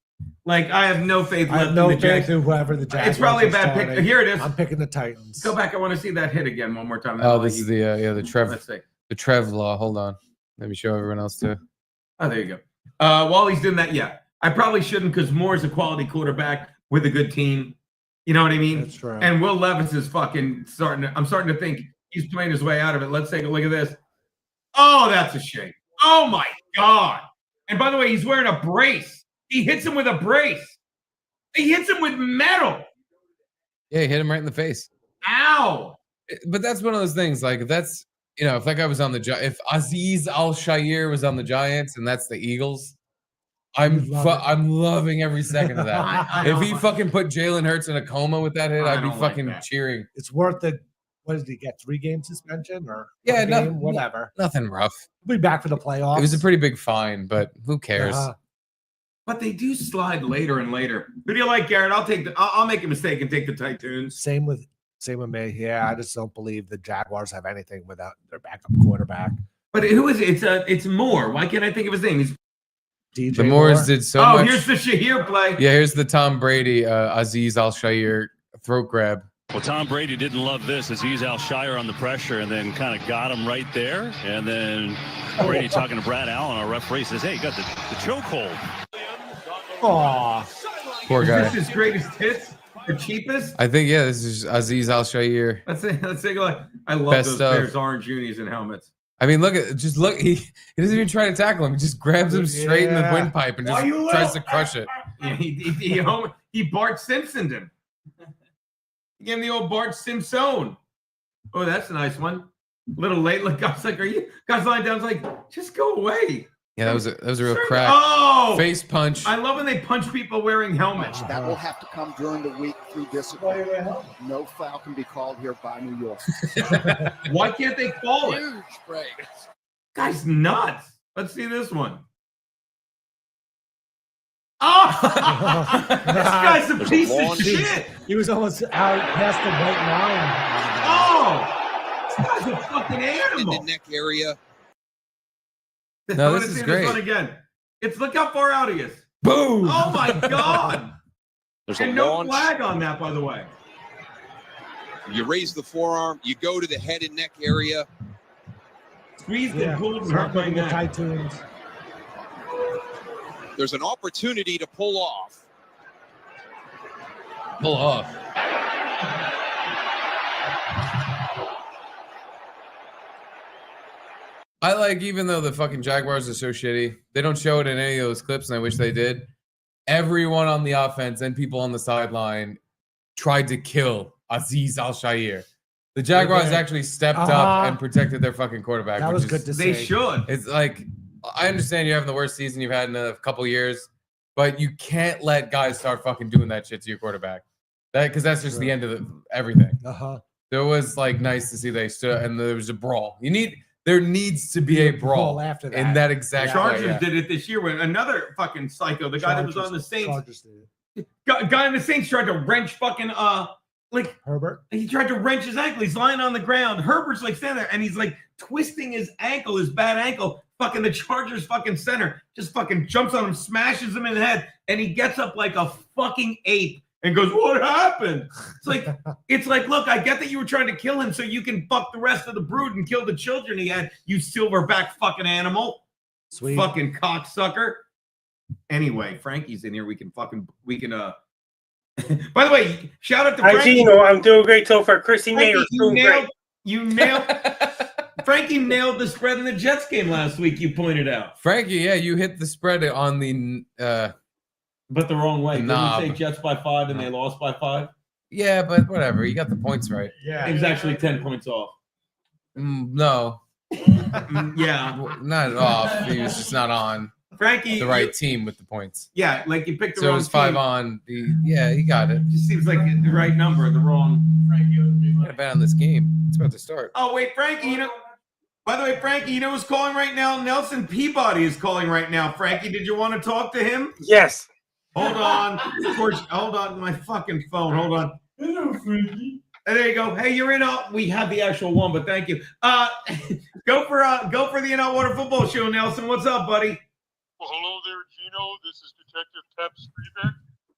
Like, I have no faith left in the Jags. In whoever the Jags. It's probably a bad pick. Here it is. I'm picking the Titans. Go back. I want to see that hit again one more time. Oh, this is the Trev. Let's see. The Trev law. Hold on. Let me show everyone else too. Oh, there you go. While he's doing that, yeah. I probably shouldn't because Moore's a quality quarterback with a good team. You know what I mean? That's true. And Will Levis is fucking I'm starting to think he's playing his way out of it. Let's take a look at this. Oh, that's a shame. Oh, my God. And by the way, he's wearing a brace. He hits him with a brace. He hits him with metal. Yeah, he hit him right in the face. Ow. But that's one of those things. Like, that's, you know, if that guy was on the if Azeez Al-Shaair was on the Giants and that's the Eagles, I'm loving every second of that. If he fucking put Jalen Hurts in a coma with that hit, I'd be fucking cheering. It's worth it. What did he get? 3-game suspension or whatever? Nothing rough. He'll be back for the playoffs. It was a pretty big fine, but who cares? But they do slide later and later. Who do you like, Garrett? I'll make a mistake and take the Titans. Same with me. Yeah, I just don't believe the Jaguars have anything without their backup quarterback. But who is it? It's Moore. Why can't I think of his name? He's DJ the Moores did so much. Oh, here's the Shahir play. Yeah, here's the Tom Brady, Azeez Al-Shaair throat grab. Well, Tom Brady didn't love this. Azeez Al-Shaair on the pressure and then kind of got him right there. And then Brady talking to Brad Allen, our referee, says, hey, you got the chokehold. Aw. Poor guy. Is this his greatest hits? The cheapest? I think, yeah, this is Azeez Al-Shaair. Let's take a look. I love Best those of. Bears orange unis and helmets. I mean, look. He doesn't even try to tackle him. He just grabs him straight in the windpipe and just tries to crush it. Yeah, he Bart Simpsoned him. He gave him the old Bart Simpson. Oh, that's a nice one. A little late. Look, I was like, are you guys lying down? I was like, just go away. Yeah, that was a real crack. Oh, face punch. I love when they punch people wearing helmets. That will have to come during the week through discipline. No foul can be called here by New York. Why can't they call it? Huge break. Guy's nuts. Let's see this one. Oh, this guy's a piece of shit. He was almost out past the white line. Oh, this guy's a fucking animal. In the neck area. No, this is great. This one again. Look how far out he is. Boom. Oh my God. There's and no flag on that, by the way. You raise the forearm. You go to the head and neck area. Squeeze and pull and hurt my neck. Titans. There's an opportunity to pull off. Pull off. I like, even though the fucking Jaguars are so shitty, they don't show it in any of those clips, and I wish they did. Everyone on the offense and people on the sideline tried to kill Azeez Al-Shaair. The Jaguars actually stepped up and protected their fucking quarterback. That was good to see. They should. It's like, I understand you're having the worst season you've had in a couple years, but you can't let guys start fucking doing that shit to your quarterback. Because that's just the end of everything. It was like nice to see they stood and there was a brawl. There needs to be a brawl after that. in that exact Chargers way. Yeah. did it this year when another fucking psycho, the guy that was on the Saints, guy in the Saints tried to wrench fucking like Herbert. He tried to wrench his ankle. He's lying on the ground. Herbert's like standing there and he's like twisting his ankle, his bad ankle. Fucking the Chargers fucking center just fucking jumps on him, smashes him in the head, and he gets up like a fucking ape and goes, "What happened?" It's like, look, I get that you were trying to kill him so you can fuck the rest of the brood and kill the children he had, you silverback fucking animal. Sweet. Fucking cocksucker. Anyway, Frankie's in here. We can by the way, shout out to Frankie. Hi, Gino. I'm doing great so far. Chrissy Mayer doing great. You nailed Frankie nailed the spread in the Jets game last week, you pointed out. Frankie, yeah, you hit the spread on the but the wrong way. Didn't knob. you say Jets by 5 and they lost by 5? Yeah, but whatever. You got the points right. Yeah. It was actually 10 points off. No. Yeah. Not off. He was just not on Frankie, the right team with the points. Yeah, like you picked the so wrong it was 5 team. on. Yeah, he got it. Just seems like the right number, the wrong. You got to bet on this game. It's about to start. Oh, wait, Frankie, by the way, Frankie, you know who's calling right now? Nelson Peabody is calling right now. Frankie, did you want to talk to him? Yes. Hold on. Of course, hold on. My fucking phone. Hold on. Hello, Frankie. There you go. Hey, you're in. We have the actual one, but thank you. Go for the In Out Water Football Show, Nelson. What's up, buddy? Well, hello there, Gino. This is Detective Tep Strebeck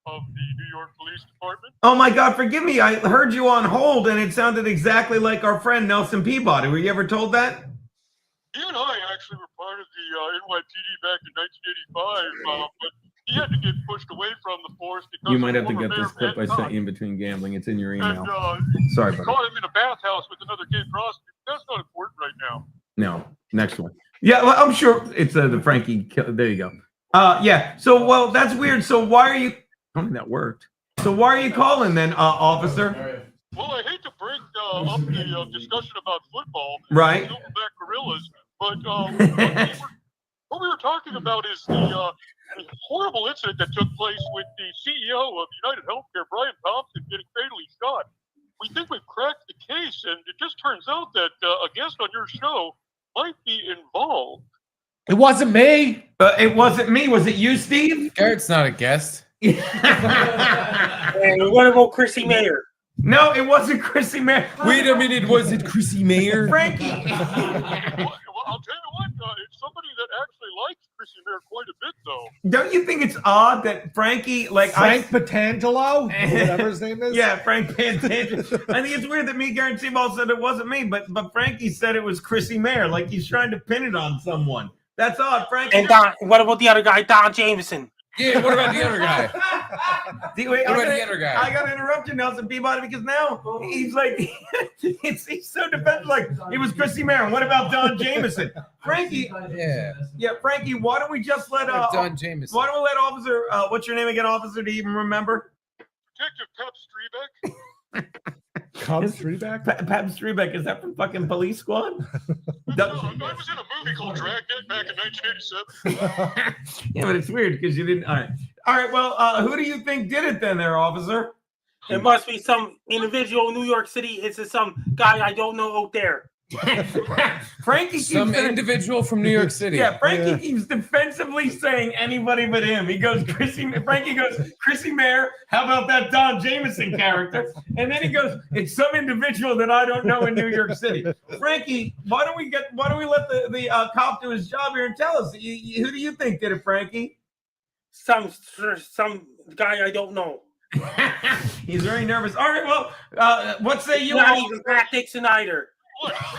of the New York Police Department. Oh my God, forgive me. I heard you on hold, and it sounded exactly like our friend Nelson Peabody. Were you ever told that? You and I actually were part of the NYPD back in 1985, but he had to get pushed away from the force because You might of have to former get Mayor this clip I Ed sent you in Koch. between gambling. It's in your And email. he Sorry, buddy. caught him in a bathhouse with another gay prostitute. That's not important right now. No, next one. Yeah, well, I'm sure it's the Frankie. There you go. Yeah. So, well, that's weird. So, why are you? I mean, that worked. So, why are you calling then, officer? Well, I hate to break up the discussion about football, Right. Silverback Gorillas, but what we were talking about is the horrible incident that took place with the CEO of United Healthcare, Brian Thompson, getting fatally shot. We think we've cracked the case, and it just turns out that a guest on your show might be involved. It wasn't me. It wasn't me. Was it you, Steve? Garrett's not a guest. And what about Chrissy Mayer? No, it wasn't Chrissy Mayer. Wait a minute, was it Chrissy Mayer? Frankie. Well, I'll tell you what, it's somebody that actually likes Chrissy Mayer quite a bit, though. Don't you think it's odd that Frankie, like Frank Patangelo, whatever his name is? Yeah, Frank Patangelo. I think it's weird that me, Garrett Seaball said it wasn't me, but Frankie said it was Chrissy Mayer, like he's trying to pin it on someone. That's odd, Frankie. And Don, what about the other guy, Don Jameson? Yeah, what about the other guy? Wait, What about the other guy? I got to interrupt you, Nelson Peabody, because now he's like, he's so defensive. Like, it was Chrissy Mayer. What about Don Jameson? Frankie, yeah, Frankie, why don't we just let Don Jameson. Why don't we let Officer, what's your name again, Officer? Do you even remember? Detective Pep Strebeck. Cubs Strebeck? Pep Strebeck, is that from fucking Police Squad? No, I was in a movie called Dragnet back in 1987. Yeah, but it's weird because you didn't. All right. Well, who do you think did it then, there, officer? It must be some individual in New York City. It's some guy I don't know out there. Frankie keeps Some individual from New York City. Yeah, Frankie keeps defensively saying anybody but him. He goes, Frankie goes, Chrissy Mayer, how about that Don Jameson character? And then he goes, it's some individual that I don't know in New York City. Frankie, why don't we let the cop do his job here and tell us? Who do you think did it, Frankie? Some guy I don't know. He's very nervous. All right, well, what say you? Not even Pat Dixon either.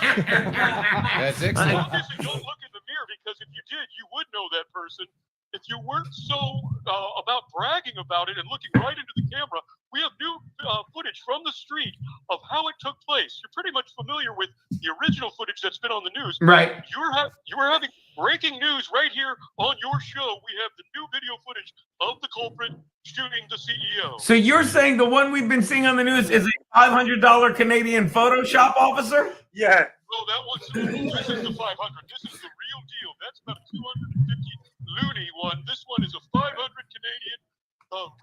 That's excellent. Obviously, don't look in the mirror, because if you did, you would know that person. If you weren't so about bragging about it and looking right into the camera, we have new footage from the street of how it took place. You're pretty much familiar with the original footage that's been on the news. Right. You were having breaking news right here on your show. We have the new video footage of the culprit shooting the CEO. So you're saying the one we've been seeing on the news is a $500 Canadian Photoshop officer? Yeah. No, that was this is the 500. This is the real deal. That's about a 250 loony one. This one is a 500 Canadian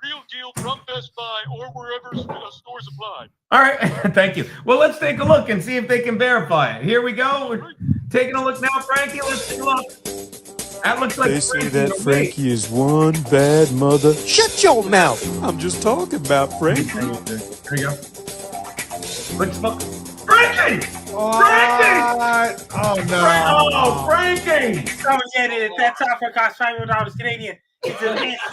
real deal from Best Buy or wherever stores apply. All right, thank you. Well, let's take a look and see if they can verify it. Here we go. We're taking a look now, Frankie. Let's take a look. That looks like They say that Frankie is one bad mother. Shut your mouth. I'm just talking about Frankie. There you go. Let's look. Frankie! Frankie! Oh, no. Oh, Frankie! Someone said it. That's off for cost $500 Canadian. It's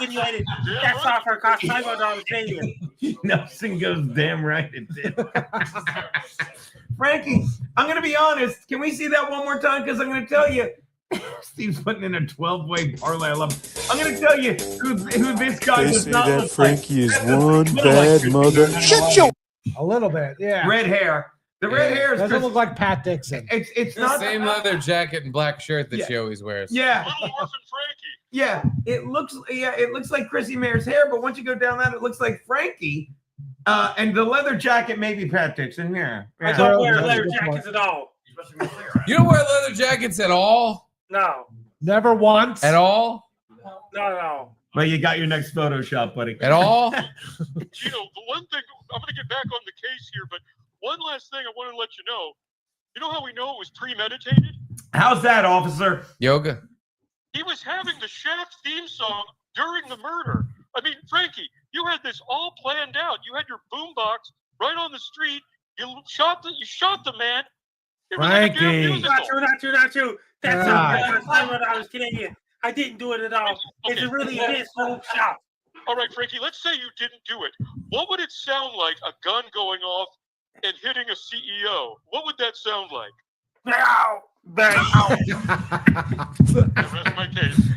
insinuated. That's off for cost $500 Canadian. Nelson goes, damn right it did. Frankie, I'm going to be honest. Can we see that one more time? Because I'm going to tell you. Steve's putting in a 12-way parlay. I love it. I'm going to tell you who this guy They does say not that look Frankie like. is one bad mother. Shut your. A little bit, yeah. Red hair. The red hair is doesn't look like Pat Dixon. It's The not same leather jacket and black shirt that she always wears. Yeah. Little Orphan Frankie. Yeah, it looks like Chrissy Mayer's hair, but once you go down that, it looks like Frankie. And the leather jacket may be Pat Dixon. Yeah. I don't wear leather jackets at all. You don't wear leather jackets at all? No. Never once. At all? No. Well, you got your next Photoshop, buddy. At all? Gino, the one thing, I'm going to get back on the case here, but one last thing I want to let you know. You know how we know it was premeditated? How's that, officer? Yoga. He was having the Shaft theme song during the murder. I mean, Frankie, you had this all planned out. You had your boombox right on the street. You shot the man. It was like a damn Frankie. musical. Not true. That's $500 Canadian. I didn't do it at all. It's a really his whole shop. All right, Frankie, let's say you didn't do it. What would it sound like, a gun going off and hitting a CEO? What would that sound like? Now.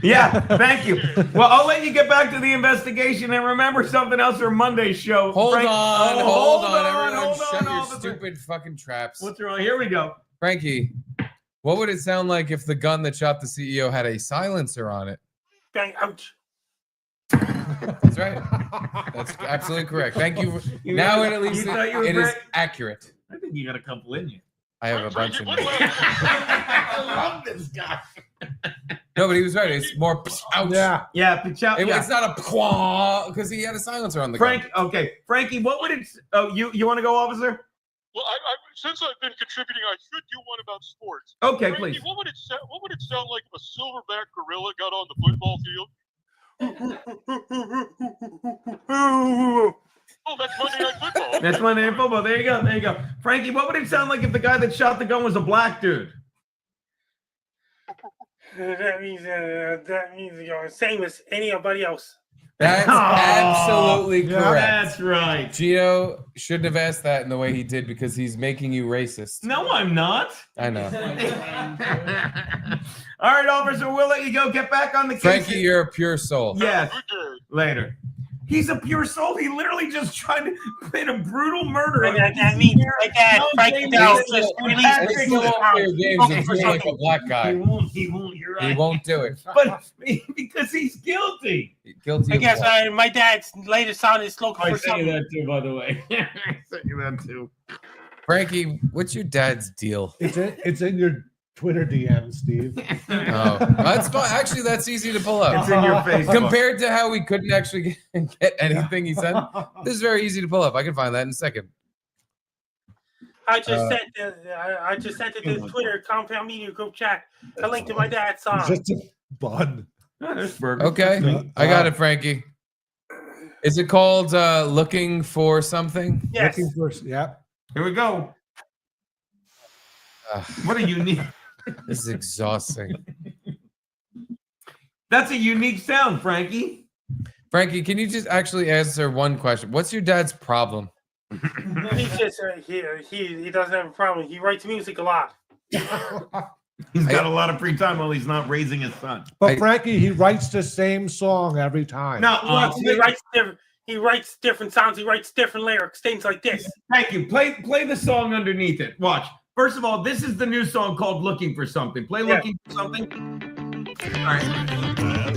Yeah, thank you. Well, I'll let you get back to the investigation and remember something else for Monday's show. Hold Frank- on, Oh, hold on, everyone. hold Shut on, your officer. stupid fucking traps. What's wrong? Here we go. Frankie, what would it sound like if the gun that shot the CEO had a silencer on it? Bang, ouch. That's right. That's absolutely correct. Thank you. You Now got- at least you thought you were it is great? accurate. I think you got a couple in you. I have a bunch of them. I love this guy. No, but he was right. It's more ouch. Yeah. Yeah, Pichal, yeah. It's not a quah because he had a silencer on the gun. Okay, Frankie, what would it? Oh, you want to go, officer? Well, since I've been contributing, I should do one about sports. Okay, Frankie, please. What would it sound like if a silverback gorilla got on the football field? Oh, that's Monday Night Football. That's Monday Night Football. There you go. There you go. Frankie, what would it sound like if the guy that shot the gun was a black dude? That means you're same as anybody else. That's absolutely correct. That's right. Gino shouldn't have asked that in the way he did because he's making you racist. No, I'm not. I know. All right, officer, we'll let you go. Get back on the case. Frankie, you're a pure soul. Yes. Later. He's a pure soul. He literally just tried to commit a brutal murder. That means my dad, Frankie Dowd, just released He's still on your games and feel like a black guy. He won't. You're right. He won't do it. But because he's guilty. Guilty. I of guess what? my dad's latest song is looking I for sent you something. that too, by the way. I sent you that too. Frankie, what's your dad's deal? It's in your Twitter DM, Steve. Oh, that's fine. Actually, that's easy to pull up. It's in your face. Compared to how we couldn't actually get anything he said, this is very easy to pull up. I can find that in a second. I just sent it to the Twitter Compound Media Group chat. A link to my dad's song. Just a bun. Okay, I got it, Frankie. Is it called Looking for Something? Yes. Looking for, yeah. Here we go. What a unique. This is exhausting. That's a unique sound, Frankie. Frankie, can you just actually answer one question? What's your dad's problem? He's just he doesn't have a problem. He writes music a lot. He's got a lot of free time while he's not raising his son. But Frankie, he writes the same song every time. No, he writes different sounds. He writes different lyrics, things like this. Thank you. Play the song underneath it. Watch. First of all, this is the new song called "Looking for Something." Play "Looking for Something." All right.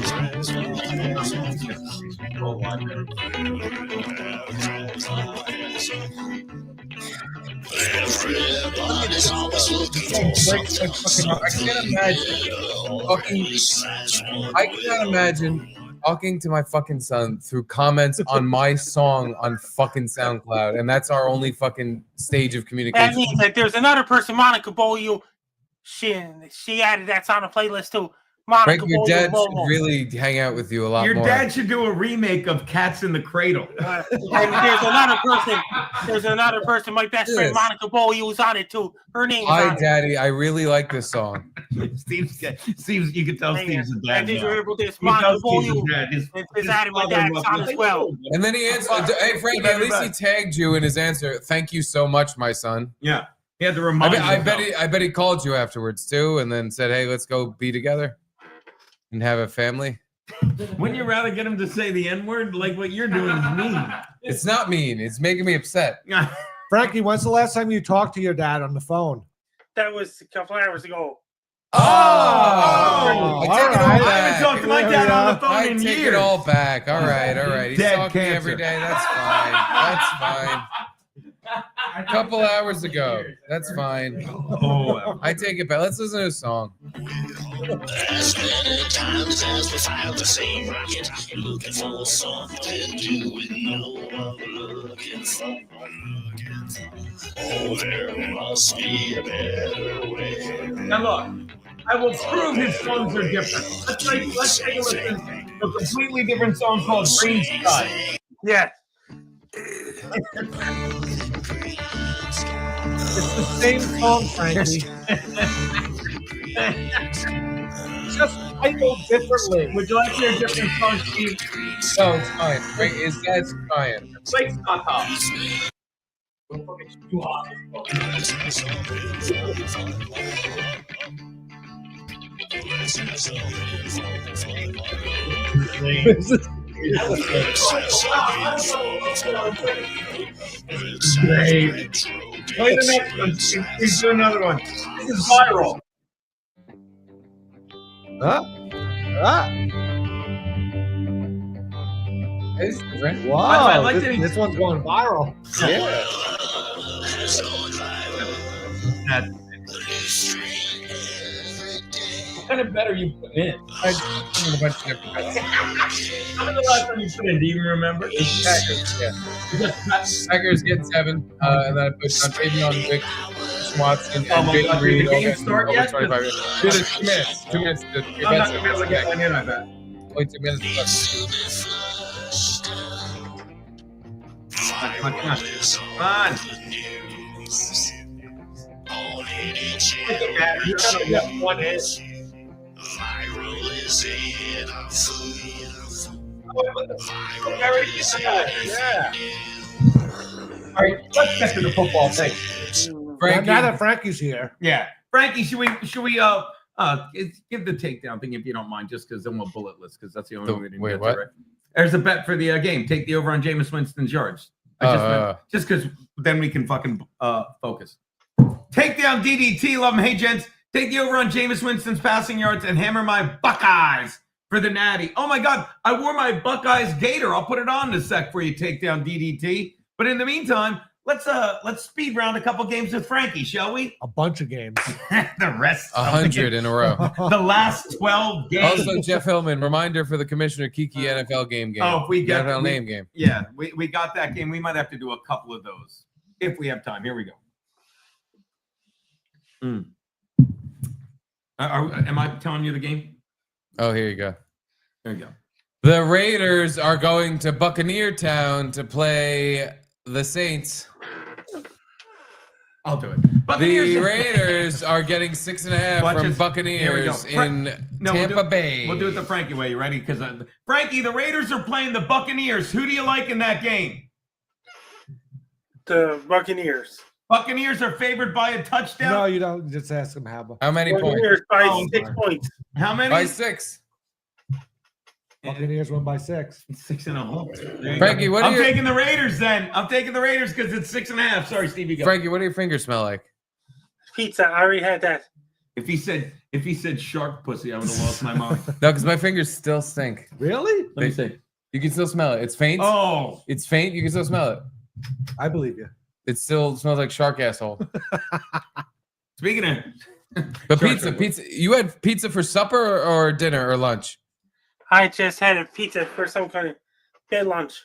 I can't imagine talking to my fucking son through comments on my song on fucking SoundCloud, and that's our only fucking stage of communication. That means that there's another person, Monica Beaulieu. She added that on the playlist too. Monica Frank, your Beaulieu dad should Bobo. really hang out with you a lot Your more. dad should do a remake of "Cats in the Cradle." And there's another person. My best friend, Yes. Monica Beaulieu, was on it too. Her name is Hi, on it. Daddy. I really like this song. Steve's, you can tell Steve's a dad. And did you now. hear about this? He Monica knows Steve's Beaulieu. a dad. His It's added my father dad's loves song it. as well. And then he answered, hey, Frank, at least he tagged you in his answer. Thank you so much, my son. Yeah. He had to remind I himself. bet he called you afterwards too, and then said, "Hey, let's go be together and have a family." Wouldn't you rather get him to say the N-word? Like what you're doing is mean. It's not mean. It's making me upset. Frankie, when's the last time you talked to your dad on the phone? That was a couple hours ago. I take it all I back. haven't talked to my dad on the phone I in take years. it all back. All right. He's Dead talking to me cancer. every day. That's fine. That's fine. A couple hours ago. That's fine. Oh, I take it back. Let's listen to a song. As many times as we found the same rocket, looking for something you would know of, looking for. Oh, there must be a better way. Now look, I will prove his songs are different. Let's take a listen to a completely different song called "Green Sky." Yeah. It's the same song, Frankie. Just titled differently. Would you like to hear a different song, Steve? No, it's fine. Frank, his dad's crying. Play Scott. Great. Play the next one. Please do another one. This is viral. Wow, I like this one's going viral. Yeah. What kind of bet are you putting in? I put a bunch of different bets. How many the last time you put in? Do you even remember? It's Packers, yeah. Packers get 7, and then I put Jontavion Wick, Watson, and Jaden Reed. Did the game start yet? 25. Dude, it's 2 minutes. 2 minutes. I'm not going to be able to get one in, I bet. Only 2 minutes left. Come on. You gotta get one in. Yeah. All right, let's get to the football thing. Frankie. Now that Frankie's here. Yeah. Frankie, should we give the takedown thing if you don't mind, just because then we'll bulletless, because that's the only way to do it. Right? There's a bet for the game. Take the over on Jameis Winston's yards. Just because then we can fucking focus. Takedown DDT, love them. Hey, gents, take the over on Jameis Winston's passing yards and hammer my Buckeyes for the natty. Oh, my God. I wore my Buckeyes gator. I'll put it on in a sec for you, takedown DDT. But in the meantime, let's speed round a couple games with Frankie, shall we? A bunch of games. The rest. 100 in a row. The last 12 games. Also, Jeff Hillman, reminder for the Commissioner Kiki NFL game. Oh, if we get NFL name game. Yeah, we got that game. We might have to do a couple of those if we have time. Here we go. Am I telling you the game? Oh, here you go. There you go. The Raiders are going to Buccaneer Town to play the Saints. I'll do it. The Raiders are getting 6.5 from Buccaneers in Tampa Bay. We'll do it the Frankie way. You ready? Because Frankie, the Raiders are playing the Buccaneers. Who do you like in that game? The Buccaneers. Buccaneers are favored by a touchdown. No, you don't. Just ask him how. How many Buccaneers points? by 6 points. How many? By 6. Buccaneers won by 6. 6.5. Frankie, what I'm taking the Raiders then. I'm taking the Raiders because it's 6.5. Sorry, Stevie. Go. Frankie, what do your fingers smell like? Pizza. I already had that. If he said shark pussy, I would have lost my mind. No, because my fingers still stink. Really? Let me see. You can still smell it. It's faint. Oh, it's faint. You can still smell it. I believe you. It still smells like shark asshole. Speaking of, but pizza. You had pizza for supper or dinner or lunch? I just had a pizza for some kind of bed lunch.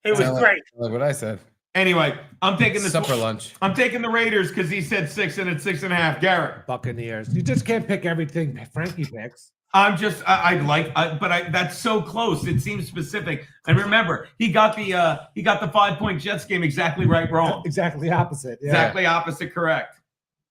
It was great. Like what I said. Anyway, I'm taking the supper lunch. I'm taking the Raiders because he said 6 and it's 6.5. Garrett. Buccaneers. You just can't pick everything Frankie picks. I'm just that's so close. It seems specific. And remember, he got the 5-point Jets game exactly right, wrong. Exactly opposite. Yeah. Exactly opposite, correct.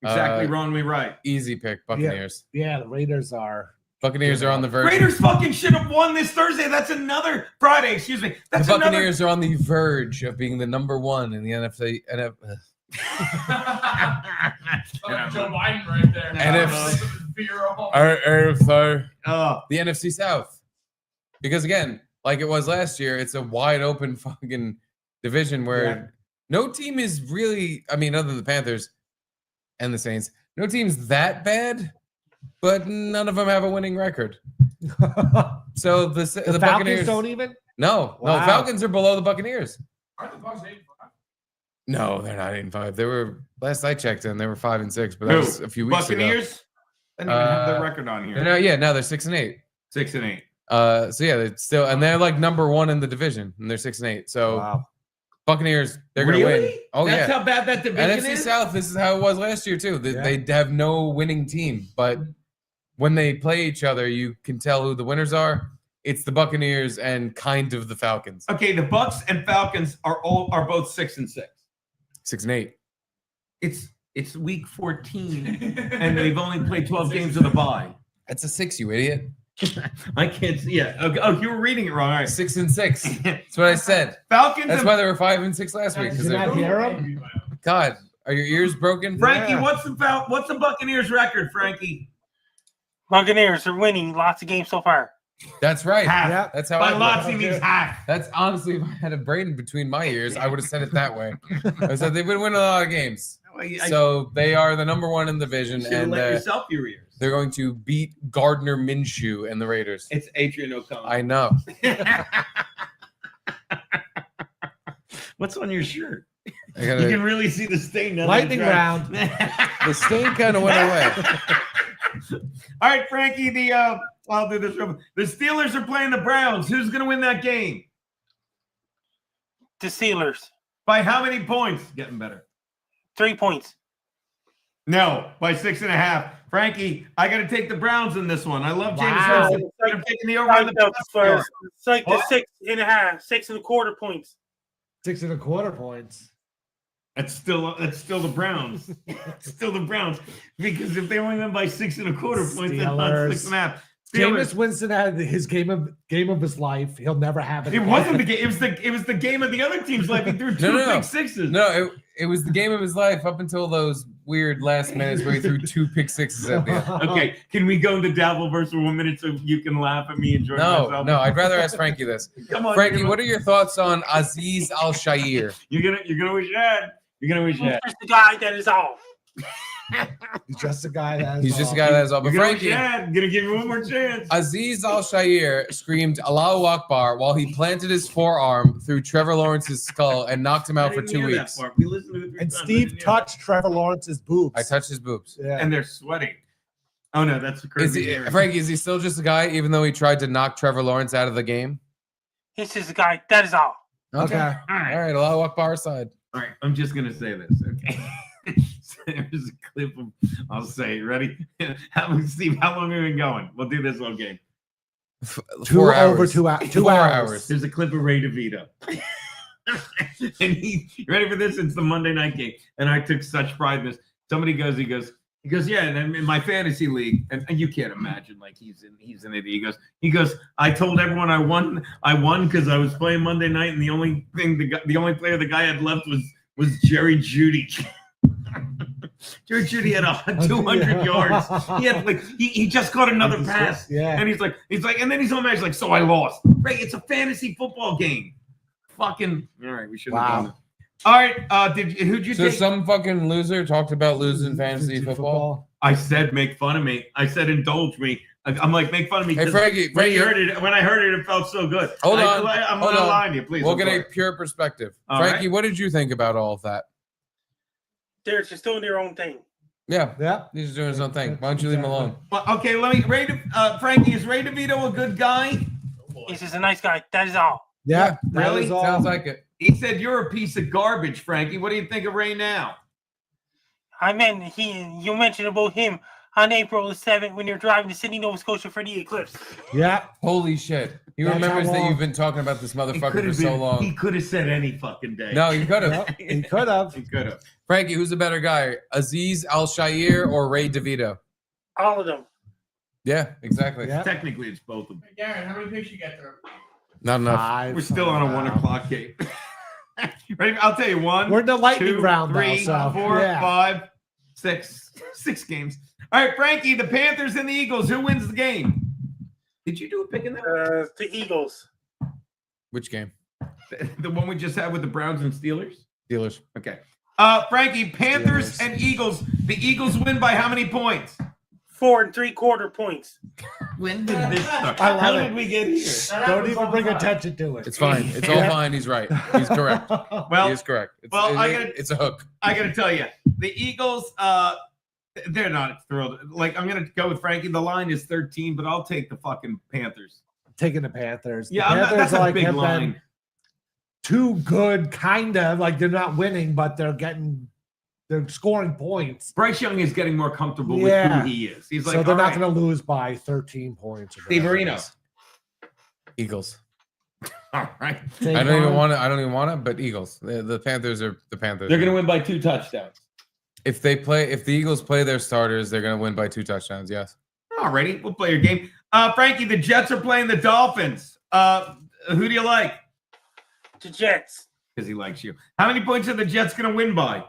Exactly wrongly right. Easy pick, Buccaneers. Yeah, the Raiders are. Buccaneers are on the verge. Raiders fucking should have won this Thursday. That's another Friday. Excuse me. That's the Buccaneers are on the verge of being the number 1 in the NFC. Joe Biden right there. The NFC South. Because again, like it was last year, it's a wide open fucking division where no team is really, I mean, other than the Panthers and the Saints, no team's that bad, but none of them have a winning record. So the Falcons Buccaneers don't even? No, Wow. no, Falcons are below the Buccaneers. Aren't the Bucs 8-5? No, they're not 8-5. They were last I checked in, they were 5-6, but that was a few weeks Buccaneers? I didn't even have their record on here. No, they're 6-8. 6-8. So yeah, they're still, and they're like number 1 in the division, and they're 6-8. So Buccaneers, they're gonna win. Oh, That's how bad that division NFC is? South, this is how it was last year too. They have no winning team, but when they play each other, you can tell who the winners are. It's the Buccaneers and kind of the Falcons. Okay, the Bucs and Falcons are both 6-6. 6-8. It's week 14, and they've only played 12 games with a bye. That's a 6, you idiot. I can't see. Yeah. Oh, you were reading it wrong. All right. 6-6. That's what I said. Falcons. That's why they were 5-6 last week. Did you not hear him? God, are your ears broken? Frankie, what's the Buccaneers record, Frankie? Buccaneers are winning lots of games so far. That's right. Half. That's how By I lots, he means half. That's honestly, if I had a brain between my ears, I would have said it that way. I said they would win a lot of games. So they are the number one in the division, and let yourself your ears. They're going to beat Gardner Minshew and the Raiders. It's Adrian O'Connell. I know. What's on your shirt? I gotta- You can really see the stain. now that Lightning it's dry. round. The stain kind of went away. All right, Frankie. I'll do this. The Steelers are playing the Browns. Who's going to win that game? The Steelers. By how many points? Getting better. 3 points. No, by 6.5. Frankie, I got to take the Browns in this one. I love James Wow. Winston. I'm taking the over on the Browns. It's like the 6.5, 6.25 points. 6.25 points. That's still the Browns. It's still the Browns because if they only win by 6.25 points, that's not Steelers. 6.5. Jameis Winston had his game of his life. He'll never have it. It wasn't the game. It was the game of the other team's life. He threw two pick sixes. No, it was the game of his life up until those weird last minutes where he threw 2 pick sixes at the end. Okay, can we go into Dabbleverse for 1 minute so you can laugh at me and enjoy myself? No, I'd rather ask Frankie this. Come on, Frankie, what are your thoughts on Aziz Al-Shair? You're gonna wish you had. You're gonna wish you had. He's just the guy that is all. He's just a guy that. He's just a guy that is all. But You're gonna wish Frankie, you had. Gonna give you one more chance. Aziz Al-Shair screamed Allahu Akbar while he planted his forearm through Trevor Lawrence's skull and knocked him out for 2 weeks. We listened to it 3 And times. I Steve didn't hear touched Trevor Lawrence's boobs. I touched his boobs. Yeah. and they're sweating. Oh no, that's the Is crazy. he, Frankie, is he still just a guy, even though he tried to knock Trevor Lawrence out of the game? He's just the guy that is all. Okay. All right. All right, Allahu Akbar side. All right, I'm just gonna say this. Okay. There's a clip of. I'll say it. Ready? Steve, how long have we been going? We'll do this whole game. 4 hours. Over 2 hours. 2 4 hours. hours. There's a clip of Ray DeVito. And you ready for this? It's the Monday night game. And I took such pride in this. Somebody goes, he goes, yeah, and I'm in my fantasy league, and you can't imagine like he's an idiot. He goes, I told everyone I won because I was playing Monday night, and the only player the guy had left was Jerry Jeudy. Jerry Jeudy had 200 yards. He had he just caught another pass. Yeah. And he's like, and then he's on match like, so I lost. Right, it's a fantasy football game. Fucking all right, we should have done this. All right, who'd you So take? some fucking loser talked about losing fantasy football. I said make fun of me. I said indulge me. I'm like, make fun of me. Hey, 'cause Frankie, when you heard it, when I heard it, it felt so good. Hold on. I'm hold not on. lying to you, please. We'll I'm get sorry. a pure perspective. All Frankie, right. what did you think about all of that? They're just doing their own thing. Yeah, Yeah. he's just doing his own thing. Why don't you leave him alone? Well, okay, Frankie, is Ray DeVito a good guy? He's just a nice guy. That is all. Yeah. that Really? is all. Sounds like it. He said you're a piece of garbage, Frankie. What do you think of Ray now? I meant you mentioned about him on April the 7th when you're driving to Sydney, Nova Scotia for the eclipse. Yeah. Holy shit. He That's remembers how that long- you've been talking about this He motherfucker could for have so long. He could have said any fucking day. No, you could have. Yep, he could have. He could have. Frankie, who's the better guy? Aziz Al-Shair or Ray DeVito? All of them. Yeah, exactly. Yeah. Technically, it's both of them. Hey, Garrett, how many picks you get there? Not enough. Five. We're still on a 1 o'clock game. Ready? I'll tell you 1. We're in the lightning 2, round 3, now, so 4, yeah. 5, 6. 6 games. All right, Frankie, the Panthers and the Eagles. Who wins the game? Did you do a pick in there? The Eagles. Which game? The one we just had with the Browns and Steelers? Steelers. Okay. Frankie, Panthers Steelers. and Eagles. The Eagles win by how many points? 4 3/4 points. When did this start? I love How it. did we get here? Don't even bring attention to it. It's fine. It's all fine. He's right. He's correct. Well, he is correct. It's, well, it's a hook. I got to tell you, the Eagles, they're not thrilled. Like, I'm going to go with Frankie. The line is 13, but I'll take the fucking Panthers. Taking the Panthers. The Yeah, Panthers that's a like big have been line. too good, kind of. Like they're not winning, but they're scoring points. Bryce Young is getting more comfortable Yeah. with who he is. He's like, So they're all not right. going to lose by 13 points. or Steve whatever it Marino. is. Eagles. All right. I don't even want it, but Eagles. The Panthers are the Panthers. They're going to win by 2 touchdowns. If the Eagles play their starters, they're going to win by 2 touchdowns. Yes. All righty. We'll play your game. Frankie, the Jets are playing the Dolphins. Who do you like? The Jets. Because he likes you. How many points are the Jets going to win by?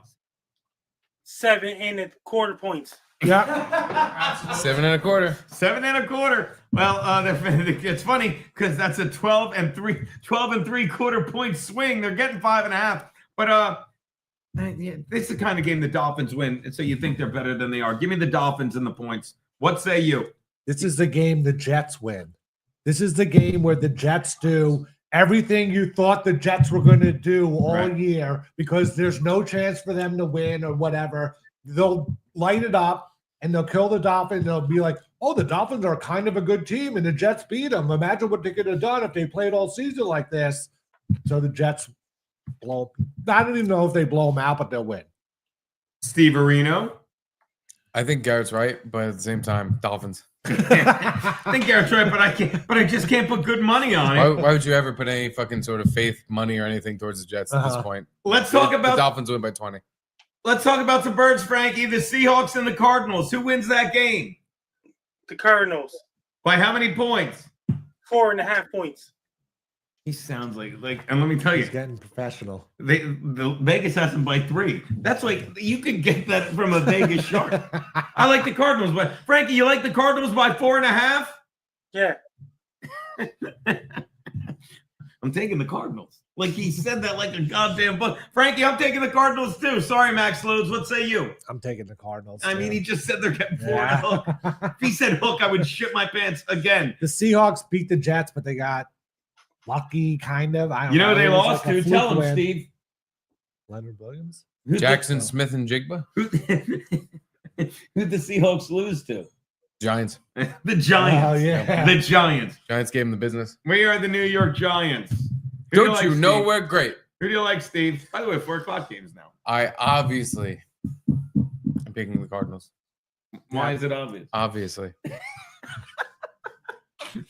7 1/4 points. Yeah. 7 1/4. 7 1/4. Well, it's funny because that's a 12 3/4 point swing. They're getting 5.5. But this is the kind of game the Dolphins win. And so you think they're better than they are. Give me the Dolphins and the points. What say you? This is the game the Jets win. This is the game where the Jets do everything you thought the Jets were going to do all year because there's no chance for them to win or whatever. They'll light it up and they'll kill the Dolphins. They'll be like, oh, the Dolphins are kind of a good team and the Jets beat them. Imagine what they could have done if they played all season like this. So the Jets blow. I don't even know if they blow them out, but they'll win. Steve Areno. I think Garrett's right, but at the same time, Dolphins. I think Garrett's right, but I just can't put good money on it. Why would you ever put any fucking sort of faith, money, or anything towards the Jets at this point? Let's talk about the Dolphins win by 20. Let's talk about some birds, Frankie. The Seahawks and the Cardinals. Who wins that game? The Cardinals. By how many points? 4.5 points. He sounds like, and let me tell you, he's getting professional. The Vegas has him by 3. That's like you could get that from a Vegas shark. I like the Cardinals, but Frankie, you like the Cardinals by 4.5? Yeah. I'm taking the Cardinals. Like he said that like a goddamn book. Frankie, I'm taking the Cardinals too. Sorry, Max Loads. What say you? I'm taking the Cardinals. I mean, he just said they're getting 4 at hook. If he said hook, I would shit my pants again. The Seahawks beat the Jets, but they got lucky, kind of. I don't know. They lost like to. Tell him, win. Steve. Leonard Williams? Jackson Smith and Jigba? Who'd the Seahawks lose to? Giants. The Giants. Oh, yeah. The Giants. Giants gave him the business. We are the New York Giants. Who Don't do you like, know Steve? we're great? Who do you like, Steve? By the way, 4 o'clock games now. I'm picking the Cardinals. Why is it obvious? Obviously.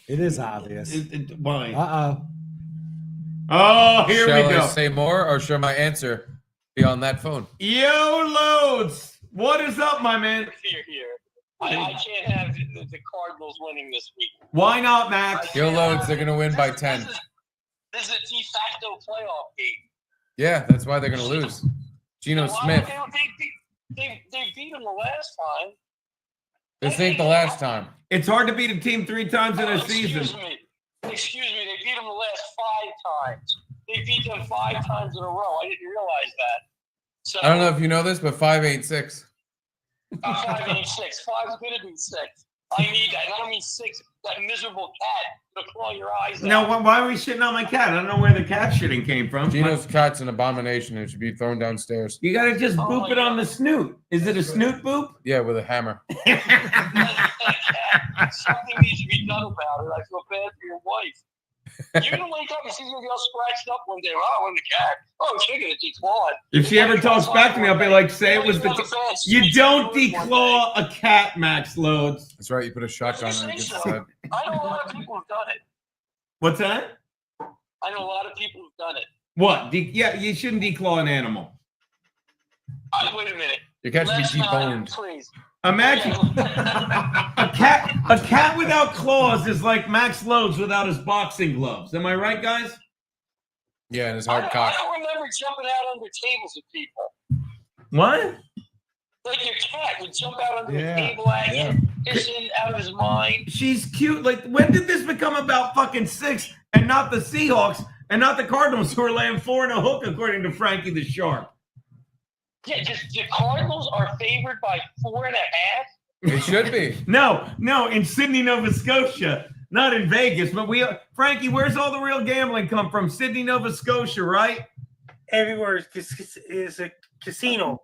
It is obvious. Why? Uh-oh. Oh, here Shall we go. I say more or shall my answer be on that phone? Yo, Loads. What is up, my man? Here. I can't have the Cardinals winning this week. Why not, Max? Yo, Loads, they're going to win by 10. This is a de facto playoff game. Yeah, that's why they're going to lose. Gino Smith. They beat them the last time. This ain't the last time. It's hard to beat a team 3 times in a season. Excuse me. They beat them the last 5 times. They beat them 5 times in a row. I didn't realize that. So I don't know if you know this, but 5 8 6. 5 8 6. 5's good to be 6. I need that. And I don't mean 6. That miserable cat to claw your eyes out. Now, why are we shitting on my cat? I don't know where the cat shitting came from. Gino's cat's an abomination and should be thrown downstairs. You got to just boop it on the snoot. Is it a snoot boop? Yeah, with a hammer. Something needs to be done about it. I feel bad for your wife. You're going to wake up and she's going to be all scratched up one day. Oh, I'm the cat. Oh, she's going to declaw it. If she ever talks back to me, I'll be like, say it was the... You don't declaw a cat, Max Loads. That's right. You put a shotgun on it against its head. I know a lot of people who've done it. What's that? I know a lot of people who've done it. What? Yeah, you shouldn't declaw an animal. Wait a minute. Your cat should be deboned. Please. Imagine a cat without claws is like Max Loads without his boxing gloves. Am I right, guys? Yeah, and his hard cock. I don't remember jumping out under tables with people. What? Like your cat would jump out under the table at you, pissing out of his mind. She's cute. Like, when did this become about fucking 6 and not the Seahawks and not the Cardinals who are laying 4 and a hook, according to Frankie the Shark? Yeah, just the Cardinals are favored by 4.5. It should be. No, in Sydney, Nova Scotia, not in Vegas. But Frankie, where's all the real gambling come from? Sydney, Nova Scotia, right? Everywhere is a casino.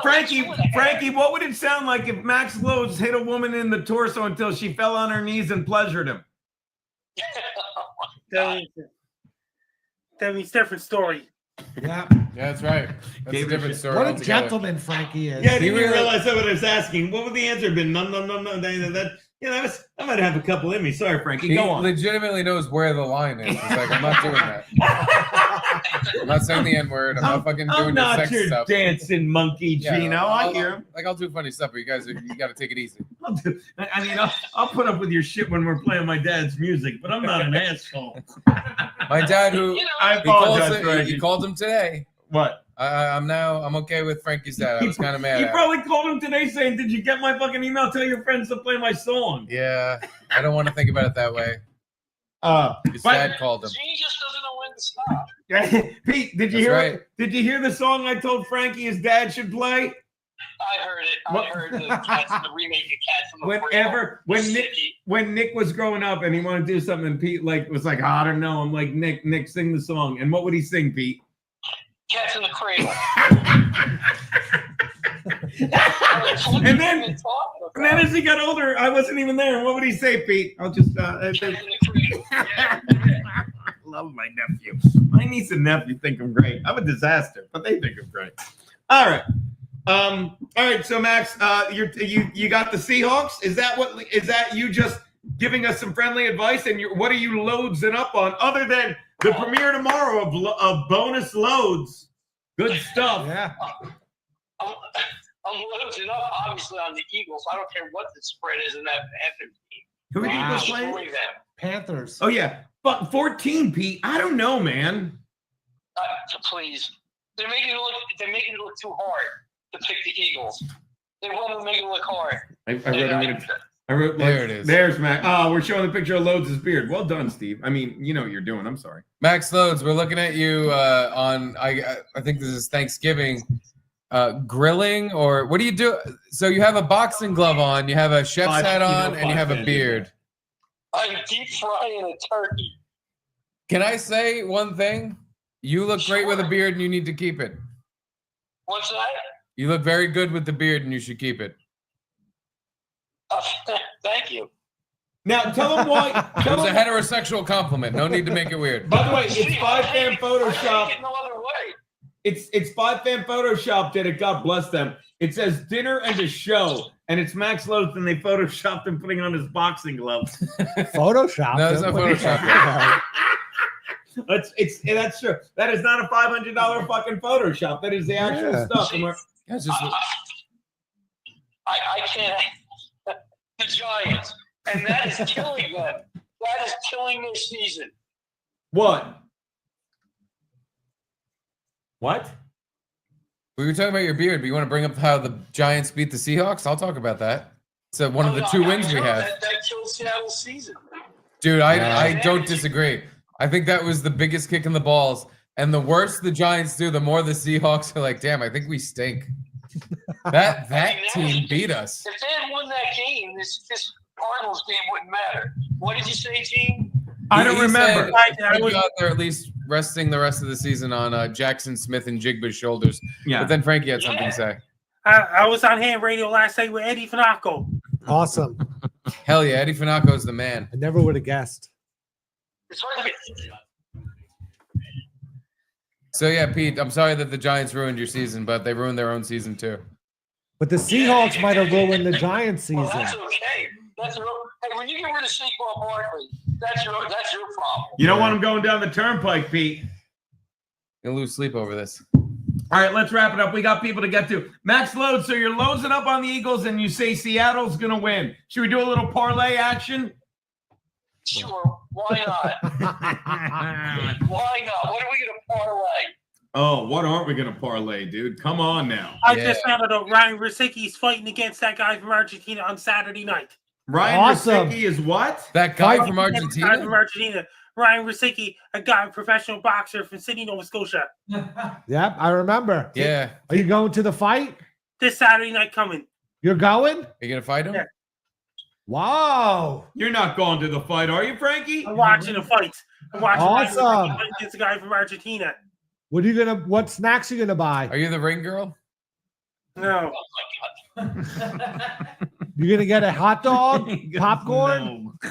Frankie, what would it sound like if Max Loads hit a woman in the torso until she fell on her knees and pleasured him? That means different story. Yeah, that's right. That's a different story. What a altogether. gentleman Frankie is. Yeah, I didn't even realize what I was asking. What would the answer have been? No. I might have a couple in me. Sorry, Frankie. He Go on. legitimately knows where the line is. He's like, I'm not doing that. I'm not saying the N-word. I'm not fucking doing I'm not the sex your stuff. dancing monkey, Gino. I hear him. I'll do funny stuff, but you guys, you got to take it easy. I'll put up with your shit when we're playing my dad's music, but I'm not an asshole. My dad, who I apologize, he called him today. What? I'm okay with Frankie's dad. I was kind of mad. You at probably called him today saying, "Did you get my fucking email? Tell your friends to play my song." Yeah, I don't want to think about it that way. His dad called him. He just doesn't know when to stop. Pete, did you hear? Did you hear the song I told Frankie his dad should play? I heard it. I heard the Cats, the remake of Cats from the When Nick was growing up and he wanted to do something, and Pete was like, I don't know. I'm like, Nick, sing the song. And what would he sing, Pete? Cats in the Cradle. and then as he got older, I wasn't even there. And what would he say, Pete? I'll just love my nephew. My niece and nephew think I'm great. I'm a disaster, but they think I'm great. All right. All right, so Max, you got the Seahawks. Is that you just giving us some friendly advice? And what are you loadsing up on other than the premiere tomorrow of bonus loads? Good stuff. Yeah. I'm loading up obviously on the Eagles. I don't care what the spread is in that Panthers team. Who are the Eagles playing? Them. Panthers. Oh yeah, but 14, Pete. I don't know, man. Please, they're making it look too hard to pick the Eagles. They want to make it look hard. I wrote there it is. There's Max. Oh, we're showing the picture of Loads' beard. Well done, Steve. I mean, you know what you're doing. I'm sorry. Max Loads, we're looking at you on, I think this is Thanksgiving, grilling, or what do you do? So you have a boxing glove on, you have a chef's hat on, and you have a beard. I'm deep frying a turkey. Can I say one thing? You look great with a beard, and you need to keep it. What's that? You look very good with the beard, and you should keep it. Thank you. Now tell them why. It was a heterosexual compliment. No need to make it weird. By the way, it's 5-fan Photoshop. No other way. It's 5-fan Photoshop did it. God bless them. It says dinner and a show, and it's Max Loads, and they photoshopped him putting on his boxing gloves. Photoshop. No, it's not Photoshop. That's true. That is not a $500 fucking Photoshop. That is the actual stuff. I can't. The Giants, and that is killing them. That is killing their season. What? We were talking about your beard, but you want to bring up how the Giants beat the Seahawks? I'll talk about that. So one of the two wins we have. That killed Seattle's season. Dude, I don't disagree. I think that was the biggest kick in the balls. And the worse the Giants do, the more the Seahawks are like, damn, I think we stink. That team beat us. If they had won that game, this Cardinals game wouldn't matter. What did you say, Gene? I don't remember. I was out there at least resting the rest of the season on Jackson Smith and Jigba's shoulders. Yeah. But then Frankie had something to say. I was on ham radio last night with Eddie Finacco. Awesome. Hell yeah, Eddie Finacco is the man. I never would have guessed. It's hard to get. So yeah, Pete, I'm sorry that the Giants ruined your season, but they ruined their own season too. But the Seahawks might have ruined the Giants season. Well, that's okay. Hey, when you get rid of Saquon Barkley, that's your problem. You don't want him going down the turnpike, Pete. You'll lose sleep over this. All right, let's wrap it up. We got people to get to. Max Load, so you're loading up on the Eagles and you say Seattle's going to win. Should we do a little parlay action? Sure. Why not? Why not? What are we going to parlay? Oh, what aren't we going to parlay, dude? Come on now. I just found out Ryan Rosicki's fighting against that guy from Argentina on Saturday night. Ryan Rosicki is what? That guy from Argentina? Ryan Rosicki, a professional boxer from Sydney, Nova Scotia. Yep, I remember. Yeah. Are you going to the fight? This Saturday night coming. You're going? Are you going to fight him? Yeah. Wow. You're not going to the fight, are you, Frankie? I'm watching the fight. I'm watching Awesome. against the guy from Argentina. What snacks are you gonna buy? Are you the ring girl? No. You're gonna get a hot dog, popcorn? No.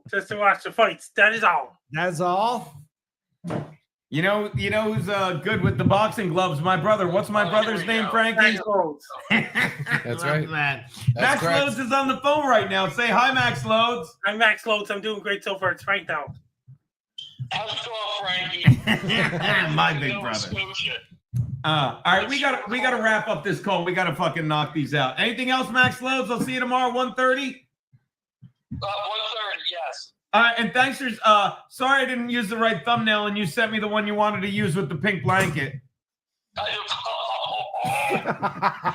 Just to watch the fights. That is all. That's all. You know who's good with the boxing gloves? My brother. What's my brother's name, Frankie? Max Loads. That's right. Max Loads is on the phone right now. Say hi, Max Loads. I'm Max Loads. I'm doing great so far. It's Frank now. How's it going, Frankie? My big brother. All right, we gotta wrap up this call. We gotta fucking knock these out. Anything else, Max Loads? I'll see you tomorrow, 1:30. 1:30, yes. And thanks for sorry I didn't use the right thumbnail and you sent me the one you wanted to use with the pink blanket.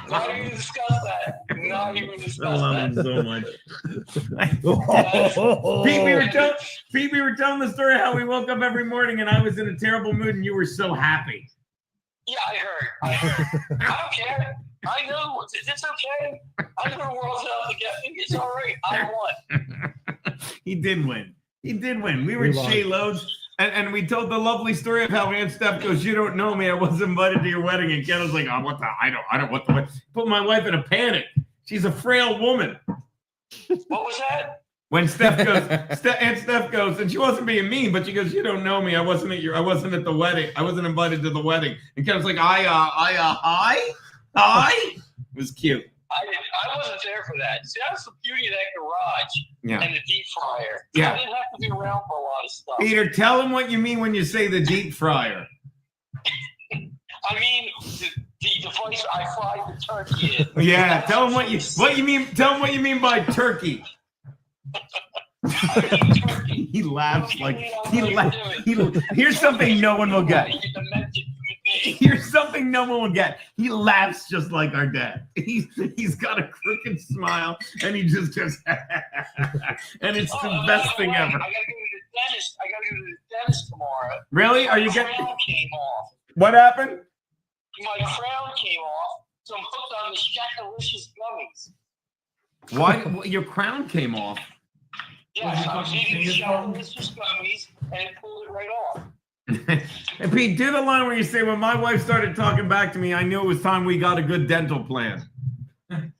Not even discuss that. Not even discuss I love him that. so much. Pete, we were telling the story how we woke up every morning and I was in a terrible mood and you were so happy. Yeah, I heard. I don't care. I know. It's okay. I know the world's out to get me. It's all right. I won. He did win. He did win. We were at Shea Lowe's, and we told the lovely story of how Aunt Steph goes, "You don't know me. I wasn't invited to your wedding." And Ken was like, "Oh, what the? I don't. What the? Put my wife in a panic. She's a frail woman." What was that? When Steph goes, Aunt Steph goes, and she wasn't being mean, but she goes, "You don't know me. I wasn't at the wedding. I wasn't invited to the wedding." And Ken was like, hi. It was cute. I wasn't there for that. See, that's the beauty of that garage and the deep fryer. Yeah. I didn't have to be around for a lot of stuff. Peter, tell him what you mean when you say the deep fryer. I mean, the device I fried the turkey in. Yeah, tell him what you mean. Tell him what you mean by turkey. He laughs like here's something no one will get. Here's something no one will get. He laughs just like our dad. He's got a crooked smile and he just goes and it's the best thing ever. I gotta go to the dentist tomorrow. Really? Are you My getting? crown came off. What happened? My crown came off, so I'm hooked on the Shakalicious gummies. Why? Your crown came off. Yes, I was eating the Shakalicious gummies and it pulled it right off. And Pete, do the line where you say, when my wife started talking back to me, I knew it was time we got a good dental plan. That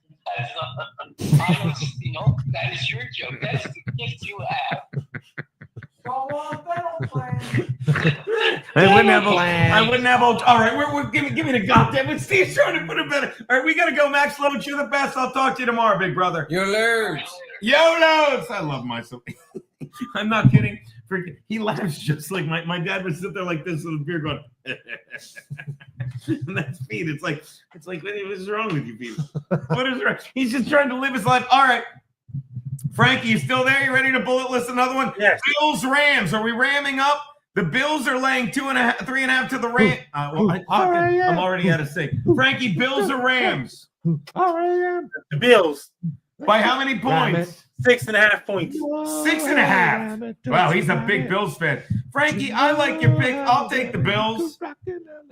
is your joke. That is the gift you have. I wouldn't have. All right, give me the goddamn. But Steve's trying to put it better. All right, we gotta go, Max Loach. You're the best. I'll talk to you tomorrow, big brother. YOLOs. I love myself. I'm not kidding. He laughs just like my dad would sit there like this with a beer going. And that's Pete. It's like what is wrong with you, Pete? What is wrong? He's just trying to live his life. All right. Frankie, you still there? You ready to bullet list another one? Yes. Bills, Rams. Are we ramming up? The Bills are laying 2.5, 3.5 to the Rams. I'm already out of sync. Frankie, Bills or Rams? The Bills. By how many points? 6.5 points. 6.5. Wow, he's a big Bills fan. Frankie, I like your pick. I'll take the Bills.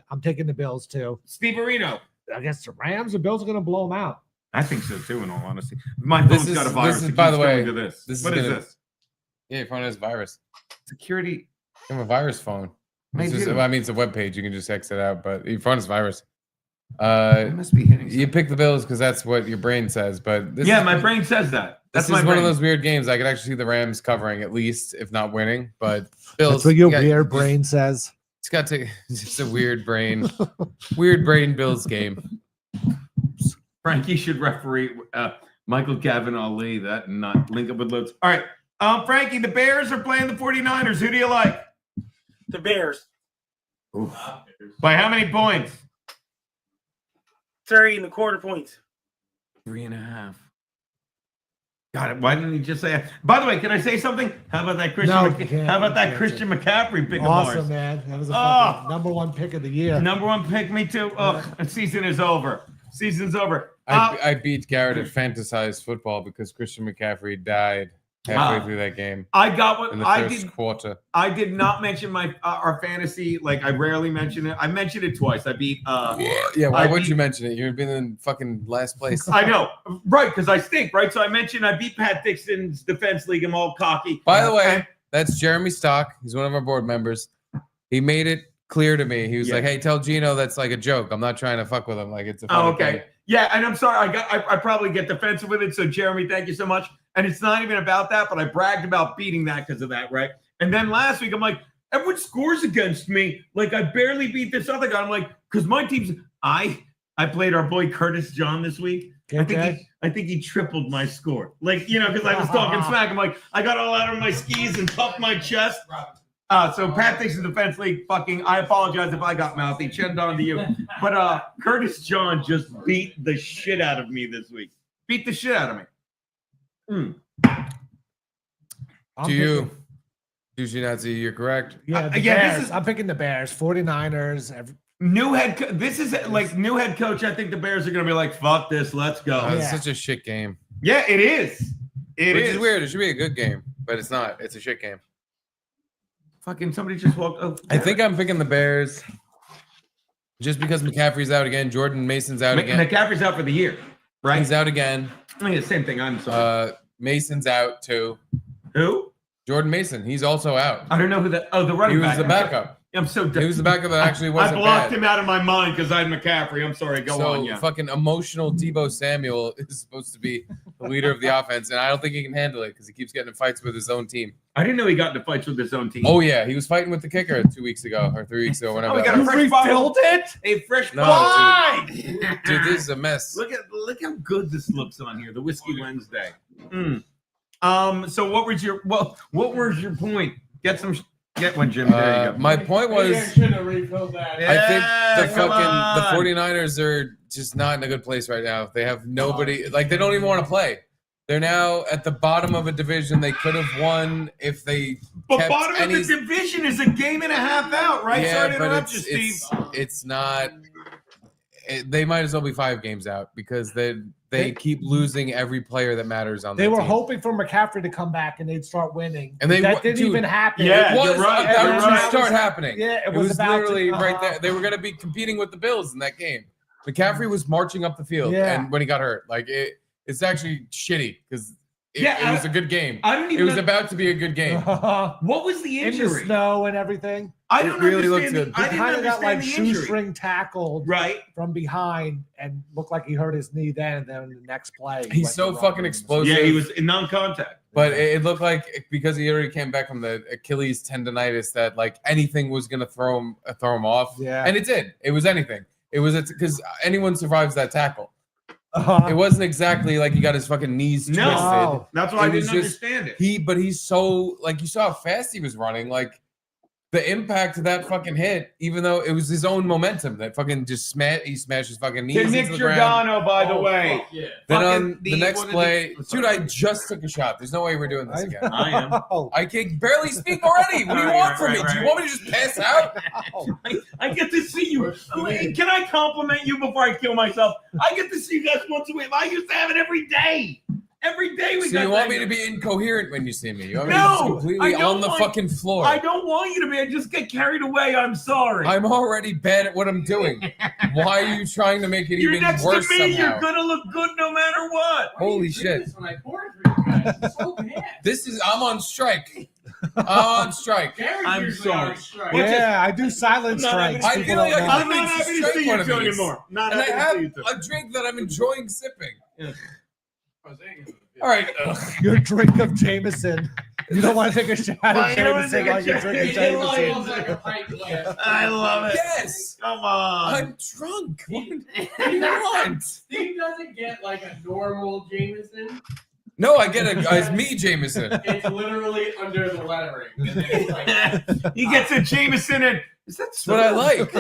I'm taking the Bills too. Steve Arito. I guess the Rams, the Bills are going to blow them out. I think so too, in all honesty. My phone's got a virus. By the way, what is this? Yeah, your phone has virus. Security. You have a virus phone. It's a web page. You can just exit out, but your phone has virus. It must be hitting. You pick the Bills because that's what your brain says. But my brain says that. This is one of those weird games. I could actually see the Rams covering at least, if not winning. But Bills. That's what your weird brain says. It's got to. It's a weird brain Bills game. Frankie should referee Michael Gavin Ali, that and not link up with loads. All right. Frankie, the Bears are playing the 49ers. Who do you like? The Bears. Oof. By how many points? 3.25 points. 3.5. Got it. Why didn't he just say that? By the way, can I say something? How about that Christian? How about that Christian McCaffrey pick? Awesome, man. That was a fucking number one pick of the year. Number one pick, me too. Oh, the season is over. Season's over. I beat Garrett at fantasized football because Christian McCaffrey died halfway through that game. I got what in the first quarter. I did not mention my our fantasy. Like I rarely mention it. I mentioned it twice. I beat. Why would you mention it? You've been in fucking last place. I know, right? Because I stink, right? So I mentioned I beat Pat Dixon's defense league. I'm all cocky. By the way, that's Jeremy Stock. He's one of our board members. He made it clear to me. He was like, "Hey, tell Gino that's like a joke. I'm not trying to fuck with him. Like it's a funny thing." Yeah, and I'm sorry. I probably get defensive with it. So Jeremy, thank you so much. And it's not even about that, but I bragged about beating that because of that, right? And then last week I'm like, everyone scores against me. Like I barely beat this other guy. I'm like, because my team's I played our boy Curtis John this week. Okay. I think he tripled my score. Like, because I was talking smack. I'm like, I got all out of my skis and puffed my chest. So Pat Dixon Defense League, I apologize if I got mouthy. Chin on to you. But Curtis John just beat the shit out of me this week. Beat the shit out of me. Nazi, you're correct. Yeah, the Bears. I'm picking the Bears. 49ers. New this is like new head coach. I think the Bears are going to be like, fuck this, let's go. It's such a shit game. Yeah, it is. Which is weird. It should be a good game, but it's not. It's a shit game. Fucking somebody just walked up. I think I'm picking the Bears just because McCaffrey's out again. Jordan Mason's out again. McCaffrey's out for the year, right? He's out again. I mean, the same thing. I'm sorry. Mason's out too. Who? Jordan Mason. He's also out. I don't know who that. Oh, the running back. He was the backup. I'm so. He was the backup that actually wasn't I blocked bad. him out of my mind because I had McCaffrey. I'm sorry. Go on. Yeah. Fucking emotional Deebo Samuel is supposed to be the leader of the offense, and I don't think he can handle it because he keeps getting in fights with his own team. I didn't know he got into fights with his own team. Oh yeah, he was fighting with the kicker 2 weeks ago or 3 weeks ago. Whenever. Oh, we got a fresh bottle. A fresh bottle. Dude, this is a mess. Look how good this looks on here. The Whiskey Wednesday. So what was your point? Get one, Jim. There you go. My point was, I think the 49ers are just not in a good place right now. They have nobody. Like, they don't even want to play. They're now at the bottom of a division. They could have won if they. But bottom of the division is a game and a half out, right? Yeah, Sorry to but interrupt you, Steve. it's not. They might as well be 5 games out because they keep losing every player that matters on. They were team. hoping for McCaffrey to come back and they'd start winning, and that didn't even happen. Yeah, it was right. about to start happening. Yeah, it was literally right there. They were going to be competing with the Bills in that game. McCaffrey was marching up the field, and when he got hurt, like it's actually shitty because it was a good game. It was about to be a good game. What was the injury? In the snow and everything. I don't really understand. looked good. He kind of got like shoestring tackled right from behind and looked like he hurt his knee then. And then the next play, he's so fucking explosive. Yeah, he was in non-contact. But it looked like because he already came back from the Achilles tendonitis that like anything was gonna throw him off. Yeah, and it did. It was anything. It was because anyone survives that tackle. It wasn't exactly like he got his fucking knees twisted. No, that's why I didn't understand it. But he's so like you saw how fast he was running. Like the impact of that fucking hit, even though it was his own momentum that fucking just he smashed his fucking knees into Nick the ground. Giordano, by the way. Yeah. Then on the next play, dude, I just took a shot. There's no way we're doing this again. I am. I can barely speak already. What do you want from me? Do you want me to just pass out? I get to see you. Can I compliment you before I kill myself? I get to see you guys once a week. I used to have it every day. Every day we got. So you want me to be incoherent when you see me? You want me No, to be completely on the fucking floor? I don't want you to be. I just get carried away. I'm sorry. I'm already bad at what I'm doing. Why are you trying to make it You're even next worse to me. somehow? You're gonna look good no matter what. Holy shit! I'm on strike. I'm on strike. I'm sorry. Yeah, I do silent strikes. I feel like I'm I not happy to see you two anymore. Not and I happy have to see you two. a drink that I'm enjoying sipping. All right. Your drink of Jameson. You don't want to take a shot of Jameson while you're drinking Jameson. I love it. Yes. Come on. I'm drunk. What do you want? Steve doesn't get like a normal Jameson. No, I get it's me, Jameson. It's literally under the lettering. And it's like, He gets a Jameson and is that That's what I like.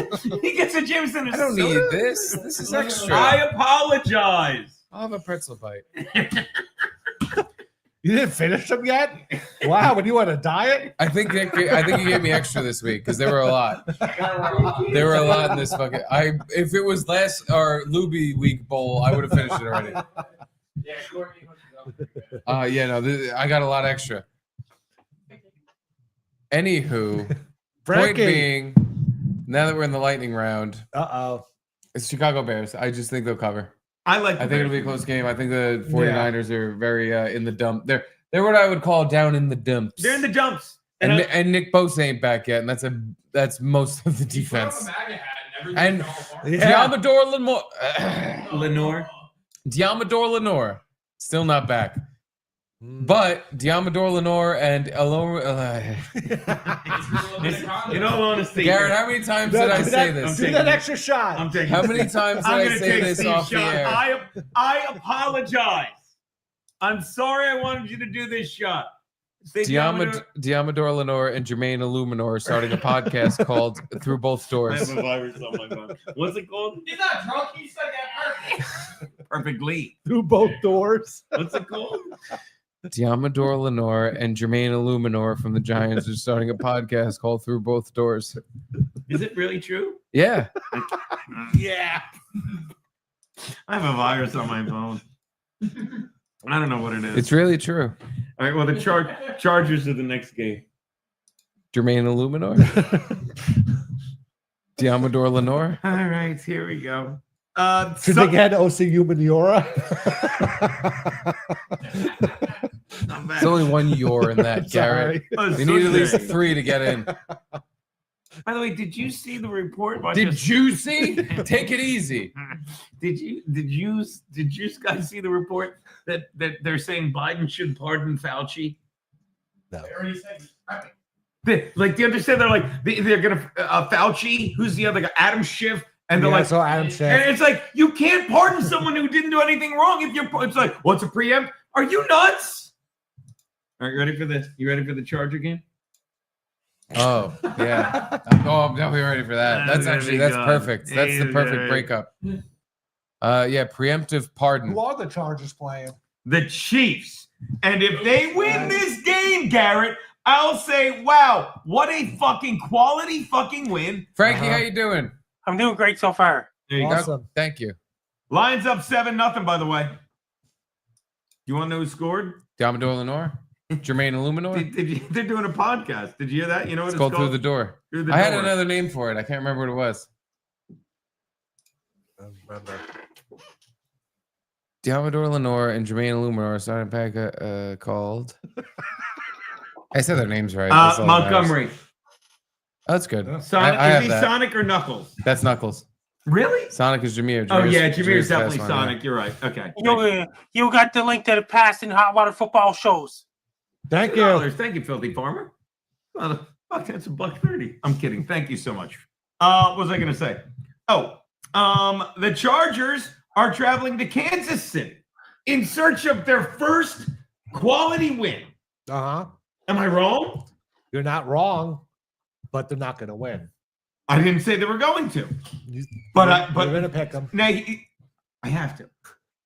He gets a Jameson and I don't need this. This is extra. I apologize. I'll have a pretzel bite. You didn't finish them yet? Wow, when you on a diet? I think he gave me extra this week because there were a lot. There were a lot in this fucking. If it was last or Luby week bowl, I would have finished it already. yeah, Courtney I got a lot extra. Anywho, point Frankie. being, now that we're in the lightning round, it's Chicago Bears. I just think they'll cover. I think it'll be a close game. I think the 49ers are very in the dump. They're what I would call down in the dumps. They're in the dumps. And Nick Bosa ain't back yet, and that's most of the defense. And Diamador Lenore still not back. But Diamador Lenore and in all honesty, Garrett, how many times did I say this? Do that extra shot. I'm taking. How many times did I say this off the air? I apologize. I'm sorry. I wanted you to do this shot. Diamador Lenore and Jermaine Illuminor are starting a podcast called Through Both I Doors. have a virus on my phone. What's it called? He's not drunk. He said that perfect. Perfectly. Through both doors. What's it called? Diamador Lenore and Jermaine Illuminor from the Giants are starting a podcast called Through Both Doors. Is it really true? Yeah. Yeah. I have a virus on my phone. I don't know what it is. It's really true. All right. Well, the Chargers are the next game. Jermaine Illuminor. Diamador Lenore. All right. Here we go. Should they get OCU Maniora? There's only one "your" in that, Garrett. We need at least 3 to get in. By the way, did you see the report? Did you see? Take it easy. Did you guys see the report that they're saying Biden should pardon Fauci? No. They already said. Do you understand? They're like they're gonna Fauci. Who's the other guy? Adam Schiff. And they're so Adam Schiff. And it's like you can't pardon someone who didn't do anything wrong. If it's like, what's a preempt? Are you nuts? All right, ready for this? You ready for the Charger game? Oh yeah. I'm definitely ready for that. That's perfect. That's the perfect breakup. Yeah, preemptive pardon. Who are the Chargers playing? The Chiefs. And if they win this game, Garrett, I'll say, wow, what a fucking quality fucking win. Frankie, how you doing? I'm doing great so far. There you Awesome. go. Thank you. Lions up 7-0, by the way. You want to know who scored? Diamador Lenore? Jermaine Illuminor? They're doing a podcast. Did you hear that? You know what It's called Through the Door. Through the I had Door. another name for it. I can't remember what it was. I don't remember. Diamador Lenore and Jermaine Illuminor starting pack called. I said their names right. That's all that matters. Montgomery. Oh, that's good. Sonic, I is he that. Sonic or Knuckles? That's Knuckles. Really? Sonic is Jameer. Oh, yeah, Jameer's Jameer's definitely fast one, Sonic. yeah. You're right. Okay. You got the link to the past and hot water football shows. Thank you. $2. Thank you, Filthy Farmer. Well, fuck, that's $1.30. I'm kidding. Thank you so much. What was I going to say? Oh, the Chargers are traveling to Kansas City in search of their first quality win. Uh-huh. Am I wrong? You're not wrong, but they're not going to win. I didn't say they were going to. You're But going to pick them. Now, I have to.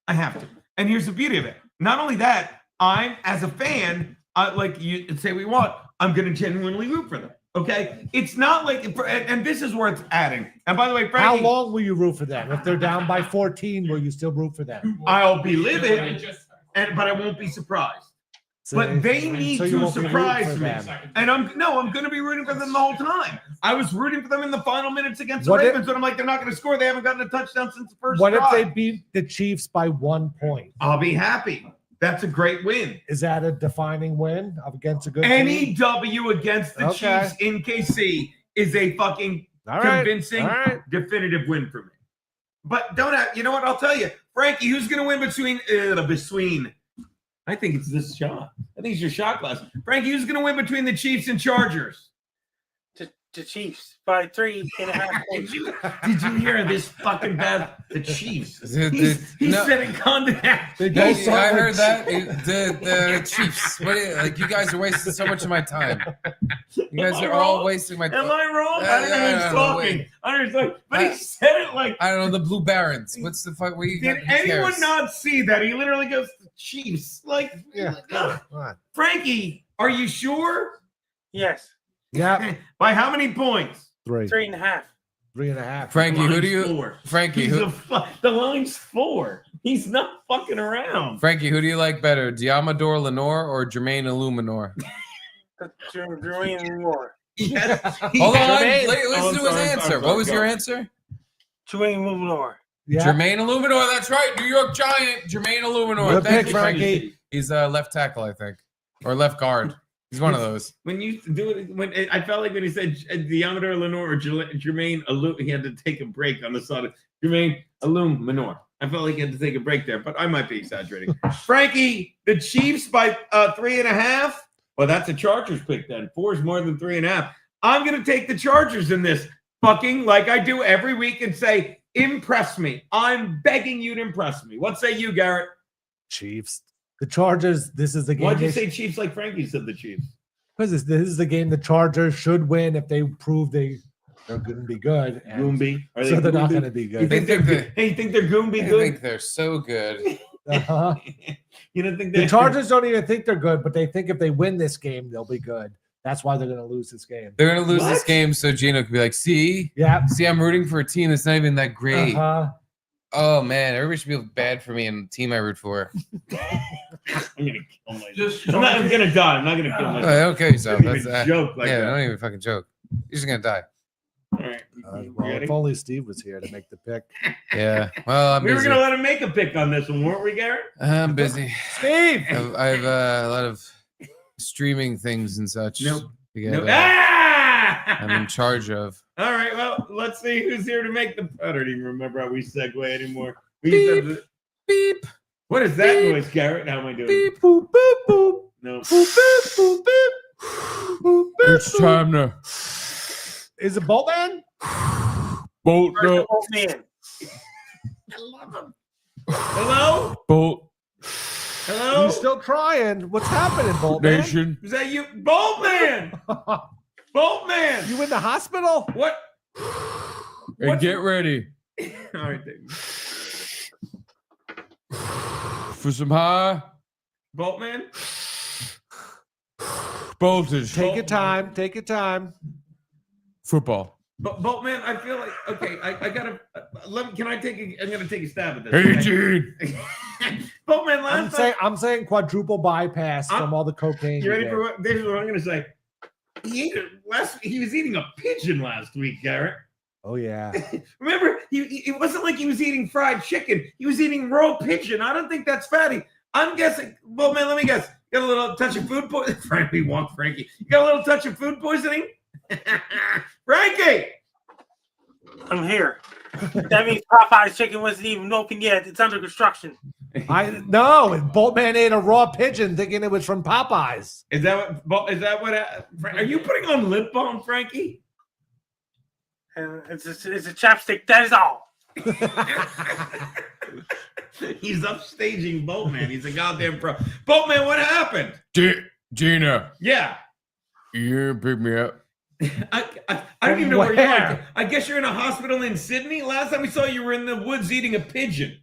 And here's the beauty of it. Not only that, I'm, as a fan, like you say we want, I'm going to genuinely root for them. Okay? It's not like, and this is worth adding. And by the way, Frankie, How long will you root for them? If they're down by 14, will you still root for them? I'll be livid, but I won't be surprised. But they need So you to won't be rooting surprise for me. them. And I'm going to be rooting for them the whole time. I was rooting for them in the final minutes against the What if- Ravens, but I'm like, they're not going to score. They haven't gotten a touchdown since the first What if drive. they beat the Chiefs by 1 point? I'll be happy. That's a great win. Is that a defining win against a good Any team? W against the Okay. Chiefs in KC is a fucking All right. convincing, All right. definitive win for me. But you know what? I'll tell you, Frankie, who's going to win between? I think it's this shot. I think it's your shot glass. Frankie, who's going to win between the Chiefs and Chargers? The Chiefs by 3.5 points. Did you hear this fucking bad? The Chiefs. He No. said it calmed down. I heard that. The Chiefs. You guys are wasting so much of my time. You guys Am I are all wrong? wasting my time. Am I wrong? I don't know who's talking. I don't know. But he said it like. I don't know, the Blue Barons. What's the fuck? Did anyone not see that? He literally goes, the Chiefs. Yeah. Come on. Frankie, are you sure? Yes. Yeah. By how many points? 3. 3.5. 3.5. Frankie, who do you? Four. Frankie, He's who? the line's 4. He's not fucking around. Frankie, who do you like better, Diamador Lenore or Jermaine Illuminor? Jermaine Moore. Yes. Hold on, Jermaine. listen to his answer. What was your answer? Jermaine Moore. Yeah. Jermaine Illuminor. That's right, New York Giant. Jermaine Illuminor. Good Thank pick, you, Frankie. He's left tackle, I think, or left guard. He's one of those. When you do it, I felt like when he said Diameter Lenore or Jermaine he had to take a break on the side of Jermaine Illuminor. I felt like he had to take a break there, but I might be exaggerating. Frankie, the Chiefs by 3.5. Well, that's a Chargers pick then. 4 is more than 3.5. I'm going to take the Chargers in this fucking like I do every week and say, impress me. I'm begging you to impress me. What say you, Garrett? Chiefs. The Chargers, this is the game. Why'd you say Chiefs like Frankie said the Chiefs? Because this is the game the Chargers should win if they prove they're going to be good. Goomby. So they're not going to be You good. think they're Goomby I good? think they're so good. Uh-huh. You don't think The Chargers don't even think they're good, but they think if they win this game, they'll be good. That's why they're going to lose this game. They're going to lose this game so Gino can be like, see, I'm rooting for a team that's not even that great. Oh, man, everybody should feel bad for me and the team I root for. I'm going to kill myself. I'm going to die. I'm not going to kill myself. Okay, so that's a joke like that. Don't even fucking joke. You're just going to die. All right. Well, if only Steve was here to make the pick. Yeah. Well, we were going to let him make a pick on this one, weren't we, Garrett? I'm busy. Steve! I have a lot of streaming things and such. Nope. I'm in charge of. All right, well, let's see who's here to make the. I don't even remember how we segue anymore. Beep. Beep. What is that noise, Garrett? How am I doing? Beep, boop, boop, boop. No. Boop, beep, boop, beep. It's time to. Is it Boltman? Bolt up. Boltman. I love him. Hello? Bolt. Hello? You still trying? What's happening, Boltman? Nation. Is that you? Boltman! Boltman! You in the hospital? What? And get ready. All right, Dave. For some high. Boltman? Voltage. Take your time. Take your time. Football. Boltman, I feel like okay. I gotta. Can I take? I'm gonna take a stab at this. Hey, okay? Gene. Boltman, last time. I'm saying quadruple bypass from all the cocaine. You ready for what? This is what I'm gonna say. He ate it he was eating a pigeon last week, Garrett. Oh yeah. Remember, it wasn't like he was eating fried chicken. He was eating raw pigeon. I don't think that's fatty. I'm guessing. Boltman, let me guess. You got a little touch of food poisoning. Frankie. You got a little touch of food poisoning. Frankie! I'm here. That means Popeye's chicken wasn't even open yet. It's under construction. I know. And Boltman ate a raw pigeon thinking it was from Popeyes. Is that what? Are you putting on lip balm, Frankie? It's a chapstick. That is all. He's upstaging Boltman. He's a goddamn pro. Boltman, what happened? Gina. Yeah. You here to pick me up? I don't even know where you are. I guess you're in a hospital in Sydney. Last time we saw you were in the woods eating a pigeon.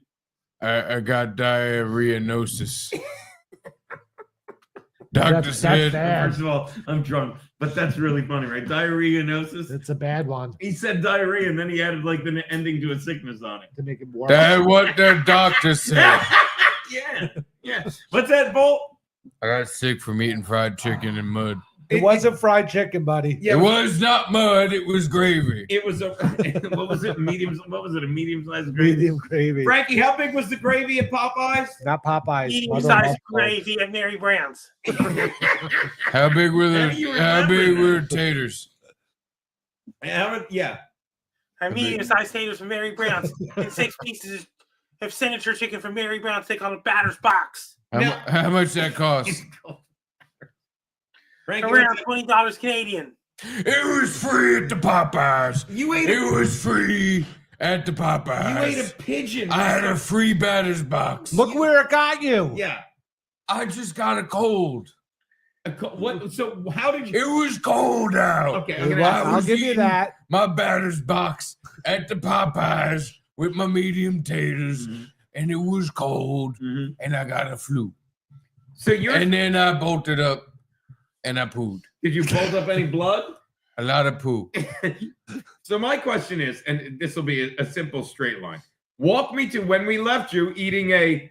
I got diarrhea-nosis. Doctor said. First of all, I'm drunk, but that's really funny, right? Diarrhea-nosis. It's a bad one. He said diarrhea, and then he added like the ending to a sickness on it to make it worse. That's what the doctor said. Yeah. What's that, Bolt? I got sick from eating fried chicken and mud. It wasn't fried chicken, buddy. Yeah, it was not mud. It was gravy. It was a what was it? A medium-sized gravy. Medium gravy. Frankie, how big was the gravy at Popeyes? Not Popeyes. Medium-sized gravy at Mary Brown's. How big were the taters? Yeah. A medium-sized taters from Mary Brown's and 6 pieces of signature chicken from Mary Brown's. They call it batter's box. How much that cost? Around $20 Canadian. It was free at the Popeyes. It was free at the Popeyes. You ate a pigeon. I had a free batter's box. Look where it got you. Yeah. I just got a cold. What? So how did you? It was cold out. Okay, I'll give you that. My batter's box at the Popeyes with my medium taters, and it was cold, and I got a flu. So and then I bolted up. And I pooed. Did you bolt up any blood? A lot of poo. So my question is, and this will be a simple straight line. Walk me to when we left you eating a.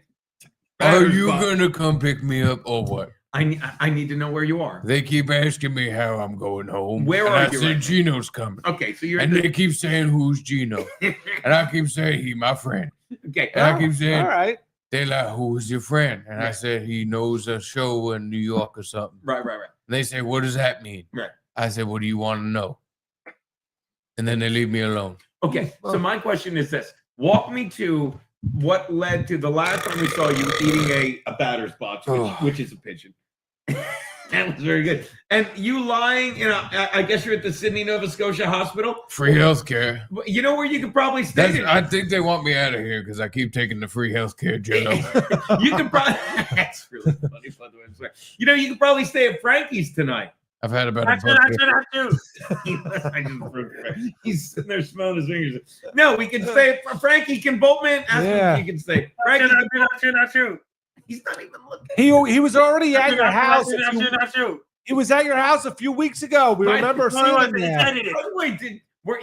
Are you gonna come pick me up or what? I need to know where you are. They keep asking me how I'm going home. Where are I you? said Gino's coming. Okay, so you're. And they keep saying who's Gino, and I keep saying he my friend. Okay. And I keep saying all right. They're like, who's your friend? And I said he knows a show in New York or something. Right. And they say, what does that mean? Right. I said, what do you want to know? And then they leave me alone. Okay, so my question is this. Walk me to what led to the last time we saw you eating a batter's box, which is a pigeon. That was very good. And you lying, I guess you're at the Sydney, Nova Scotia hospital. Free healthcare. You know where you could probably stay? I think they want me out of here because I keep taking the free healthcare, Gino. You could probably. That's really funny, by the way. You could probably stay at Frankie's tonight. I've had about He's sitting there smelling his fingers. No, we can stay. Frankie can Boltman. Ask him if he can stay. Frankie, not true. He's not even looking. He was already at your house. Not true. He was at your house a few weeks ago. We remember seeing him there. By the way,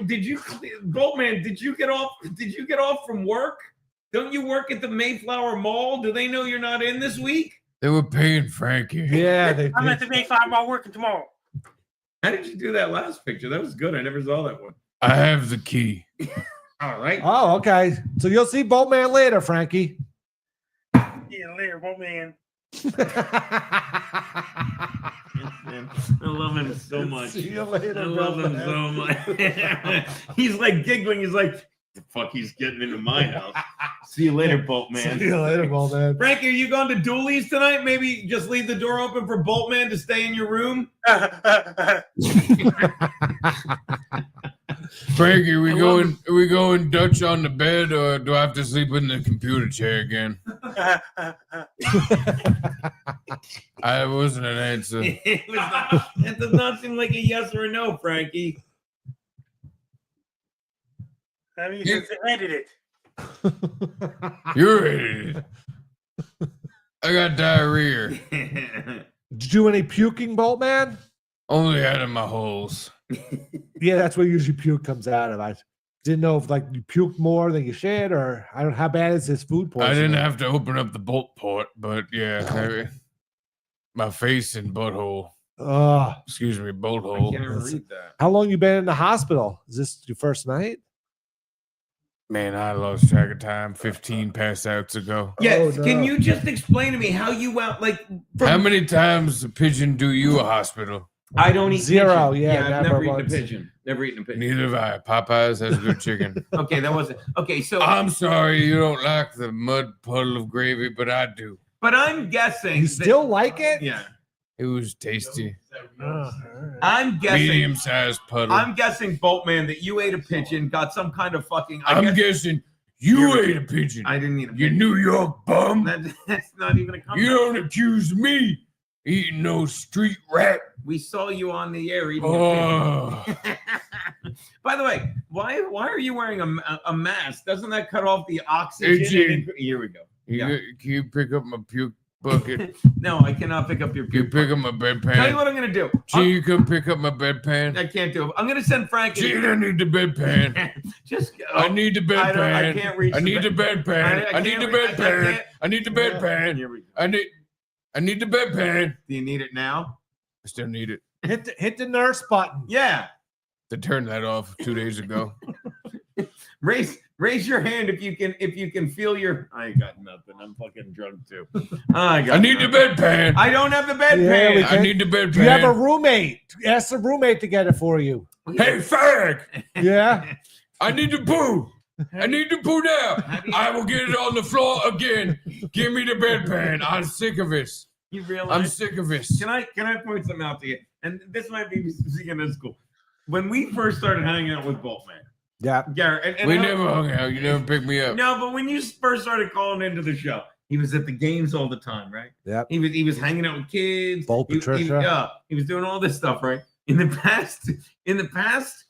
did you, Boltman? Did you get off? Did you get off from work? Don't you work at the Mayflower Mall? Do they know you're not in this week? They were paying Frankie. Yeah, I'm at the Mayflower Mall working tomorrow. How did you do that last picture? That was good. I never saw that one. I have the key. All right. Oh, okay. So you'll see Boltman later, Frankie. Yeah, later, Boltman. I love him so much. See you later, I love him so much. He's like giggling. He's like, the fuck he's getting into my house. See you later, Boltman. See you later, Boltman. Frankie, are you going to Dooley's tonight? Maybe just leave the door open for Boltman to stay in your room? Frankie, are we going Dutch on the bed, or do I have to sleep in the computer chair again? I wasn't an answer. That does not seem like a yes or a no, Frankie. I mean, you edit it. You're edited. I got diarrhea. Did you do any puking, Boltman? Only out of my holes. Yeah, that's where usually puke comes out of. I didn't know if you puked more than you should, or I don't. How bad is this food poisoning? I didn't have to open up the bolt port, but yeah, my face and butthole. Excuse me, bolt hole. I can't even read that. How long you been in the hospital? Is this your first night? Man, I lost track of time. 15 pass outs ago. Yes. Can you just explain to me how you went? How many times a pigeon do you a hospital? I don't eat zero. pigeon. Yeah, I've never eaten a pigeon. Never eaten a pigeon. Neither have I. Popeyes has good chicken. Okay, that wasn't okay. So I'm sorry you don't like the mud puddle of gravy, but I do. But I'm guessing you still like it. Yeah, it was tasty. I'm guessing medium-sized puddle. I'm guessing, Boltman, that you ate a pigeon, got some kind of fucking. I'm guessing you ate a pigeon. I didn't eat a You pigeon. New York bum. That's not even a comment. You don't accuse me eating no street rat. We saw you on the air eating Oh. a pigeon. By the way, why are you wearing a mask? Doesn't that cut off the oxygen? Here we go. Can you pick up my puke bucket? No, I cannot pick up your Can you puke. pick up my bedpan? Tell you what I'm gonna do. Gee, you come pick up my bedpan. I can't do it. I'm gonna send Frankie. Gee, I need the bedpan. Just I need the bedpan. I can't reach. I need the bedpan. I need the bedpan. I need the bedpan. Here we go. I need the bedpan. Do you need it now? I still need it. Hit the nurse button. Yeah. They turned that off 2 days ago. Raise your hand if you can feel your. I got nothing. I'm fucking drunk too. I need the bedpan. I don't have the bedpan. I need the bedpan. Do you have a roommate? Ask the roommate to get it for you. Hey, fag! Yeah. I need to poo. I need to poo now. I will get it on the floor again. Give me the bedpan. I'm sick of this. You realize? I'm sick of this. Can I point something out to you? And this might be speaking of school. When we first started hanging out with Boltman, yeah, Garrett, and we never hung out. You never picked me up. No, but when you first started calling into the show, he was at the games all the time, right? Yeah. He was hanging out with kids. Bolt Patricia. He was doing all this stuff, right? In the past,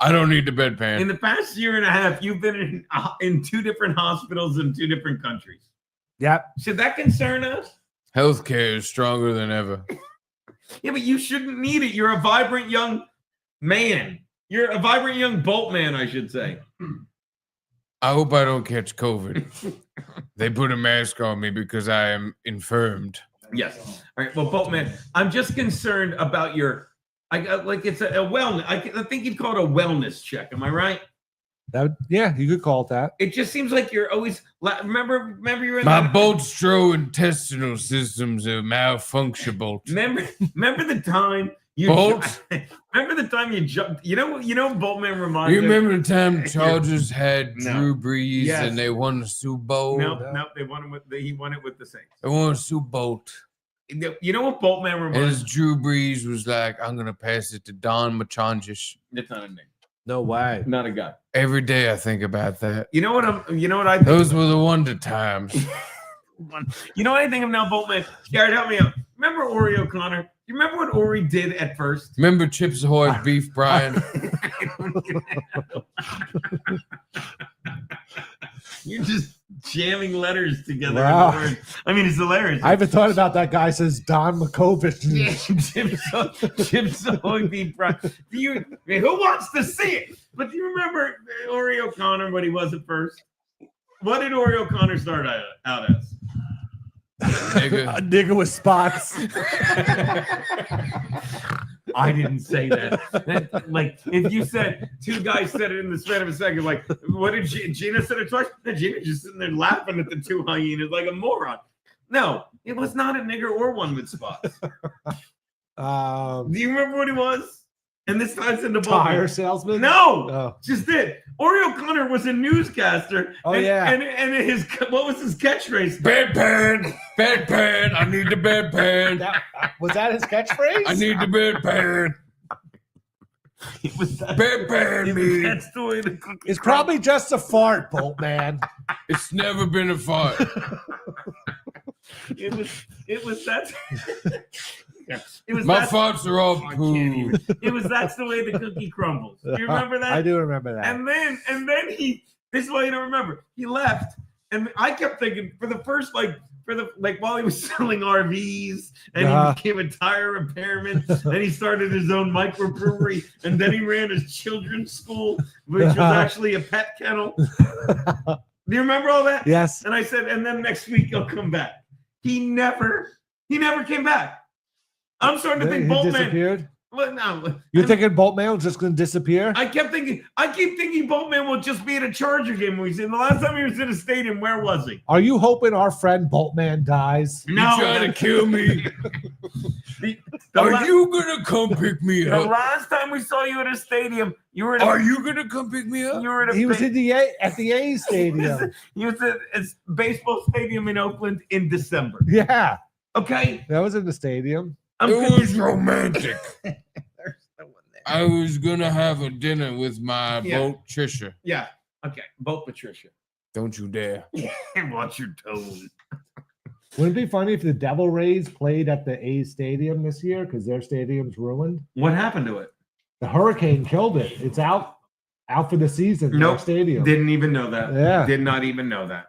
I don't need the bedpan. in the past year and a half, you've been in 2 different hospitals in 2 different countries. Yep. Should that concern us? Healthcare is stronger than ever. Yeah, but you shouldn't need it. You're a vibrant young man. You're a vibrant young Boltman, I should say. I hope I don't catch COVID. They put a mask on me because I am infirmed. Yes. All right. Well, Boltman, I'm just concerned about your. It's a wellness. I think you'd call it a wellness check. Am I right? Yeah, you could call it that. It just seems like you're always. Remember you were in My that. bolstro-intestinal systems are malfunctionable. Remember the time you. Bolt? Remember the time you jumped. You know. Boltman reminds. You me- remember the time the Chargers had No. Drew Brees Yes. and they won the Super Bowl? No, they won it with. He won it with the Saints. They won a Super Bowl. You know what Boltman And reminds? Drew Brees was like, I'm going to pass it to Don Machanjish. It's not a name. No way. Not a guy. Every day I think about that. You know what I think. Those were the wonder times. You know what I think of now, Boltman? Garrett, help me out. Remember Ori O'Connor? You remember what Ori did at first? Remember Chips Ahoy Beef Brian? You just jamming letters together. Wow. I mean, it's hilarious. I haven't thought about that guy since Don Makovich. Jim Soybean. Who wants to see it? But do you remember Oreo Connor when he was at first? What did Oreo Connor start out as? A nigga with spots. I didn't say that. Like, if you said two guys said it in the span of a second, like, what did Gina said it twice? Gina just sitting there laughing at the two hyenas like a moron. No, it was not a nigger or one with spots. Do you remember what he was? And this guy's in the tire salesman? No, just did. Oreo Connor was a newscaster. Oh, and, yeah. And his what was his catchphrase? Bedpan. I need the bedpan. Was that his catchphrase? I need the bedpan. It was that. Bedpan me. That's the way the cookie. It's probably just a fart, Bolt man. It's never been a fart. It was that. It was My that- farts are all poo. It was that's the way the cookie crumbles. Do you remember that? I do remember that. And then he. This is why you don't remember. He left, and I kept thinking for the first while he was selling RVs, and he became a tire repairman. Then he started his own microbrewery, and then he ran his children's school, which was actually a pet kennel. Do you remember all that? Yes. And I said, and then next week he'll come back. He never came back. I'm starting to think He Boltman disappeared? Well, no. You're thinking Boltman was just going to disappear? I keep thinking Boltman will just be at a Charger game. We seen the last time he was in a stadium. Where was he? Are you hoping our friend Boltman dies? No, You trying to kill me? Are you gonna come pick me The up? last time we saw you at a stadium, you were. Are you gonna come pick me up? You were at He was at the A stadium. He was at a baseball stadium in Oakland in December. Yeah. Okay. That was in the stadium. It was romantic. I was gonna have a dinner with my boat Trisha. Yeah. Okay. Both Patricia. Don't you dare. Watch your tone. Wouldn't it be funny if the Devil Rays played at the A's stadium this year because their stadium's ruined? What happened to it? The hurricane killed it. It's out for the season. Nope. Their stadium. Didn't even know that. Yeah. Did not even know that.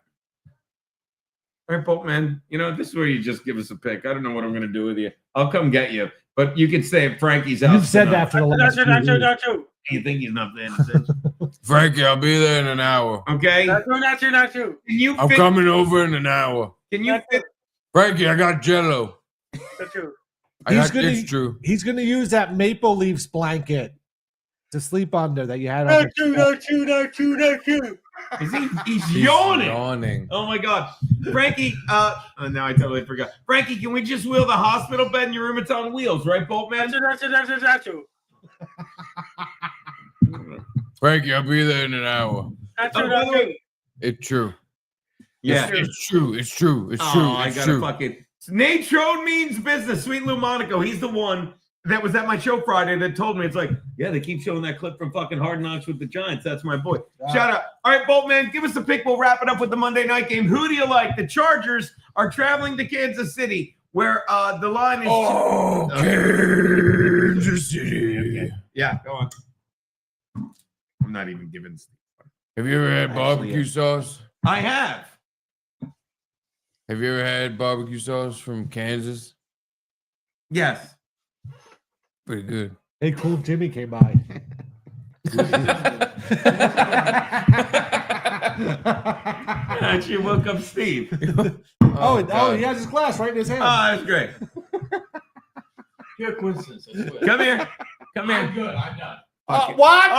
All right, Boltman. You know, this is where you just give us a pick. I don't know what I'm going to do with you. I'll come get you. But you could stay at Frankie's house. You've said that for the last few weeks. You think he's not paying attention? Frankie, I'll be there in an hour. Okay. Not true. Can you I'm fit- coming over in an hour. Can you fit? Frankie, I got Jello. Not true. It's true. He's going to use that Maple Leafs blanket to sleep under that you had on Not true. He's yawning. Yawning. Oh my God, Frankie. Now I totally forgot. Frankie, can we just wheel the hospital bed in your room? It's on wheels, right, Boltman? Not true. Frankie, I'll be there in an hour. Not true. It's true. Yeah, It's true. It's true. It's Oh, true. I It's gotta true. fucking. Nate Trode means business. Sweet Lou Monaco. He's the one that was at my show Friday that told me it's like, yeah, they keep showing that clip from fucking Hard Knocks with the Giants. That's my boy. Shout out. All right, Boltman, give us a pick. We'll wrap it up with the Monday night game. Who do you like? The Chargers are traveling to Kansas City, where the line is. Oh, Kansas City. Okay. Yeah, go on. I'm not even giving. Have you ever had barbecue sauce? I have. Have you ever had barbecue sauce from Kansas? Yes. Pretty good. Hey, Cool Jimmy came by. Actually woke up Steve. Oh, he has his glass right in his hand. Oh, that's great. Pure coincidence. I swear. Come here. Come here. I'm good. I'm done. What?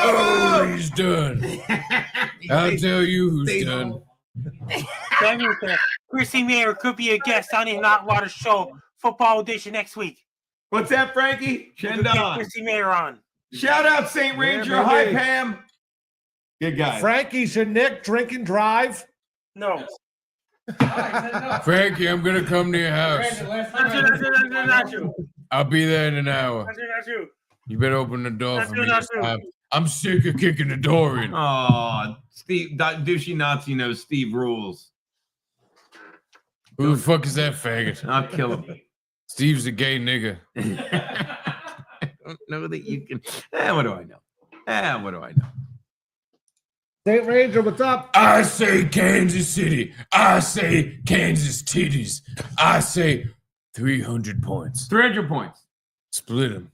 Oh, he's done. I'll tell you who's done. Chrissy Mayer could be a guest on the Not Water Show Football Edition next week. What's that, Frankie? Shendon. Chrissy Mayer on. Shout out St. Ranger. Hi, Pam. Good guy. Frankie, should Nick drink and drive? No. Frankie, I'm gonna come to your house. Not true. I'll be there in an hour. Not true. You better open the door for me Not this true. time. I'm sick of kicking the door in. Oh, Steve, Douchey Nazi knows Steve rules. Who the fuck is that faggot? I'll kill him. Steve's a gay nigga. I don't know that you can. What do I know? What do I know? State Ranger, what's up? I say Kansas City. I say Kansas titties. I say 300 points. 300 points. Split them.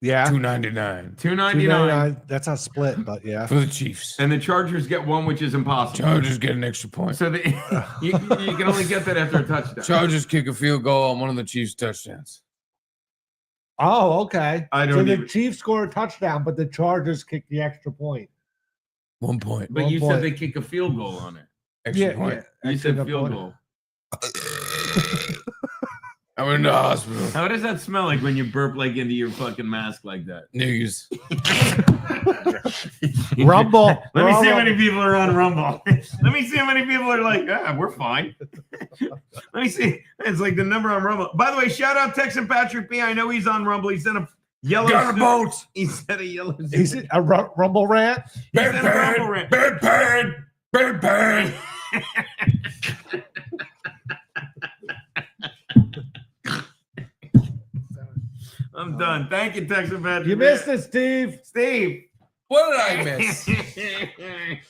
Yeah. 299. 299. That's not split, but yeah. For the Chiefs. And the Chargers get one, which is impossible. Chargers get an extra point. So you can only get that after a touchdown. Chargers kick a field goal on one of the Chiefs' touchdowns. Oh, okay. I don't so the even- Chiefs score a touchdown, but the Chargers kick the extra point. 1 point. But 1 you point. said they kick a field goal on it. Extra point. You Extra said field point. goal. I'm in the hospital. How does that smell like when you burp like into your fucking mask like that? Niggas. Rumble. Let me see how Rumble. many people are on Rumble. Let me see how many people are like, we're fine. Let me see. It's like the number on Rumble. By the way, shout out Texan Patrick B. I know he's on Rumble. He sent a yellow Got a boat. He said a yellow Is it a Rumble rant? He said a Rumble rant. Bad. I'm done. Thank you, Texan Patrick. You missed it, Steve. Steve. What did I miss?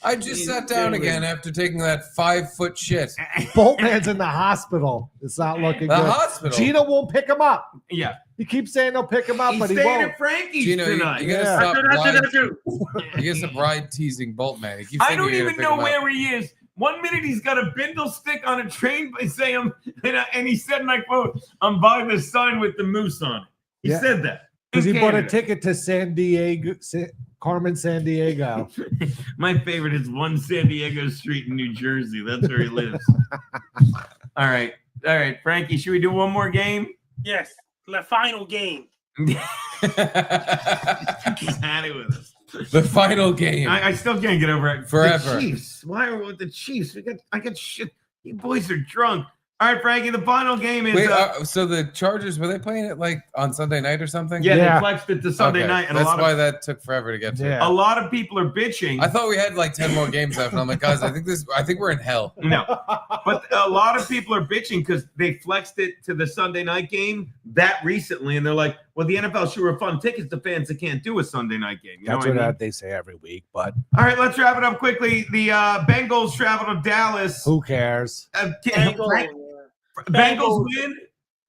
I just sat down again after taking that 5-foot shit. Boltman's in the hospital. It's not looking The good. hospital? Gino won't pick him up. Yeah. He keeps saying he'll pick him up, He's but he staying won't. at Frankie's Gino, tonight. you gotta Yeah. stop That's ride. it. You gotta stop ride teasing Boltman. He keeps I thinking don't you're gonna even pick know him up. where he is. 1 minute he's got a bindle stick on a train by saying, and he said, and I quote, "I'm by the sign with the moose on it." He Yeah. said that. Because he In bought a Canada. ticket to San Diego, Carmen San Diego. My favorite is 1 San Diego Street in New Jersey. That's where he lives. All right. Frankie, should we do one more game? Yes, the final game. He's had it with us. The final game. I still can't get over it. Forever. The Chiefs. Why are we with the Chiefs? I got shit. You boys are drunk. All right, Frankie, the final game is. Wait, so the Chargers, were they playing it like on Sunday night or something? yeah, Yeah. they flexed it to Sunday Okay, night. And that's a lot why of, that took forever to get to. Yeah. a lot of people are bitching. I thought we had like 10 more games left, and I'm like, guys, I think we're in hell. No, but a lot of people are bitching because they flexed it to the Sunday night game that recently, and they're like, "Well, the NFL should refund tickets to fans that can't do a Sunday night game." You That's know what I mean? what they say every week, but All right, let's wrap it up quickly. The Bengals travel to Dallas. who cares? Bengals win.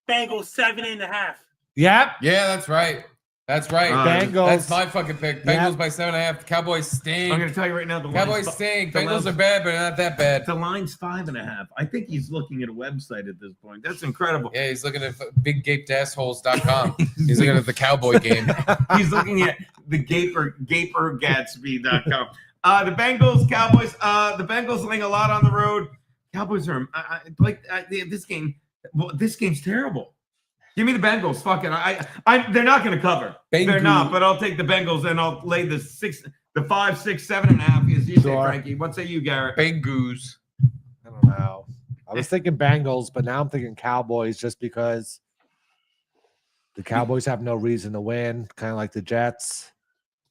Bengals 7.5. Yep. Yeah, that's right. That's right. Bengals. That's my fucking pick. Yeah. Bengals by 7.5. Cowboys stink. I'm going to tell you right now, the Cowboys line's stink. the Bengals line's- are bad, but not that bad. The line's 5.5. I think he's looking at a website at this point. That's incredible. Yeah, he's looking at biggapedassholes.com. He's looking at the Cowboy game. He's looking at the gapergatsby.com. The Bengals, Cowboys. The Bengals laying a lot on the road. Cowboys are this game. Well, this game's terrible. Give me the Bengals. Fuck it. They're not going to cover. They're not. But I'll take the Bengals and I'll lay the 5, 6, 7.5. As you say, Sure. Frankie. What say you, Garrett? Bengals. I don't know. I was thinking Bengals, but now I'm thinking Cowboys just because the Cowboys have no reason to win, kind of like the Jets.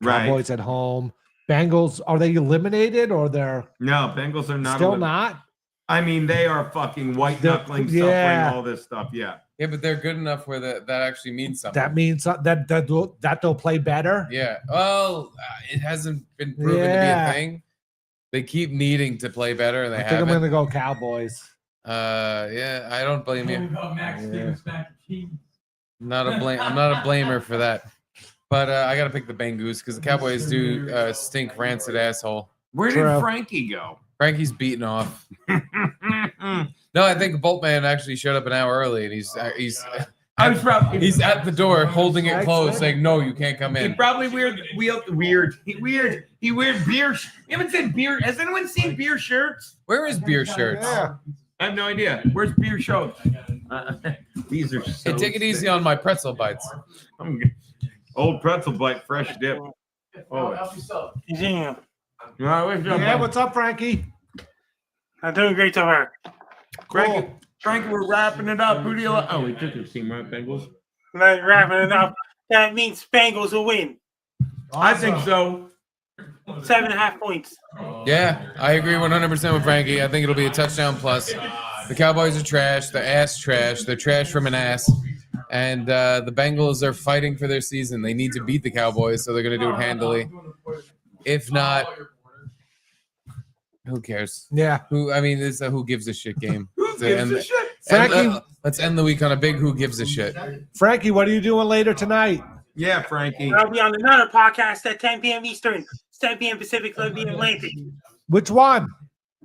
Right. Cowboys at home. Bengals, are they eliminated or they're No, Bengals are not. still not? I mean, they are fucking white knuckling, Yeah. suffering, all this stuff. Yeah. Yeah, but they're good enough where that actually means something. That means that they'll play better. Yeah. Well, it hasn't been proven to be Yeah. a thing. They keep needing to play better, and they I think I'm haven't. going to go Cowboys. Yeah, I don't blame you. Max Stevens mac and cheese. I'm not a blamer for that. But I got to pick the Bengals because the Cowboys do stink, rancid asshole. Where did True. Frankie go? Frankie's beaten off. No, I think Boltman actually showed up an hour early, and he's I was probably he's at the door holding it closed, saying, "No, you can't come he in." probably weird beer. You haven't said beer. Has anyone seen beer shirts? Where is beer shirts? Yeah. I have no idea. Where's beer shirts? These are so Hey, take it easy on my pretzel bites. I'm good. Old pretzel bite, fresh dip. Oh, Yeah. Yeah, what's up, Frankie? I'm doing great so far. Frankie, we're wrapping it up. Who do you like? Oh, we took your team, right, Bengals? Like wrapping it up. That means Bengals will win. I think so. 7.5 points. Yeah, I agree 100% with Frankie. I think it'll be a touchdown plus. The Cowboys are trash. They're ass trash. They're trash from an ass. And the Bengals are fighting for their season. They need to beat the Cowboys, so they're going to do it handily. If not, Who cares? Yeah. I mean, it's a who gives a shit game. Who gives a shit? Frankie, let's end the week on a big who gives a shit. Frankie, what are you doing later tonight? Yeah, Frankie. I'll be on another podcast at 10 p.m. Eastern, 7 p.m. Pacific, 11 p.m. Atlantic. Which one?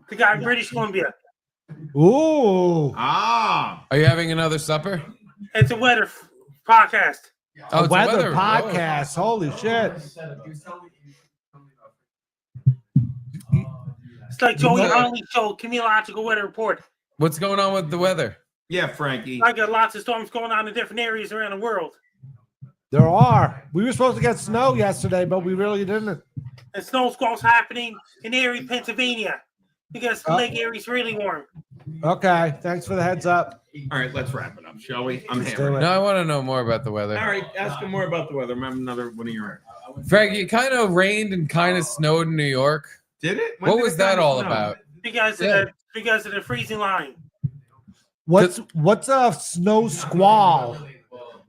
The guy in British Columbia. Ooh. Ah. Are you having another supper? It's a weather podcast. Oh, A it's weather Oh. podcast. Holy shit. It's like Joey Harley show, Meteorological Weather Report. What's going on with the weather? Yeah, Frankie. I got lots of storms going on in different areas around the world. There are. We were supposed to get snow yesterday, but we really didn't. And snow squalls happening in Erie, Pennsylvania, because Lake Erie's really warm. Okay. Thanks for the heads up. All right, let's wrap it up, shall we? I'm Let's do hammered. it. No, I want to know more about the weather. All right, ask him more about the weather. Remember another one of your. Frankie, it kind of rained and kind of snowed in New York. Did it? When What did was it that kinda all snow? about? Because of the freezing line. What's a snow squall?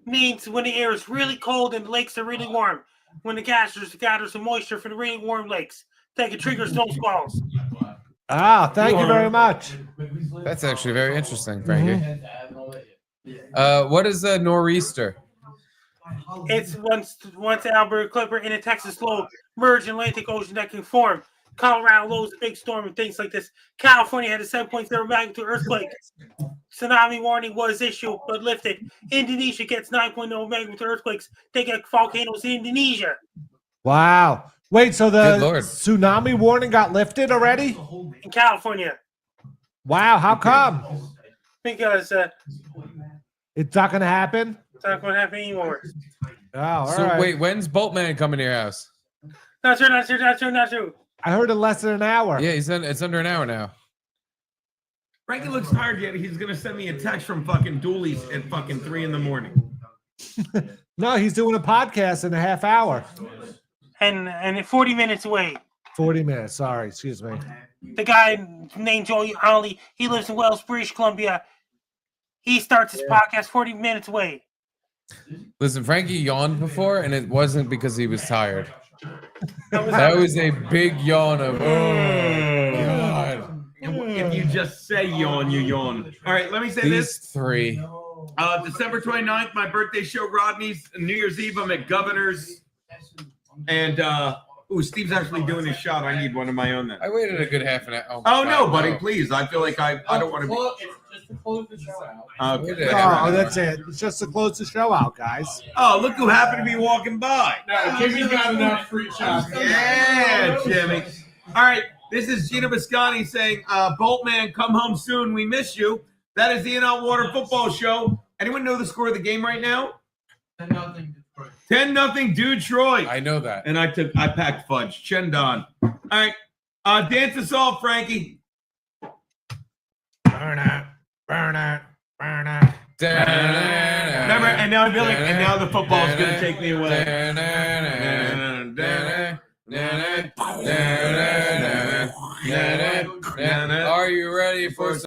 Means when the air is really cold and the lakes are really warm. When the gathers some moisture from the really warm lakes, they can trigger snow squalls. Ah, thank you very much. That's actually very interesting, Frankie. What is a nor'easter? It's once the Alberta Clipper and the Texas low merge in Atlantic Ocean that can form. Colorado lows a big storm and things like this. California had a 7.0 magnitude earthquake. Tsunami warning was issued but lifted. Indonesia gets 9.0 magnitude earthquakes. They get volcanoes in Indonesia. Wow. Wait, so the Good Lord. tsunami warning got lifted already? In California. Wow, how come? Because It's not going to happen? it's not going to happen anymore. Oh, all So right. wait, when's Boltman coming to your house? Not true. I heard in less than an hour. Yeah, it's under an hour now. Frankie looks tired yet. He's gonna send me a text from fucking Dooley's at fucking 3 a.m. No, he's doing a podcast in a half hour. And 40 minutes away. 40 minutes. Sorry, excuse me. The guy named Joey Holly, he lives in Wells, British Columbia. He starts his podcast 40 minutes away. Listen, Frankie yawned before, and it wasn't because he was tired. That was a big yawn of, oh, God. If you just say yawn, you yawn. All right, let me say These this. three. December 29th, my birthday show, Rodney's. New Year's Eve, I'm at Governor's. And, Steve's actually doing his shot. I need one of my own then. I waited a good half an hour. Oh, my no, God, buddy, please. I feel like I don't want to be. Just to close the show out. Okay. Oh, that's it. It's just to close the show out, guys. Oh, look who happened to be walking by. No, Jimmy's got enough free shots. Yeah, Jimmy. All right, this is Gino Biscotti saying, Boltman, come home soon. We miss you. That is the In Out Water Football Show. Anyone know the score of the game right now? 10-0 Detroit. 10-0 Detroit. I know that. And I packed fudge. Chendon. All right. Dance us off, Frankie. Burn it. Remember, and now I feel like, and now the football is going to take me away. Are you ready for